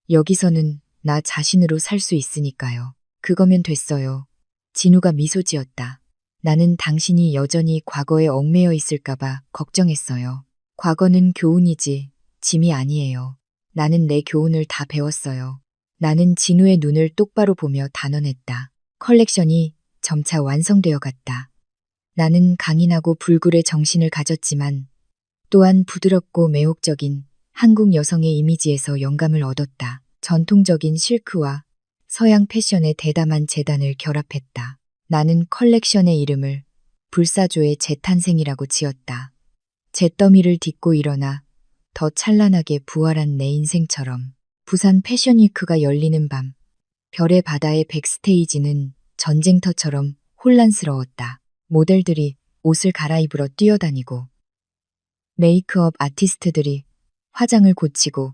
여기서는 나 자신으로 살 수 있으니까요. 그거면 됐어요. 진우가 미소 지었다. 나는 당신이 여전히 과거에 얽매여 있을까봐 걱정했어요. 과거는 교훈이지 짐이 아니에요. 나는 내 교훈을 다 배웠어요. 나는 진우의 눈을 똑바로 보며 단언했다. 컬렉션이 점차 완성되어 갔다. 나는 강인하고 불굴의 정신을 가졌지만 또한 부드럽고 매혹적인 한국 여성의 이미지에서 영감을 얻었다. 전통적인 실크와 서양 패션의 대담한 재단을 결합했다. 나는 컬렉션의 이름을 불사조의 재탄생이라고 지었다. 잿더미를 딛고 일어나 더 찬란하게 부활한 내 인생처럼. 부산 패션위크가 열리는 밤, 별의 바다의 백스테이지는 전쟁터처럼 혼란스러웠다. 모델들이 옷을 갈아입으러 뛰어다니고 메이크업 아티스트들이 화장을 고치고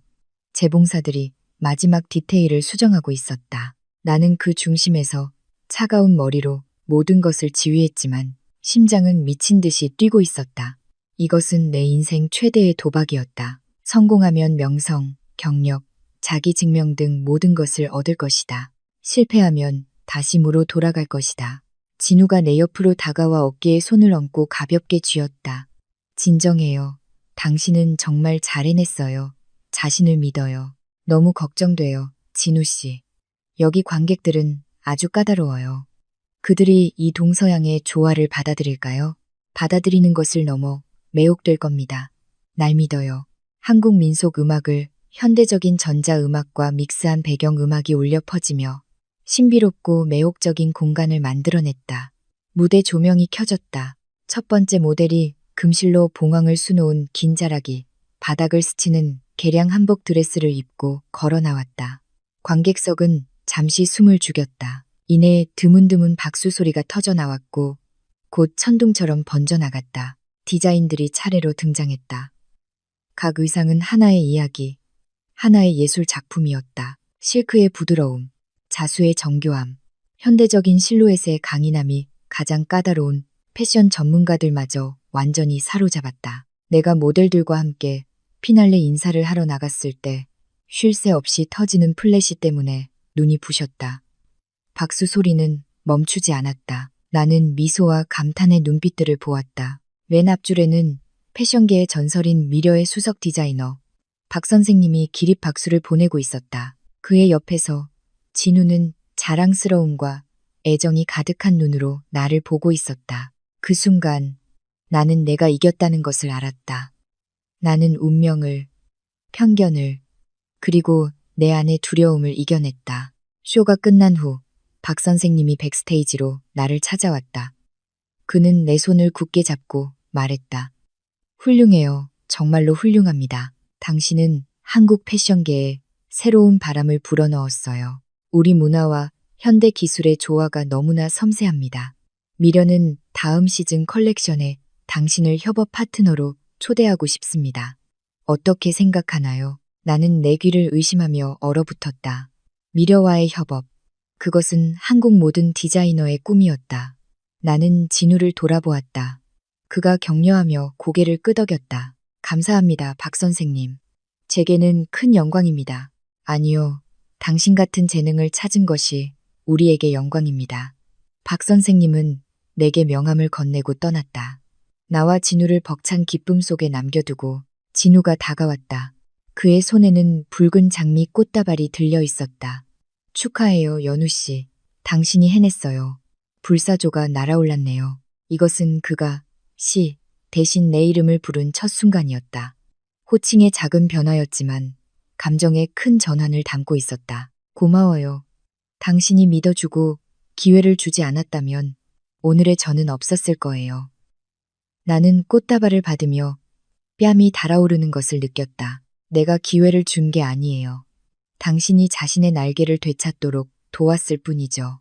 재봉사들이 마지막 디테일을 수정하고 있었다. 나는 그 중심에서 차가운 머리로 모든 것을 지휘했지만 심장은 미친 듯이 뛰고 있었다. 이것은 내 인생 최대의 도박이었다. 성공하면 명성, 경력, 자기 증명 등 모든 것을 얻을 것이다. 실패하면 다시 무로 돌아갈 것이다. 진우가 내 옆으로 다가와 어깨에 손을 얹고 가볍게 쥐었다. 진정해요. 당신은 정말 잘 해냈어요. 자신을 믿어요. 너무 걱정돼요, 진우 씨. 여기 관객들은 아주 까다로워요. 그들이 이 동서양의 조화를 받아들일까요? 받아들이는 것을 넘어 매혹될 겁니다. 날 믿어요. 한국 민속 음악을 현대적인 전자음악과 믹스한 배경음악이 울려 퍼지며 신비롭고 매혹적인 공간을 만들어냈다. 무대 조명이 켜졌다. 첫 번째 모델이 금실로 봉황을 수놓은 긴 자락이 바닥을 스치는 개량 한복 드레스를 입고 걸어 나왔다. 관객석은 잠시 숨을 죽였다. 이내 드문드문 박수 소리가 터져 나왔고 곧 천둥처럼 번져나갔다. 디자인들이 차례로 등장했다. 각 의상은 하나의 이야기, 하나의 예술 작품이었다. 실크의 부드러움, 자수의 정교함, 현대적인 실루엣의 강인함이 가장 까다로운 패션 전문가들마저 완전히 사로잡았다. 내가 모델들과 함께 피날레 인사를 하러 나갔을 때 쉴 새 없이 터지는 플래시 때문에 눈이 부셨다. 박수 소리는 멈추지 않았다. 나는 미소와 감탄의 눈빛들을 보았다. 맨 앞줄에는 패션계의 전설인 미려의 수석 디자이너 박 선생님이 기립 박수를 보내고 있었다. 그의 옆에서 진우는 자랑스러움과 애정이 가득한 눈으로 나를 보고 있었다. 그 순간 나는 내가 이겼다는 것을 알았다. 나는 운명을, 편견을, 그리고 내 안의 두려움을 이겨냈다. 쇼가 끝난 후 박 선생님이 백스테이지로 나를 찾아왔다. 그는 내 손을 굳게 잡고 말했다. 훌륭해요. 정말로 훌륭합니다. 당신은 한국 패션계에 새로운 바람을 불어넣었어요. 우리 문화와 현대 기술의 조화가 너무나 섬세합니다. 미련은 다음 시즌 컬렉션에 당신을 협업 파트너로 초대하고 싶습니다. 어떻게 생각하나요? 나는 내 귀를 의심하며 얼어붙었다. 미려와의 협업. 그것은 한국 모든 디자이너의 꿈이었다. 나는 진우를 돌아보았다. 그가 격려하며 고개를 끄덕였다. 감사합니다, 박 선생님. 제게는 큰 영광입니다. 아니요, 당신 같은 재능을 찾은 것이 우리에게 영광입니다. 박 선생님은 내게 명함을 건네고 떠났다. 나와 진우를 벅찬 기쁨 속에 남겨두고 진우가 다가왔다. 그의 손에는 붉은 장미 꽃다발이 들려 있었다. 축하해요, 연우 씨. 당신이 해냈어요. 불사조가 날아올랐네요. 이것은 그가 씨 대신 내 이름을 부른 첫 순간이었다. 호칭의 작은 변화였지만 감정의 큰 전환을 담고 있었다. 고마워요. 당신이 믿어주고 기회를 주지 않았다면 오늘의 저는 없었을 거예요. 나는 꽃다발을 받으며 뺨이 달아오르는 것을 느꼈다. 내가 기회를 준 게 아니에요. 당신이 자신의 날개를 되찾도록 도왔을 뿐이죠.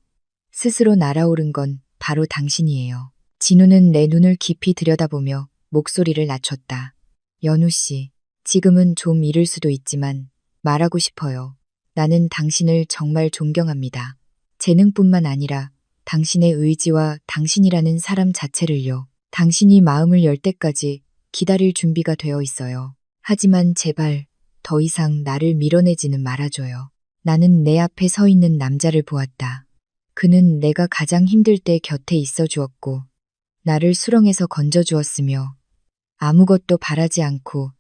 스스로 날아오른 건 바로 당신이에요. 진우는 내 눈을 깊이 들여다보며 목소리를 낮췄다. 연우 씨, 지금은 좀 이를 수도 있지만 말하고 싶어요. 나는 당신을 정말 존경합니다. 재능뿐만 아니라 당신의 의지와 당신이라는 사람 자체를요. 당신이 마음을 열 때까지 기다릴 준비가 되어 있어요. 하지만 제발 더 이상 나를 밀어내지는 말아줘요. 나는 내 앞에 서 있는 남자를 보았다. 그는 내가 가장 힘들 때 곁에 있어 주었고 나를 수렁에서 건져 주었으며 아무것도 바라지 않고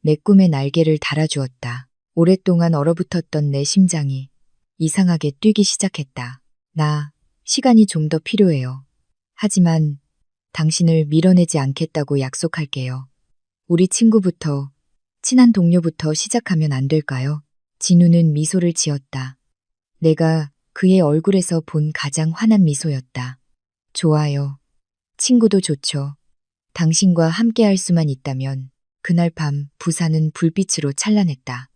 내 꿈의 날개를 달아주었다. 오랫동안 얼어붙었던 내 심장이 이상하게 뛰기 시작했다. 시간이 좀 더 필요해요. 하지만 당신을 밀어내지 않겠다고 약속할게요. 우리 친구부터, 친한 동료부터 시작하면 안 될까요? 진우는 미소를 지었다. 내가 그의 얼굴에서 본 가장 환한 미소였다. 좋아요. 친구도 좋죠. 당신과 함께 할 수만 있다면 그날 밤 부산은 불빛으로 찬란했다.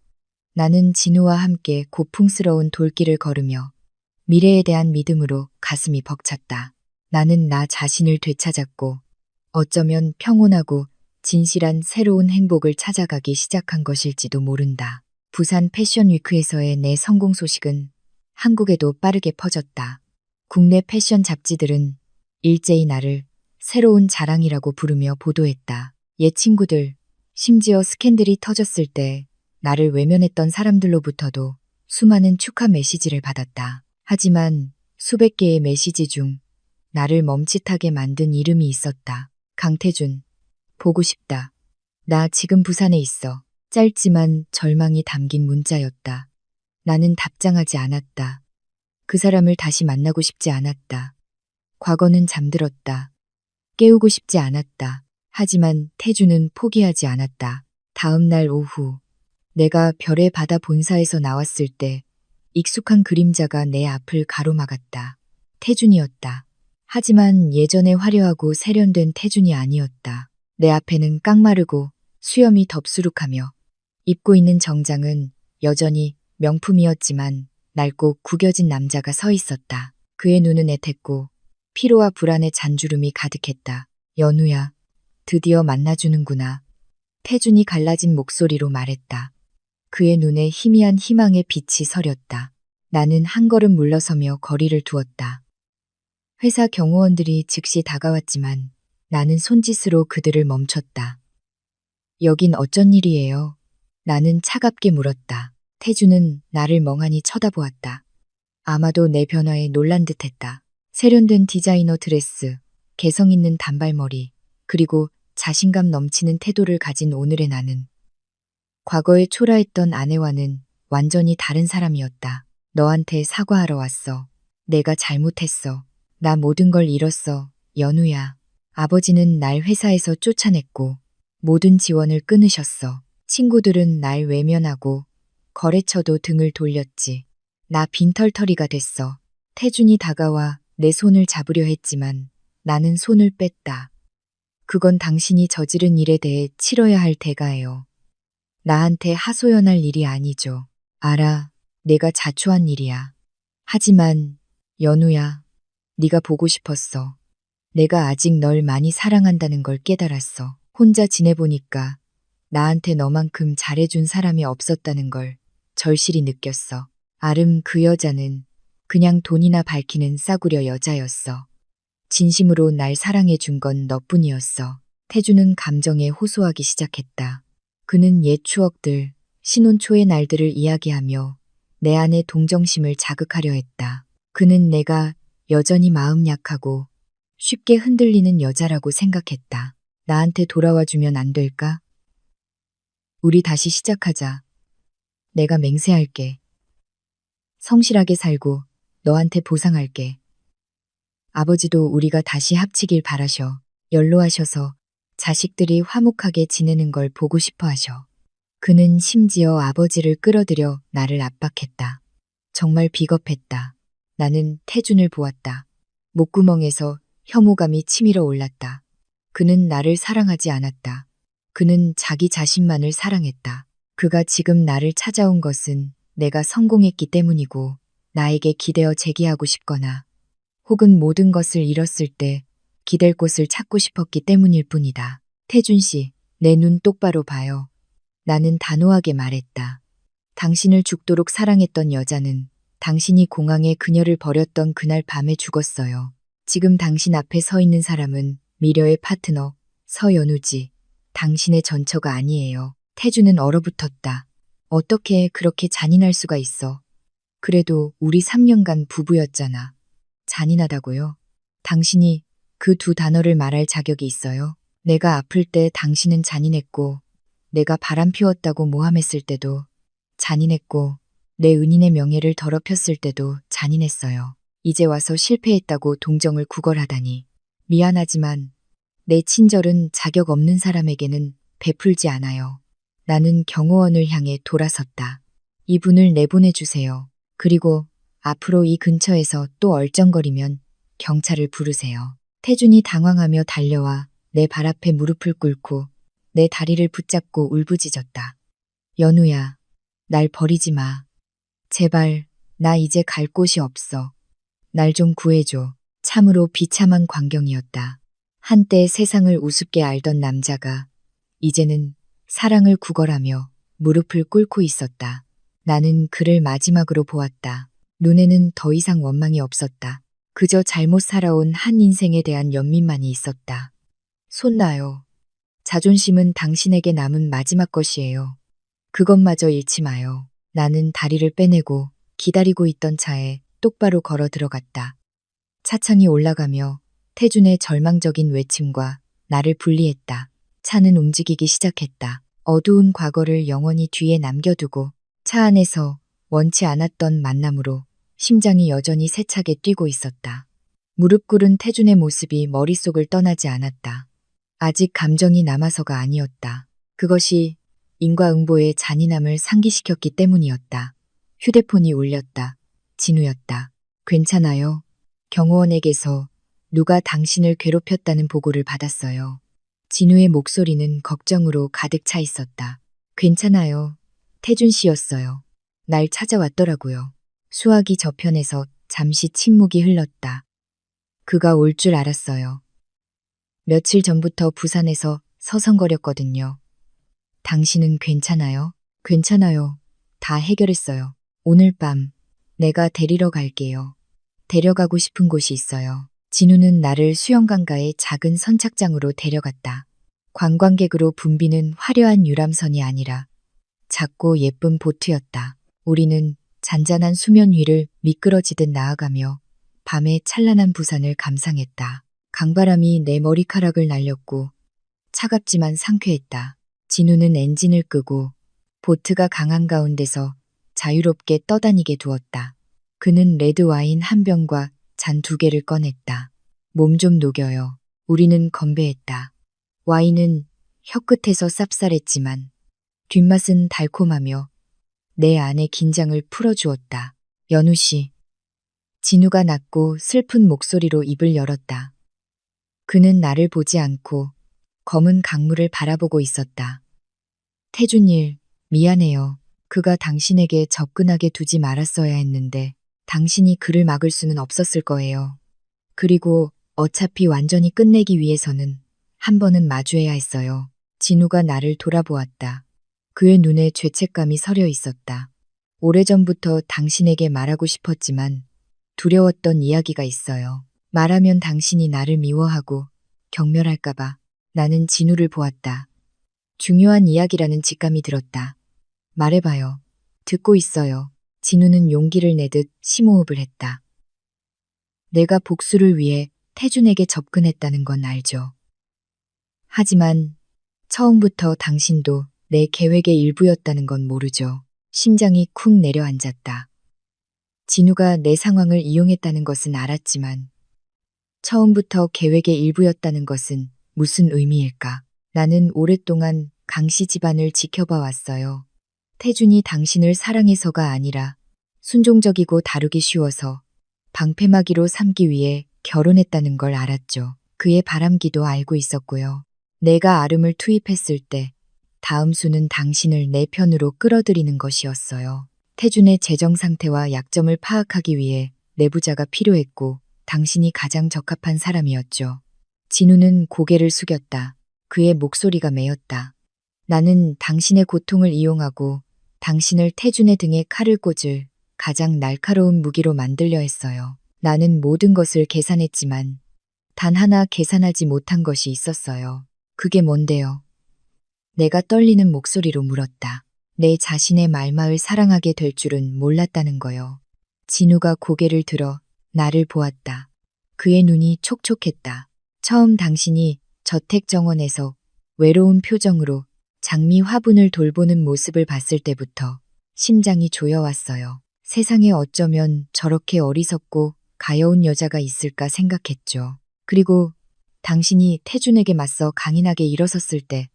나는 진우와 함께 고풍스러운 돌길을 걸으며 미래에 대한 믿음으로 가슴이 벅찼다. 나는 나 자신을 되찾았고 어쩌면 평온하고 진실한 새로운 행복을 찾아가기 시작한 것일지도 모른다. 부산 패션 위크에서의 내 성공 소식은 한국에도 빠르게 퍼졌다. 국내 패션 잡지들은 일제히 나를 새로운 자랑이라고 부르며 보도했다. 옛 친구들, 심지어 스캔들이 터졌을 때 나를 외면했던 사람들로부터도 수많은 축하 메시지를 받았다. 하지만 수백 개의 메시지 중 나를 멈칫하게 만든 이름이 있었다. 강태준. 보고 싶다. 나 지금 부산에 있어. 짧지만 절망이 담긴 문자였다. 나는 답장하지 않았다. 그 사람을 다시 만나고 싶지 않았다. 과거는 잠들었다. 깨우고 싶지 않았다. 하지만 태주는 포기하지 않았다. 다음 날 오후, 내가 별의 바다 본사에서 나왔을 때 익숙한 그림자가 내 앞을 가로막았다. 태준이었다. 하지만 예전에 화려하고 세련된 태준이 아니었다. 내 앞에는 깡마르고 수염이 덥수룩하며 입고 있는 정장은 여전히 명품이었지만 낡고 구겨진 남자가 서 있었다. 그의 눈은 애텄고 피로와 불안의 잔주름이 가득했다. 연우야, 드디어 만나주는구나. 태준이 갈라진 목소리로 말했다. 그의 눈에 희미한 희망의 빛이 서렸다. 나는 한 걸음 물러서며 거리를 두었다. 회사 경호원들이 즉시 다가왔지만 나는 손짓으로 그들을 멈췄다. 여긴 어쩐 일이에요? 나는 차갑게 물었다. 태주는 나를 멍하니 쳐다보았다. 아마도 내 변화에 놀란 듯했다. 세련된 디자이너 드레스, 개성 있는 단발머리, 그리고 자신감 넘치는 태도를 가진 오늘의 나는 과거에 초라했던 아내와는 완전히 다른 사람이었다. 너한테 사과하러 왔어. 내가 잘못했어. 나 모든 걸 잃었어. 연우야. 아버지는 날 회사에서 쫓아냈고 모든 지원을 끊으셨어. 친구들은 날 외면하고 거래처도 등을 돌렸지. 나 빈털터리가 됐어. 태준이 다가와 내 손을 잡으려 했지만 나는 손을 뺐다. 그건 당신이 저지른 일에 대해 치러야 할 대가예요. 나한테 하소연할 일이 아니죠. 알아. 내가 자초한 일이야. 하지만 연우야, 네가 보고 싶었어. 내가 아직 널 많이 사랑한다는 걸 깨달았어. 혼자 지내보니까 나한테 너만큼 잘해준 사람이 없었다는 걸 절실히 느꼈어. 아름 그 여자는 그냥 돈이나 밝히는 싸구려 여자였어. 진심으로 날 사랑해준 건 너뿐이었어. 태주는 감정에 호소하기 시작했다. 그는 옛 추억들, 신혼 초의 날들을 이야기하며 내 안의 동정심을 자극하려 했다. 그는 내가 여전히 마음 약하고 쉽게 흔들리는 여자라고 생각했다. 나한테 돌아와 주면 안 될까? 우리 다시 시작하자. 내가 맹세할게. 성실하게 살고 너한테 보상할게. 아버지도 우리가 다시 합치길 바라셔. 연로하셔서 자식들이 화목하게 지내는 걸 보고 싶어 하셔. 그는 심지어 아버지를 끌어들여 나를 압박했다. 정말 비겁했다. 나는 태준을 보았다. 목구멍에서 혐오감이 치밀어 올랐다. 그는 나를 사랑하지 않았다. 그는 자기 자신만을 사랑했다. 그가 지금 나를 찾아온 것은 내가 성공했기 때문이고 나에게 기대어 재기하고 싶거나 혹은 모든 것을 잃었을 때 기댈 곳을 찾고 싶었기 때문일 뿐이다. 태준 씨, 내 눈 똑바로 봐요. 나는 단호하게 말했다. 당신을 죽도록 사랑했던 여자는 당신이 공항에 그녀를 버렸던 그날 밤에 죽었어요. 지금 당신 앞에 서 있는 사람은 미려의 파트너, 서연우지. 당신의 전처가 아니에요. 태주는 얼어붙었다. 어떻게 그렇게 잔인할 수가 있어. 그래도 우리 3년간 부부였잖아. 잔인하다고요? 당신이 그 두 단어를 말할 자격이 있어요? 내가 아플 때 당신은 잔인했고, 내가 바람 피웠다고 모함했을 때도 잔인했고, 내 은인의 명예를 더럽혔을 때도 잔인했어요. 이제 와서 실패했다고 동정을 구걸하다니. 미안하지만 내 친절은 자격 없는 사람에게는 베풀지 않아요. 나는 경호원을 향해 돌아섰다. 이분을 내보내주세요. 그리고 앞으로 이 근처에서 또 얼쩡거리면 경찰을 부르세요. 태준이 당황하며 달려와 내 발 앞에 무릎을 꿇고 내 다리를 붙잡고 울부짖었다. 연우야, 날 버리지 마. 제발, 나 이제 갈 곳이 없어. 날 좀 구해줘. 참으로 비참한 광경이었다. 한때 세상을 우습게 알던 남자가 이제는 사랑을 구걸하며 무릎을 꿇고 있었다. 나는 그를 마지막으로 보았다. 눈에는 더 이상 원망이 없었다. 그저 잘못 살아온 한 인생에 대한 연민만이 있었다. 손 놔요. 자존심은 당신에게 남은 마지막 것이에요. 그것마저 잃지 마요. 나는 다리를 빼내고 기다리고 있던 차에 똑바로 걸어 들어갔다. 차창이 올라가며 태준의 절망적인 외침과 나를 분리했다. 차는 움직이기 시작했다. 어두운 과거를 영원히 뒤에 남겨두고 차 안에서 원치 않았던 만남으로 심장이 여전히 세차게 뛰고 있었다. 무릎 꿇은 태준의 모습이 머릿속을 떠나지 않았다. 아직 감정이 남아서가 아니었다. 그것이 인과응보의 잔인함을 상기시켰기 때문이었다. 휴대폰이 울렸다. 진우였다. 괜찮아요. 경호원에게서 누가 당신을 괴롭혔다는 보고를 받았어요. 진우의 목소리는 걱정으로 가득 차 있었다. 괜찮아요. 태준 씨였어요. 날 찾아왔더라고요. 수화기 저편에서 잠시 침묵이 흘렀다. 그가 올 줄 알았어요. 며칠 전부터 부산에서 서성거렸거든요. 당신은 괜찮아요? 괜찮아요. 다 해결했어요. 오늘 밤 내가 데리러 갈게요. 데려가고 싶은 곳이 있어요. 진우는 나를 수영강가의 작은 선착장으로 데려갔다. 관광객으로 붐비는 화려한 유람선이 아니라 작고 예쁜 보트였다. 우리는 잔잔한 수면 위를 미끄러지듯 나아가며 밤의 찬란한 부산을 감상했다. 강바람이 내 머리카락을 날렸고 차갑지만 상쾌했다. 진우는 엔진을 끄고 보트가 강한 가운데서 자유롭게 떠다니게 두었다. 그는 레드 와인 한 병과 잔 2개를 꺼냈다. 몸 좀 녹여요. 우리는 건배했다. 와인은 혀끝에서 쌉쌀했지만 뒷맛은 달콤하며 내 안의 긴장을 풀어주었다. 연우 씨. 진우가 낮고 슬픈 목소리로 입을 열었다. 그는 나를 보지 않고 검은 강물을 바라보고 있었다. 태준일, 미안해요. 그가 당신에게 접근하게 두지 말았어야 했는데 당신이 그를 막을 수는 없었을 거예요. 그리고 어차피 완전히 끝내기 위해서는 한 번은 마주해야 했어요. 진우가 나를 돌아보았다. 그의 눈에 죄책감이 서려 있었다. 오래전부터 당신에게 말하고 싶었지만 두려웠던 이야기가 있어요. 말하면 당신이 나를 미워하고 경멸할까봐. 나는 진우를 보았다. 중요한 이야기라는 직감이 들었다. 말해봐요. 듣고 있어요. 진우는 용기를 내듯 심호흡을 했다. 내가 복수를 위해 태준에게 접근했다는 건 알죠. 하지만 처음부터 당신도 내 계획의 일부였다는 건 모르죠. 심장이 쿵 내려앉았다. 진우가 내 상황을 이용했다는 것은 알았지만 처음부터 계획의 일부였다는 것은 무슨 의미일까? 나는 오랫동안 강씨 집안을 지켜봐 왔어요. 태준이 당신을 사랑해서가 아니라 순종적이고 다루기 쉬워서 방패막이로 삼기 위해 결혼했다는 걸 알았죠. 그의 바람기도 알고 있었고요. 내가 아름을 투입했을 때 다음 수는 당신을 내 편으로 끌어들이는 것이었어요. 태준의 재정 상태와 약점을 파악하기 위해 내부자가 필요했고 당신이 가장 적합한 사람이었죠. 진우는 고개를 숙였다. 그의 목소리가 메었다. 나는 당신의 고통을 이용하고 당신을 태준의 등에 칼을 꽂을 가장 날카로운 무기로 만들려 했어요. 나는 모든 것을 계산했지만 단 하나 계산하지 못한 것이 있었어요. 그게 뭔데요? 내가 떨리는 목소리로 물었다. 내 자신의 말마을 사랑하게 될 줄은 몰랐다는 거요. 진우가 고개를 들어 나를 보았다. 그의 눈이 촉촉했다. 처음 당신이 저택정원에서 외로운 표정으로 장미 화분을 돌보는 모습을 봤을 때부터 심장이 조여왔어요. 세상에 어쩌면 저렇게 어리석고 가여운 여자가 있을까 생각했죠. 그리고 당신이 태준에게 맞서 강인하게 일어섰을 때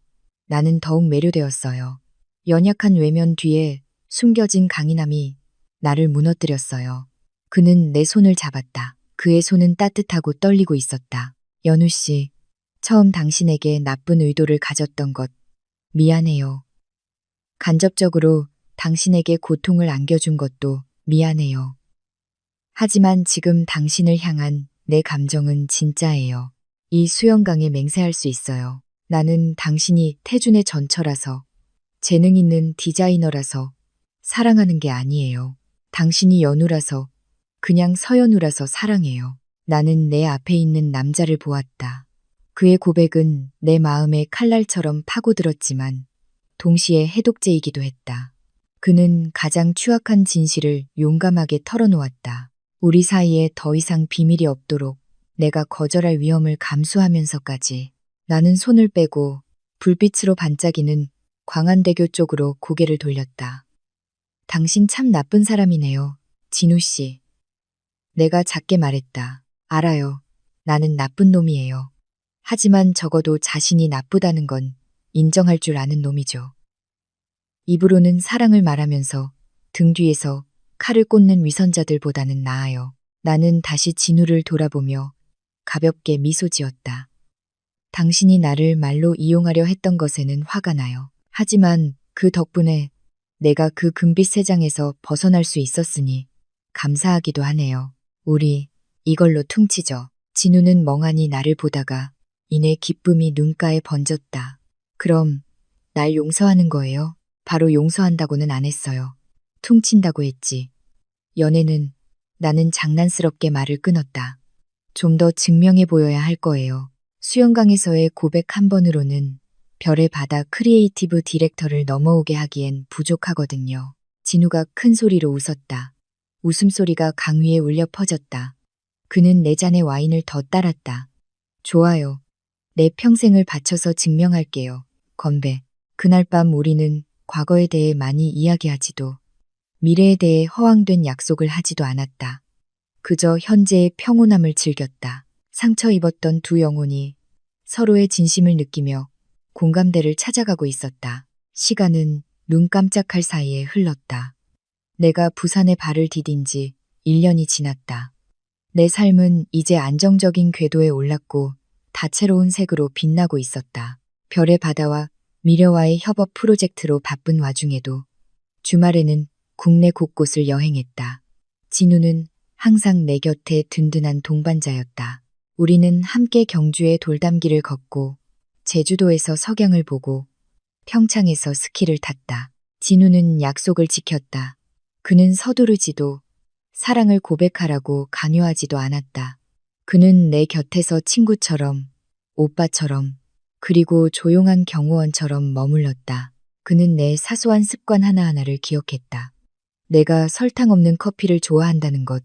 나는 더욱 매료되었어요. 연약한 외면 뒤에 숨겨진 강인함이 나를 무너뜨렸어요. 그는 내 손을 잡았다. 그의 손은 따뜻하고 떨리고 있었다. 연우 씨, 처음 당신에게 나쁜 의도를 가졌던 것 미안해요. 간접적으로 당신에게 고통을 안겨준 것도 미안해요. 하지만 지금 당신을 향한 내 감정은 진짜예요. 이 수영강에 맹세할 수 있어요. 나는 당신이 태준의 전처라서, 재능 있는 디자이너라서 사랑하는 게 아니에요. 당신이 연우라서, 그냥 서연우라서 사랑해요. 나는 내 앞에 있는 남자를 보았다. 그의 고백은 내 마음에 칼날처럼 파고들었지만 동시에 해독제이기도 했다. 그는 가장 추악한 진실을 용감하게 털어놓았다. 우리 사이에 더 이상 비밀이 없도록 내가 거절할 위험을 감수하면서까지. 나는 손을 빼고 불빛으로 반짝이는 광안대교 쪽으로 고개를 돌렸다. 당신 참 나쁜 사람이네요, 진우 씨. 내가 작게 말했다. 알아요. 나는 나쁜 놈이에요. 하지만 적어도 자신이 나쁘다는 건 인정할 줄 아는 놈이죠. 입으로는 사랑을 말하면서 등 뒤에서 칼을 꽂는 위선자들보다는 나아요. 나는 다시 진우를 돌아보며 가볍게 미소 지었다. 당신이 나를 말로 이용하려 했던 것에는 화가 나요. 하지만 그 덕분에 내가 그 금빛 세장에서 벗어날 수 있었으니 감사하기도 하네요. 우리 이걸로 퉁치죠. 진우는 멍하니 나를 보다가 이내 기쁨이 눈가에 번졌다. 그럼 날 용서하는 거예요? 바로 용서한다고는 안 했어요. 퉁친다고 했지. 연애는 나는 장난스럽게 말을 끊었다. 좀 더 증명해 보여야 할 거예요. 수영강에서의 고백 한 번으로는 별의 바다 크리에이티브 디렉터를 넘어오게 하기엔 부족하거든요. 진우가 큰 소리로 웃었다. 웃음소리가 강 위에 울려 퍼졌다. 그는 내 잔에 와인을 더 따랐다. 좋아요. 내 평생을 바쳐서 증명할게요. 건배. 그날 밤 우리는 과거에 대해 많이 이야기하지도 미래에 대해 허황된 약속을 하지도 않았다. 그저 현재의 평온함을 즐겼다. 상처 입었던 두 영혼이 서로의 진심을 느끼며 공감대를 찾아가고 있었다. 시간은 눈 깜짝할 사이에 흘렀다. 내가 부산에 발을 디딘 지 1년이 지났다. 내 삶은 이제 안정적인 궤도에 올랐고 다채로운 색으로 빛나고 있었다. 별의 바다와 미래와의 협업 프로젝트로 바쁜 와중에도 주말에는 국내 곳곳을 여행했다. 진우는 항상 내 곁에 든든한 동반자였다. 우리는 함께 경주의 돌담길을 걷고 제주도에서 석양을 보고 평창에서 스키를 탔다. 진우는 약속을 지켰다. 그는 서두르지도 사랑을 고백하라고 강요하지도 않았다. 그는 내 곁에서 친구처럼, 오빠처럼, 그리고 조용한 경호원처럼 머물렀다. 그는 내 사소한 습관 하나하나를 기억했다. 내가 설탕 없는 커피를 좋아한다는 것,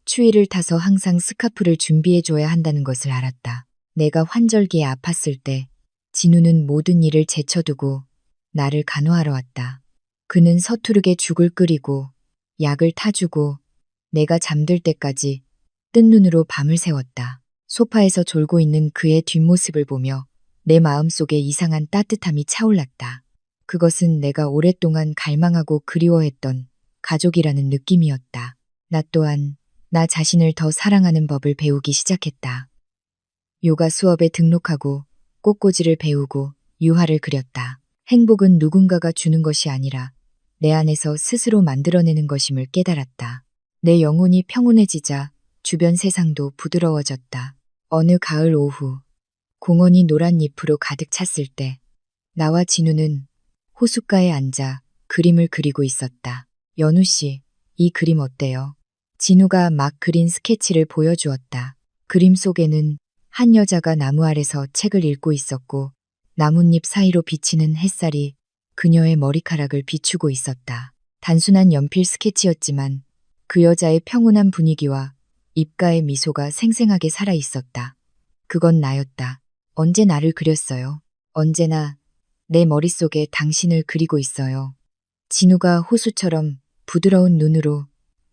추위를 타서 항상 스카프를 준비해줘야 한다는 것을 알았다. 내가 환절기에 아팠을 때 진우는 모든 일을 제쳐두고 나를 간호하러 왔다. 그는 서투르게 죽을 끓이고 약을 타주고 내가 잠들 때까지 뜬 눈으로 밤을 새웠다. 소파에서 졸고 있는 그의 뒷모습을 보며 내 마음속에 이상한 따뜻함이 차올랐다. 그것은 내가 오랫동안 갈망하고 그리워했던 가족이라는 느낌이었다. 나 또한 나 자신을 더 사랑하는 법을 배우기 시작했다. 요가 수업에 등록하고 꽃꽂이를 배우고 유화를 그렸다. 행복은 누군가가 주는 것이 아니라 내 안에서 스스로 만들어내는 것임을 깨달았다. 내 영혼이 평온해지자 주변 세상도 부드러워졌다. 어느 가을 오후, 공원이 노란 잎으로 가득 찼을 때 나와 진우는 호숫가에 앉아 그림을 그리고 있었다. 연우 씨, 이 그림 어때요? 진우가 막 그린 스케치를 보여주었다. 그림 속에는 한 여자가 나무 아래서 책을 읽고 있었고 나뭇잎 사이로 비치는 햇살이 그녀의 머리카락을 비추고 있었다. 단순한 연필 스케치였지만 그 여자의 평온한 분위기와 입가의 미소가 생생하게 살아 있었다. 그건 나였다. 언제 나를 그렸어요? 언제나 내 머릿속에 당신을 그리고 있어요. 진우가 호수처럼 부드러운 눈으로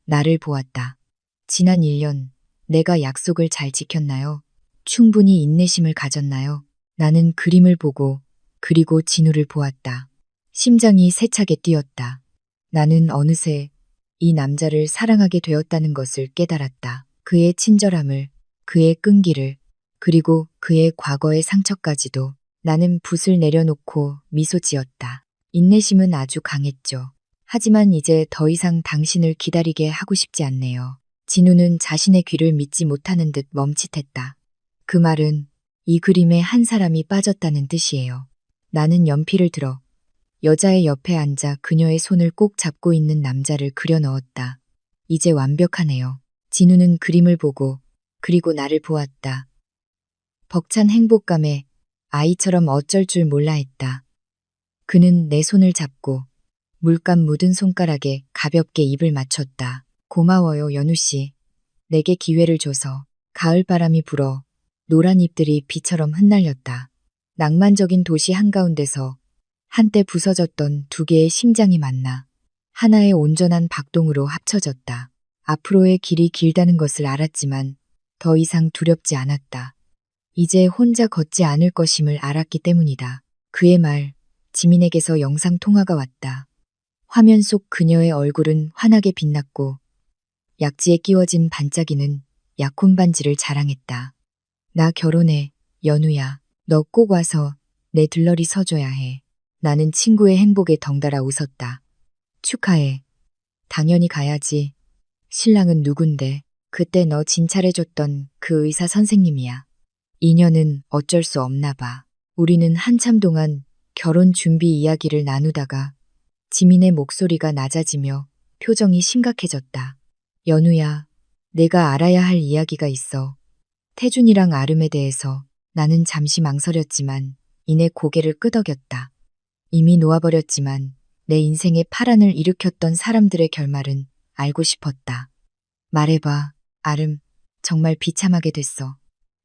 나를 보았다. 지난 1년 내가 약속을 잘 지켰나요? 충분히 인내심을 가졌나요? 나는 그림을 보고 그리고 진우를 보았다. 심장이 세차게 뛰었다. 나는 어느새 이 남자를 사랑하게 되었다는 것을 깨달았다. 그의 친절함을, 그의 끈기를, 그리고 그의 과거의 상처까지도. 나는 붓을 내려놓고 미소 지었다. 인내심은 아주 강했죠. 하지만 이제 더 이상 당신을 기다리게 하고 싶지 않네요. 진우는 자신의 귀를 믿지 못하는 듯 멈칫했다. 그 말은 이 그림에 한 사람이 빠졌다는 뜻이에요. 나는 연필을 들어 여자의 옆에 앉아 그녀의 손을 꼭 잡고 있는 남자를 그려 넣었다. 이제 완벽하네요. 진우는 그림을 보고 그리고 나를 보았다. 벅찬 행복감에 아이처럼 어쩔 줄 몰라 했다. 그는 내 손을 잡고 물감 묻은 손가락에 가볍게 입을 맞췄다. 고마워요, 연우 씨. 내게 기회를 줘서. 가을 바람이 불어 노란 잎들이 비처럼 흩날렸다. 낭만적인 도시 한가운데서 한때 부서졌던 두 개의 심장이 만나 하나의 온전한 박동으로 합쳐졌다. 앞으로의 길이 길다는 것을 알았지만 더 이상 두렵지 않았다. 이제 혼자 걷지 않을 것임을 알았기 때문이다. 그의 말, 지민에게서 영상 통화가 왔다. 화면 속 그녀의 얼굴은 환하게 빛났고 약지에 끼워진 반짝이는 약혼 반지를 자랑했다. 나 결혼해, 연우야. 너 꼭 와서 내 들러리 서줘야 해. 나는 친구의 행복에 덩달아 웃었다. 축하해. 당연히 가야지. 신랑은 누군데? 그때 너 진찰해줬던 그 의사 선생님이야. 인연은 어쩔 수 없나 봐. 우리는 한참 동안 결혼 준비 이야기를 나누다가 지민의 목소리가 낮아지며 표정이 심각해졌다. 연우야, 내가 알아야 할 이야기가 있어. 태준이랑 아름에 대해서. 나는 잠시 망설였지만 이내 고개를 끄덕였다. 이미 놓아버렸지만 내 인생에 파란을 일으켰던 사람들의 결말은 알고 싶었다. 말해봐, 아름. 정말 비참하게 됐어.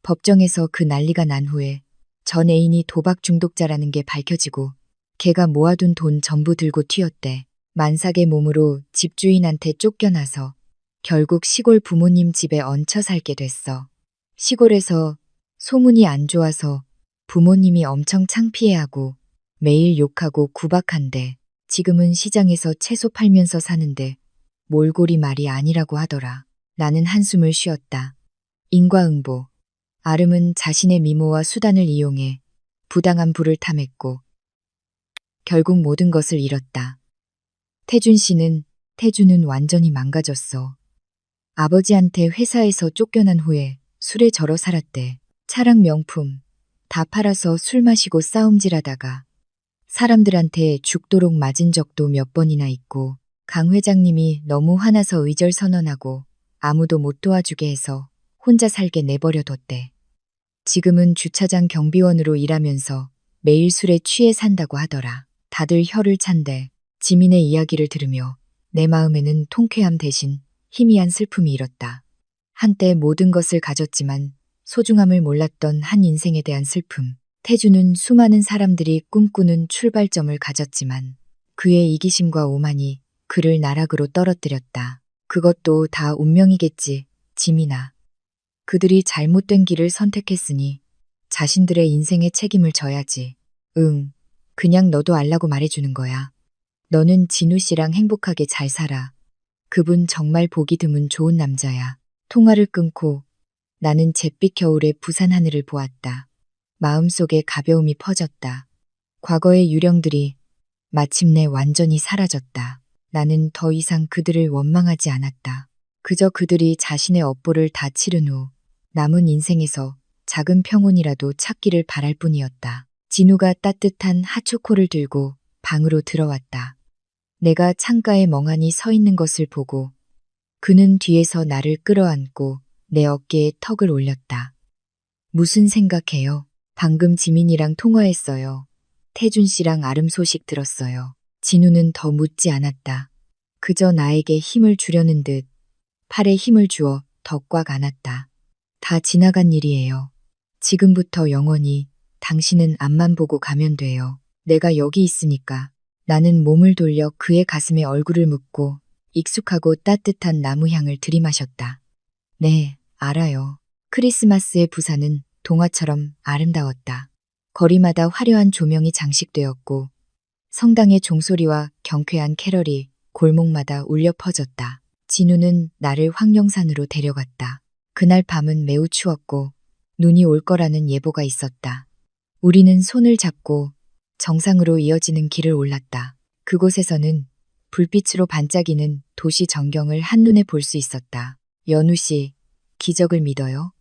법정에서 그 난리가 난 후에 전 애인이 도박 중독자라는 게 밝혀지고 걔가 모아둔 돈 전부 들고 튀었대. 만삭의 몸으로 집주인한테 쫓겨나서 결국 시골 부모님 집에 얹혀 살게 됐어. 시골에서 소문이 안 좋아서 부모님이 엄청 창피해하고 매일 욕하고 구박한대. 지금은 시장에서 채소 팔면서 사는데 몰골이 말이 아니라고 하더라. 나는 한숨을 쉬었다. 인과응보. 아름은 자신의 미모와 수단을 이용해 부당한 부를 탐했고 결국 모든 것을 잃었다. 태준은 완전히 망가졌어. 아버지한테 회사에서 쫓겨난 후에 술에 절어 살았대. 차랑 명품, 다 팔아서 술 마시고 싸움질하다가 사람들한테 죽도록 맞은 적도 몇 번이나 있고 강 회장님이 너무 화나서 의절선언하고 아무도 못 도와주게 해서 혼자 살게 내버려뒀대. 지금은 주차장 경비원으로 일하면서 매일 술에 취해 산다고 하더라. 다들 혀를 찬대. 지민의 이야기를 들으며 내 마음에는 통쾌함 대신 희미한 슬픔이 일었다. 한때 모든 것을 가졌지만 소중함을 몰랐던 한 인생에 대한 슬픔. 태주는 수많은 사람들이 꿈꾸는 출발점을 가졌지만 그의 이기심과 오만이 그를 나락으로 떨어뜨렸다. 그것도 다 운명이겠지, 지민아. 그들이 잘못된 길을 선택했으니 자신들의 인생의 책임을 져야지. 응, 그냥 너도 알라고 말해주는 거야. 너는 진우 씨랑 행복하게 잘 살아. 그분 정말 보기 드문 좋은 남자야. 통화를 끊고 나는 잿빛 겨울의 부산 하늘을 보았다. 마음속에 가벼움이 퍼졌다. 과거의 유령들이 마침내 완전히 사라졌다. 나는 더 이상 그들을 원망하지 않았다. 그저 그들이 자신의 업보를 다 치른 후 남은 인생에서 작은 평온이라도 찾기를 바랄 뿐이었다. 진우가 따뜻한 핫초코를 들고 방으로 들어왔다. 내가 창가에 멍하니 서 있는 것을 보고 그는 뒤에서 나를 끌어안고 내 어깨에 턱을 올렸다. 무슨 생각해요? 방금 지민이랑 통화했어요. 태준 씨랑 아름 소식 들었어요. 진우는 더 묻지 않았다. 그저 나에게 힘을 주려는 듯 팔에 힘을 주어 더 꽉 안았다. 다 지나간 일이에요. 지금부터 영원히 당신은 앞만 보고 가면 돼요. 내가 여기 있으니까. 나는 몸을 돌려 그의 가슴에 얼굴을 묻고 익숙하고 따뜻한 나무 향을 들이마셨다. 네, 알아요. 크리스마스의 부산은 동화처럼 아름다웠다. 거리마다 화려한 조명이 장식되었고 성당의 종소리와 경쾌한 캐럴이 골목마다 울려 퍼졌다. 진우는 나를 황령산으로 데려갔다. 그날 밤은 매우 추웠고 눈이 올 거라는 예보가 있었다. 우리는 손을 잡고 정상으로 이어지는 길을 올랐다. 그곳에서는 불빛으로 반짝이는 도시 전경을 한눈에 볼 수 있었다. 연우 씨, 기적을 믿어요?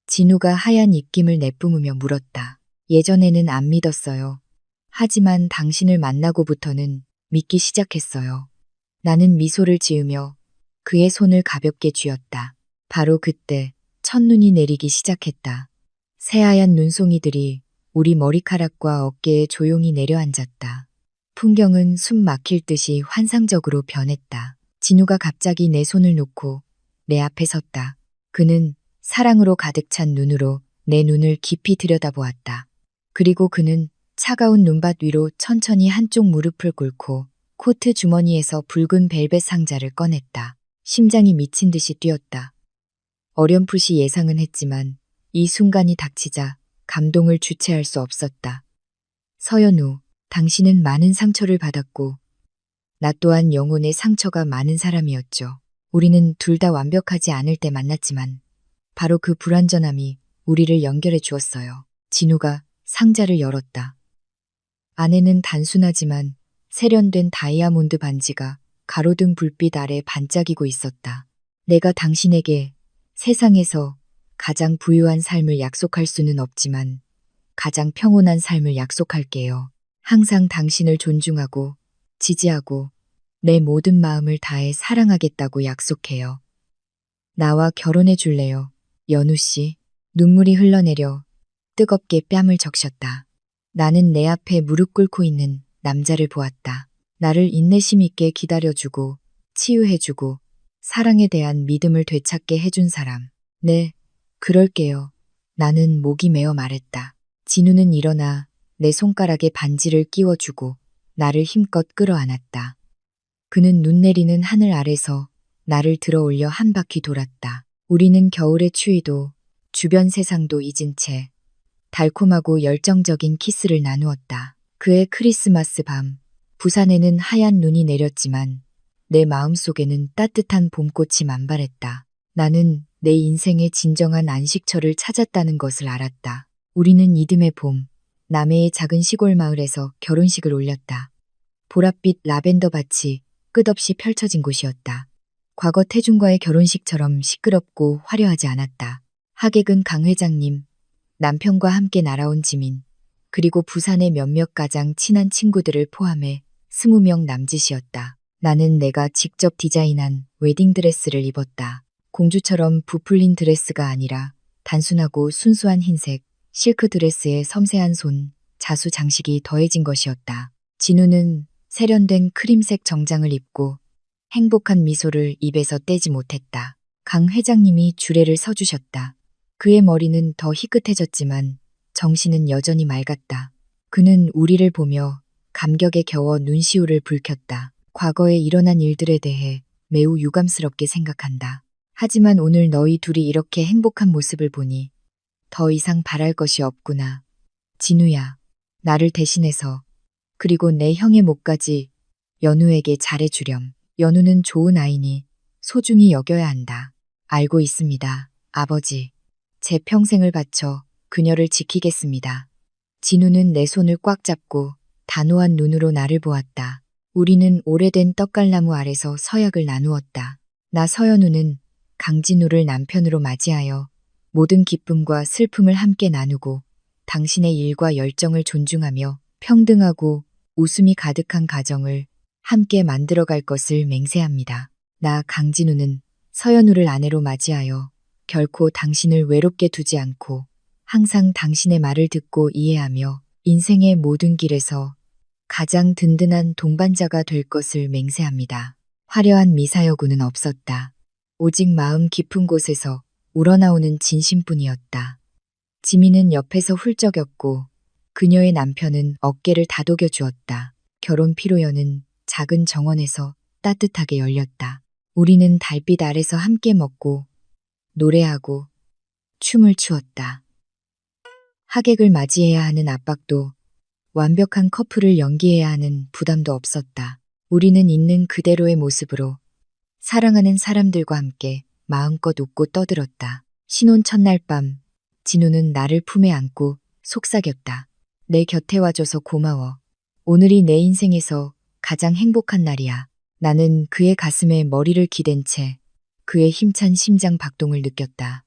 진우가 하얀 입김을 내뿜으며 물었다. 예전에는 안 믿었어요. 하지만 당신을 만나고부터는 믿기 시작했어요. 나는 미소를 지으며 그의 손을 가볍게 쥐었다. 바로 그때 첫눈이 내리기 시작했다. 새하얀 눈송이들이 우리 머리카락과 어깨에 조용히 내려앉았다. 풍경은 숨 막힐 듯이 환상적으로 변했다. 진우가 갑자기 내 손을 놓고 내 앞에 섰다. 그는 사랑으로 가득 찬 눈으로 내 눈을 깊이 들여다보았다. 그리고 그는 차가운 눈밭 위로 천천히 한쪽 무릎을 꿇고 코트 주머니에서 붉은 벨벳 상자를 꺼냈다. 심장이 미친 듯이 뛰었다. 어렴풋이 예상은 했지만 이 순간이 닥치자 감동을 주체할 수 없었다. 서연우, 당신은 많은 상처를 받았고 나 또한 영혼의 상처가 많은 사람이었죠. 우리는 둘 다 완벽하지 않을 때 만났지만 바로 그 불완전함이 우리를 연결해 주었어요. 진우가 상자를 열었다. 안에는 단순하지만 세련된 다이아몬드 반지가 가로등 불빛 아래 반짝이고 있었다. 내가 당신에게 세상에서 가장 부유한 삶을 약속할 수는 없지만 가장 평온한 삶을 약속할게요. 항상 당신을 존중하고 지지하고 내 모든 마음을 다해 사랑하겠다고 약속해요. 나와 결혼해 줄래요? 연우 씨. 눈물이 흘러내려 뜨겁게 뺨을 적셨다. 나는 내 앞에 무릎 꿇고 있는 남자를 보았다. 나를 인내심 있게 기다려주고 치유해주고 사랑에 대한 믿음을 되찾게 해준 사람. 네, 그럴게요. 나는 목이 메어 말했다. 진우는 일어나 내 손가락에 반지를 끼워주고 나를 힘껏 끌어안았다. 그는 눈 내리는 하늘 아래서 나를 들어올려 한 바퀴 돌았다. 우리는 겨울의 추위도 주변 세상도 잊은 채 달콤하고 열정적인 키스를 나누었다. 그의 크리스마스 밤, 부산에는 하얀 눈이 내렸지만 내 마음속에는 따뜻한 봄꽃이 만발했다. 나는 내 인생의 진정한 안식처를 찾았다는 것을 알았다. 우리는 이듬해 봄, 남해의 작은 시골 마을에서 결혼식을 올렸다. 보랏빛 라벤더 밭이 끝없이 펼쳐진 곳이었다. 과거 태준과의 결혼식처럼 시끄럽고 화려하지 않았다. 하객은 강 회장님, 남편과 함께 날아온 지민, 그리고 부산의 몇몇 가장 친한 친구들을 포함해 20명 남짓이었다. 나는 내가 직접 디자인한 웨딩드레스를 입었다. 공주처럼 부풀린 드레스가 아니라 단순하고 순수한 흰색, 실크 드레스에 섬세한 손, 자수 장식이 더해진 것이었다. 진우는 세련된 크림색 정장을 입고 행복한 미소를 입에서 떼지 못했다. 강 회장님이 주례를 서주셨다. 그의 머리는 더 희끗해졌지만 정신은 여전히 맑았다. 그는 우리를 보며 감격에 겨워 눈시울을 붉혔다. 과거에 일어난 일들에 대해 매우 유감스럽게 생각한다. 하지만 오늘 너희 둘이 이렇게 행복한 모습을 보니 더 이상 바랄 것이 없구나. 진우야, 나를 대신해서 그리고 내 형의 목까지 연우에게 잘해주렴. 연우는 좋은 아이니 소중히 여겨야 한다. 알고 있습니다, 아버지. 제 평생을 바쳐 그녀를 지키겠습니다. 진우는 내 손을 꽉 잡고 단호한 눈으로 나를 보았다. 우리는 오래된 떡갈나무 아래서 서약을 나누었다. 나 서연우는 강진우를 남편으로 맞이하여 모든 기쁨과 슬픔을 함께 나누고 당신의 일과 열정을 존중하며 평등하고 웃음이 가득한 가정을 함께 만들어갈 것을 맹세합니다. 나 강진우는 서연우를 아내로 맞이하여 결코 당신을 외롭게 두지 않고 항상 당신의 말을 듣고 이해하며 인생의 모든 길에서 가장 든든한 동반자가 될 것을 맹세합니다. 화려한 미사여구는 없었다. 오직 마음 깊은 곳에서 우러나오는 진심뿐이었다. 지민은 옆에서 훌쩍였고 그녀의 남편은 어깨를 다독여 주었다. 결혼 피로연은 작은 정원에서 따뜻하게 열렸다. 우리는 달빛 아래서 함께 먹고 노래하고 춤을 추었다. 하객을 맞이해야 하는 압박도 완벽한 커플을 연기해야 하는 부담도 없었다. 우리는 있는 그대로의 모습으로 사랑하는 사람들과 함께 마음껏 웃고 떠들었다. 신혼 첫날 밤, 진우는 나를 품에 안고 속삭였다. 내 곁에 와줘서 고마워. 오늘이 내 인생에서 가장 행복한 날이야. 나는 그의 가슴에 머리를 기댄 채 그의 힘찬 심장 박동을 느꼈다.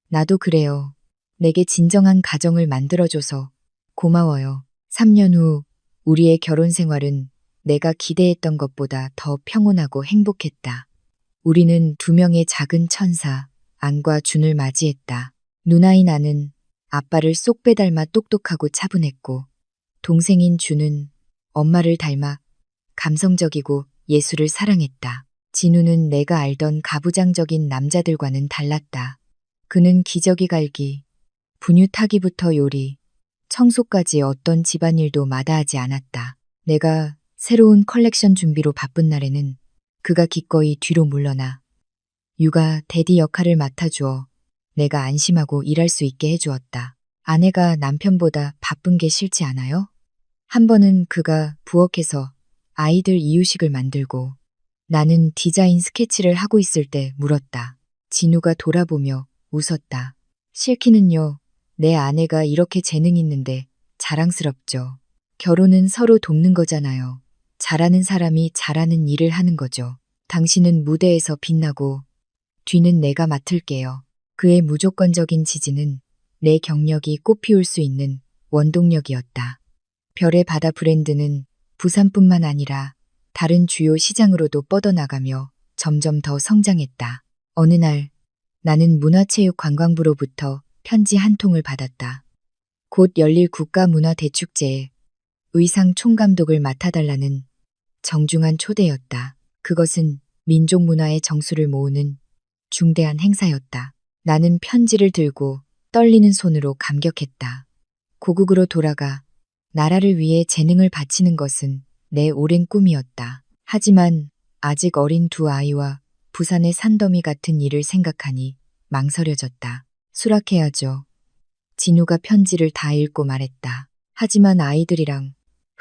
나도 그래요. 내게 진정한 가정을 만들어줘서 고마워요. 3년 후 우리의 결혼 생활은 내가 기대했던 것보다 더 평온하고 행복했다. 우리는 두 명의 작은 천사, 안과 준을 맞이했다. 누나인 안은 아빠를 쏙 빼닮아 똑똑하고 차분했고, 동생인 준은 엄마를 닮아 감성적이고 예술을 사랑했다. 진우는 내가 알던 가부장적인 남자들과는 달랐다. 그는 기저귀 갈기, 분유 타기부터 요리, 청소까지 어떤 집안일도 마다하지 않았다. 내가 새로운 컬렉션 준비로 바쁜 날에는 그가 기꺼이 뒤로 물러나 육아 대디 역할을 맡아주어 내가 안심하고 일할 수 있게 해주었다. 아내가 남편보다 바쁜 게 싫지 않아요? 한 번은 그가 부엌에서 아이들 이유식을 만들고 나는 디자인 스케치를 하고 있을 때 물었다. 진우가 돌아보며 웃었다. 싫기는요. 내 아내가 이렇게 재능 있는데 자랑스럽죠. 결혼은 서로 돕는 거잖아요. 잘하는 사람이 잘하는 일을 하는 거죠. 당신은 무대에서 빛나고 뒤는 내가 맡을게요. 그의 무조건적인 지지는 내 경력이 꽃피울 수 있는 원동력이었다. 별의 바다 브랜드는 부산뿐만 아니라 다른 주요 시장으로도 뻗어나가며 점점 더 성장했다. 어느 날 나는 문화체육관광부로부터 편지 한 통을 받았다. 곧 열릴 국가문화대축제에 의상 총감독을 맡아달라는 정중한 초대였다. 그것은 민족 문화의 정수를 모으는 중대한 행사였다. 나는 편지를 들고 떨리는 손으로 감격했다. 고국으로 돌아가 나라를 위해 재능을 바치는 것은 내 오랜 꿈이었다. 하지만 아직 어린 두 아이와 부산의 산더미 같은 일을 생각하니 망설여졌다. 수락해야죠. 진우가 편지를 다 읽고 말했다. 하지만 아이들이랑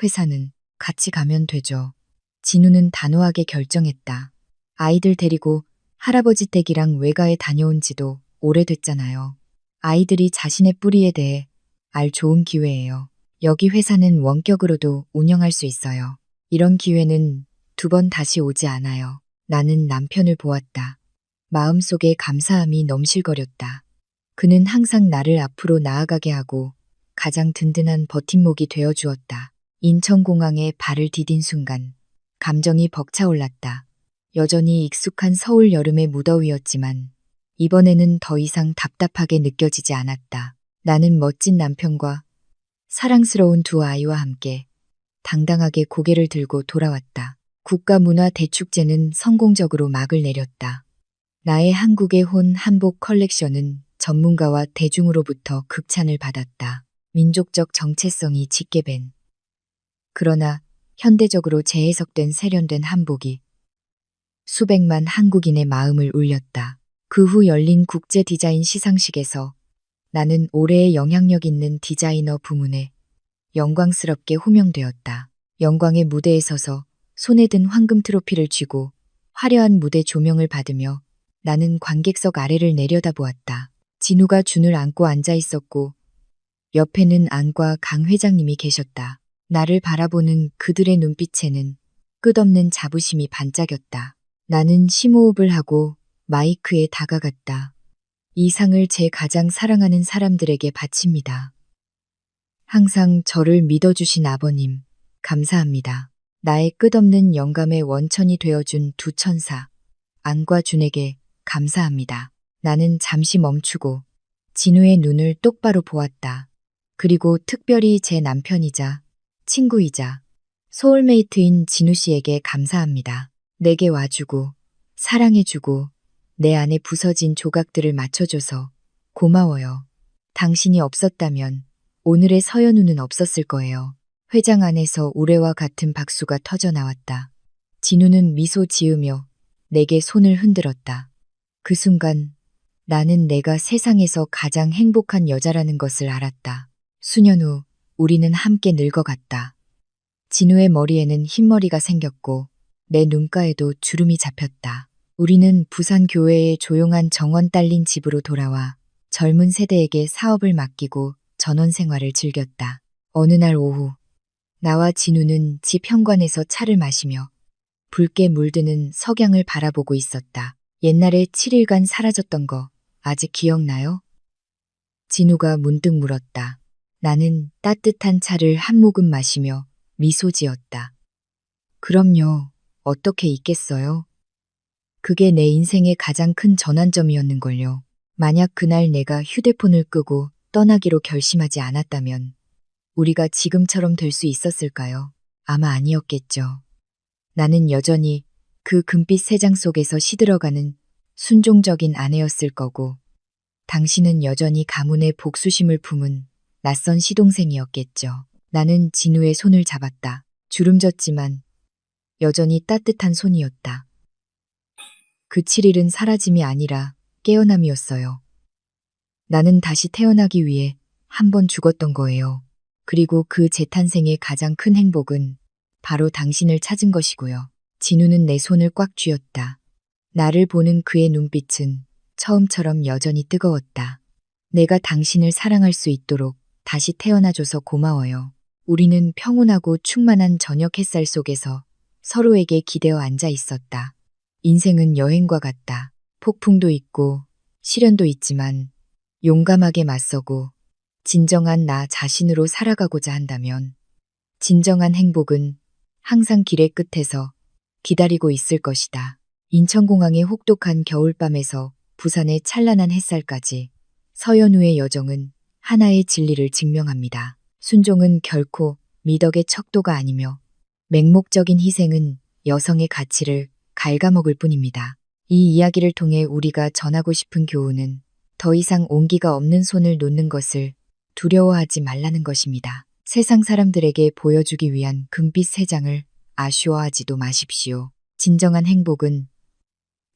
회사는 같이 가면 되죠. 진우는 단호하게 결정했다. 아이들 데리고 할아버지 댁이랑 외가에 다녀온 지도 오래됐잖아요. 아이들이 자신의 뿌리에 대해 알 좋은 기회예요. 여기 회사는 원격으로도 운영할 수 있어요. 이런 기회는 두 번 다시 오지 않아요. 나는 남편을 보았다. 마음속에 감사함이 넘실거렸다. 그는 항상 나를 앞으로 나아가게 하고 가장 든든한 버팀목이 되어 주었다. 인천공항에 발을 디딘 순간 감정이 벅차올랐다. 여전히 익숙한 서울 여름의 무더위였지만 이번에는 더 이상 답답하게 느껴지지 않았다. 나는 멋진 남편과 사랑스러운 두 아이와 함께 당당하게 고개를 들고 돌아왔다. 국가문화대축제는 성공적으로 막을 내렸다. 나의 한국의 혼 한복 컬렉션은 전문가와 대중으로부터 극찬을 받았다. 민족적 정체성이 짙게 밴. 그러나 현대적으로 재해석된 세련된 한복이 수백만 한국인의 마음을 울렸다. 그 후 열린 국제 디자인 시상식에서 나는 올해의 영향력 있는 디자이너 부문에 영광스럽게 호명되었다. 영광의 무대에 서서 손에 든 황금 트로피를 쥐고 화려한 무대 조명을 받으며 나는 관객석 아래를 내려다보았다. 진우가 준을 안고 앉아 있었고 옆에는 안과 강 회장님이 계셨다. 나를 바라보는 그들의 눈빛에는 끝없는 자부심이 반짝였다. 나는 심호흡을 하고 마이크에 다가갔다. 이 상을 제 가장 사랑하는 사람들에게 바칩니다. 항상 저를 믿어주신 아버님, 감사합니다. 나의 끝없는 영감의 원천이 되어준 두 천사, 안과 준에게 감사합니다. 나는 잠시 멈추고 진우의 눈을 똑바로 보았다. 그리고 특별히 제 남편이자 친구이자 소울메이트인 진우 씨에게 감사합니다. 내게 와주고 사랑해주고 내 안에 부서진 조각들을 맞춰줘서 고마워요. 당신이 없었다면 오늘의 서연우는 없었을 거예요. 회장 안에서 우레와 같은 박수가 터져 나왔다. 진우는 미소 지으며 내게 손을 흔들었다. 그 순간 나는 내가 세상에서 가장 행복한 여자라는 것을 알았다. 수년 후 우리는 함께 늙어갔다. 진우의 머리에는 흰머리가 생겼고 내 눈가에도 주름이 잡혔다. 우리는 부산 교외의 조용한 정원 딸린 집으로 돌아와 젊은 세대에게 사업을 맡기고 전원 생활을 즐겼다. 어느 날 오후 나와 진우는 집 현관에서 차를 마시며 붉게 물드는 석양을 바라보고 있었다. 옛날에 7일간 사라졌던 거 아직 기억나요? 진우가 문득 물었다. 나는 따뜻한 차를 한 모금 마시며 미소 지었다. 그럼요. 어떻게 있겠어요? 그게 내 인생의 가장 큰 전환점이었는걸요. 만약 그날 내가 휴대폰을 끄고 떠나기로 결심하지 않았다면 우리가 지금처럼 될 수 있었을까요? 아마 아니었겠죠. 나는 여전히 그 금빛 세장 속에서 시들어가는 순종적인 아내였을 거고 당신은 여전히 가문의 복수심을 품은 낯선 시동생이었겠죠. 나는 진우의 손을 잡았다. 주름졌지만 여전히 따뜻한 손이었다. 그 7일은 사라짐이 아니라 깨어남이었어요. 나는 다시 태어나기 위해 한 번 죽었던 거예요. 그리고 그 재탄생의 가장 큰 행복은 바로 당신을 찾은 것이고요. 진우는 내 손을 꽉 쥐었다. 나를 보는 그의 눈빛은 처음처럼 여전히 뜨거웠다. 내가 당신을 사랑할 수 있도록 다시 태어나줘서 고마워요. 우리는 평온하고 충만한 저녁 햇살 속에서 서로에게 기대어 앉아 있었다. 인생은 여행과 같다. 폭풍도 있고 시련도 있지만 용감하게 맞서고 진정한 나 자신으로 살아가고자 한다면 진정한 행복은 항상 길의 끝에서 기다리고 있을 것이다. 인천공항의 혹독한 겨울밤에서 부산의 찬란한 햇살까지 서연우의 여정은 하나의 진리를 증명합니다. 순종은 결코 미덕의 척도가 아니며 맹목적인 희생은 여성의 가치를 갉아먹을 뿐입니다. 이 이야기를 통해 우리가 전하고 싶은 교훈은 더 이상 온기가 없는 손을 놓는 것을 두려워하지 말라는 것입니다. 세상 사람들에게 보여주기 위한 금빛 세 장을 아쉬워하지도 마십시오. 진정한 행복은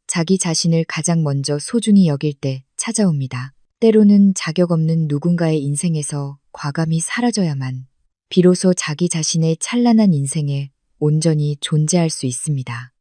자기 자신을 가장 먼저 소중히 여길 때 찾아옵니다. 때로는 자격 없는 누군가의 인생에서 과감히 사라져야만 비로소 자기 자신의 찬란한 인생에 온전히 존재할 수 있습니다.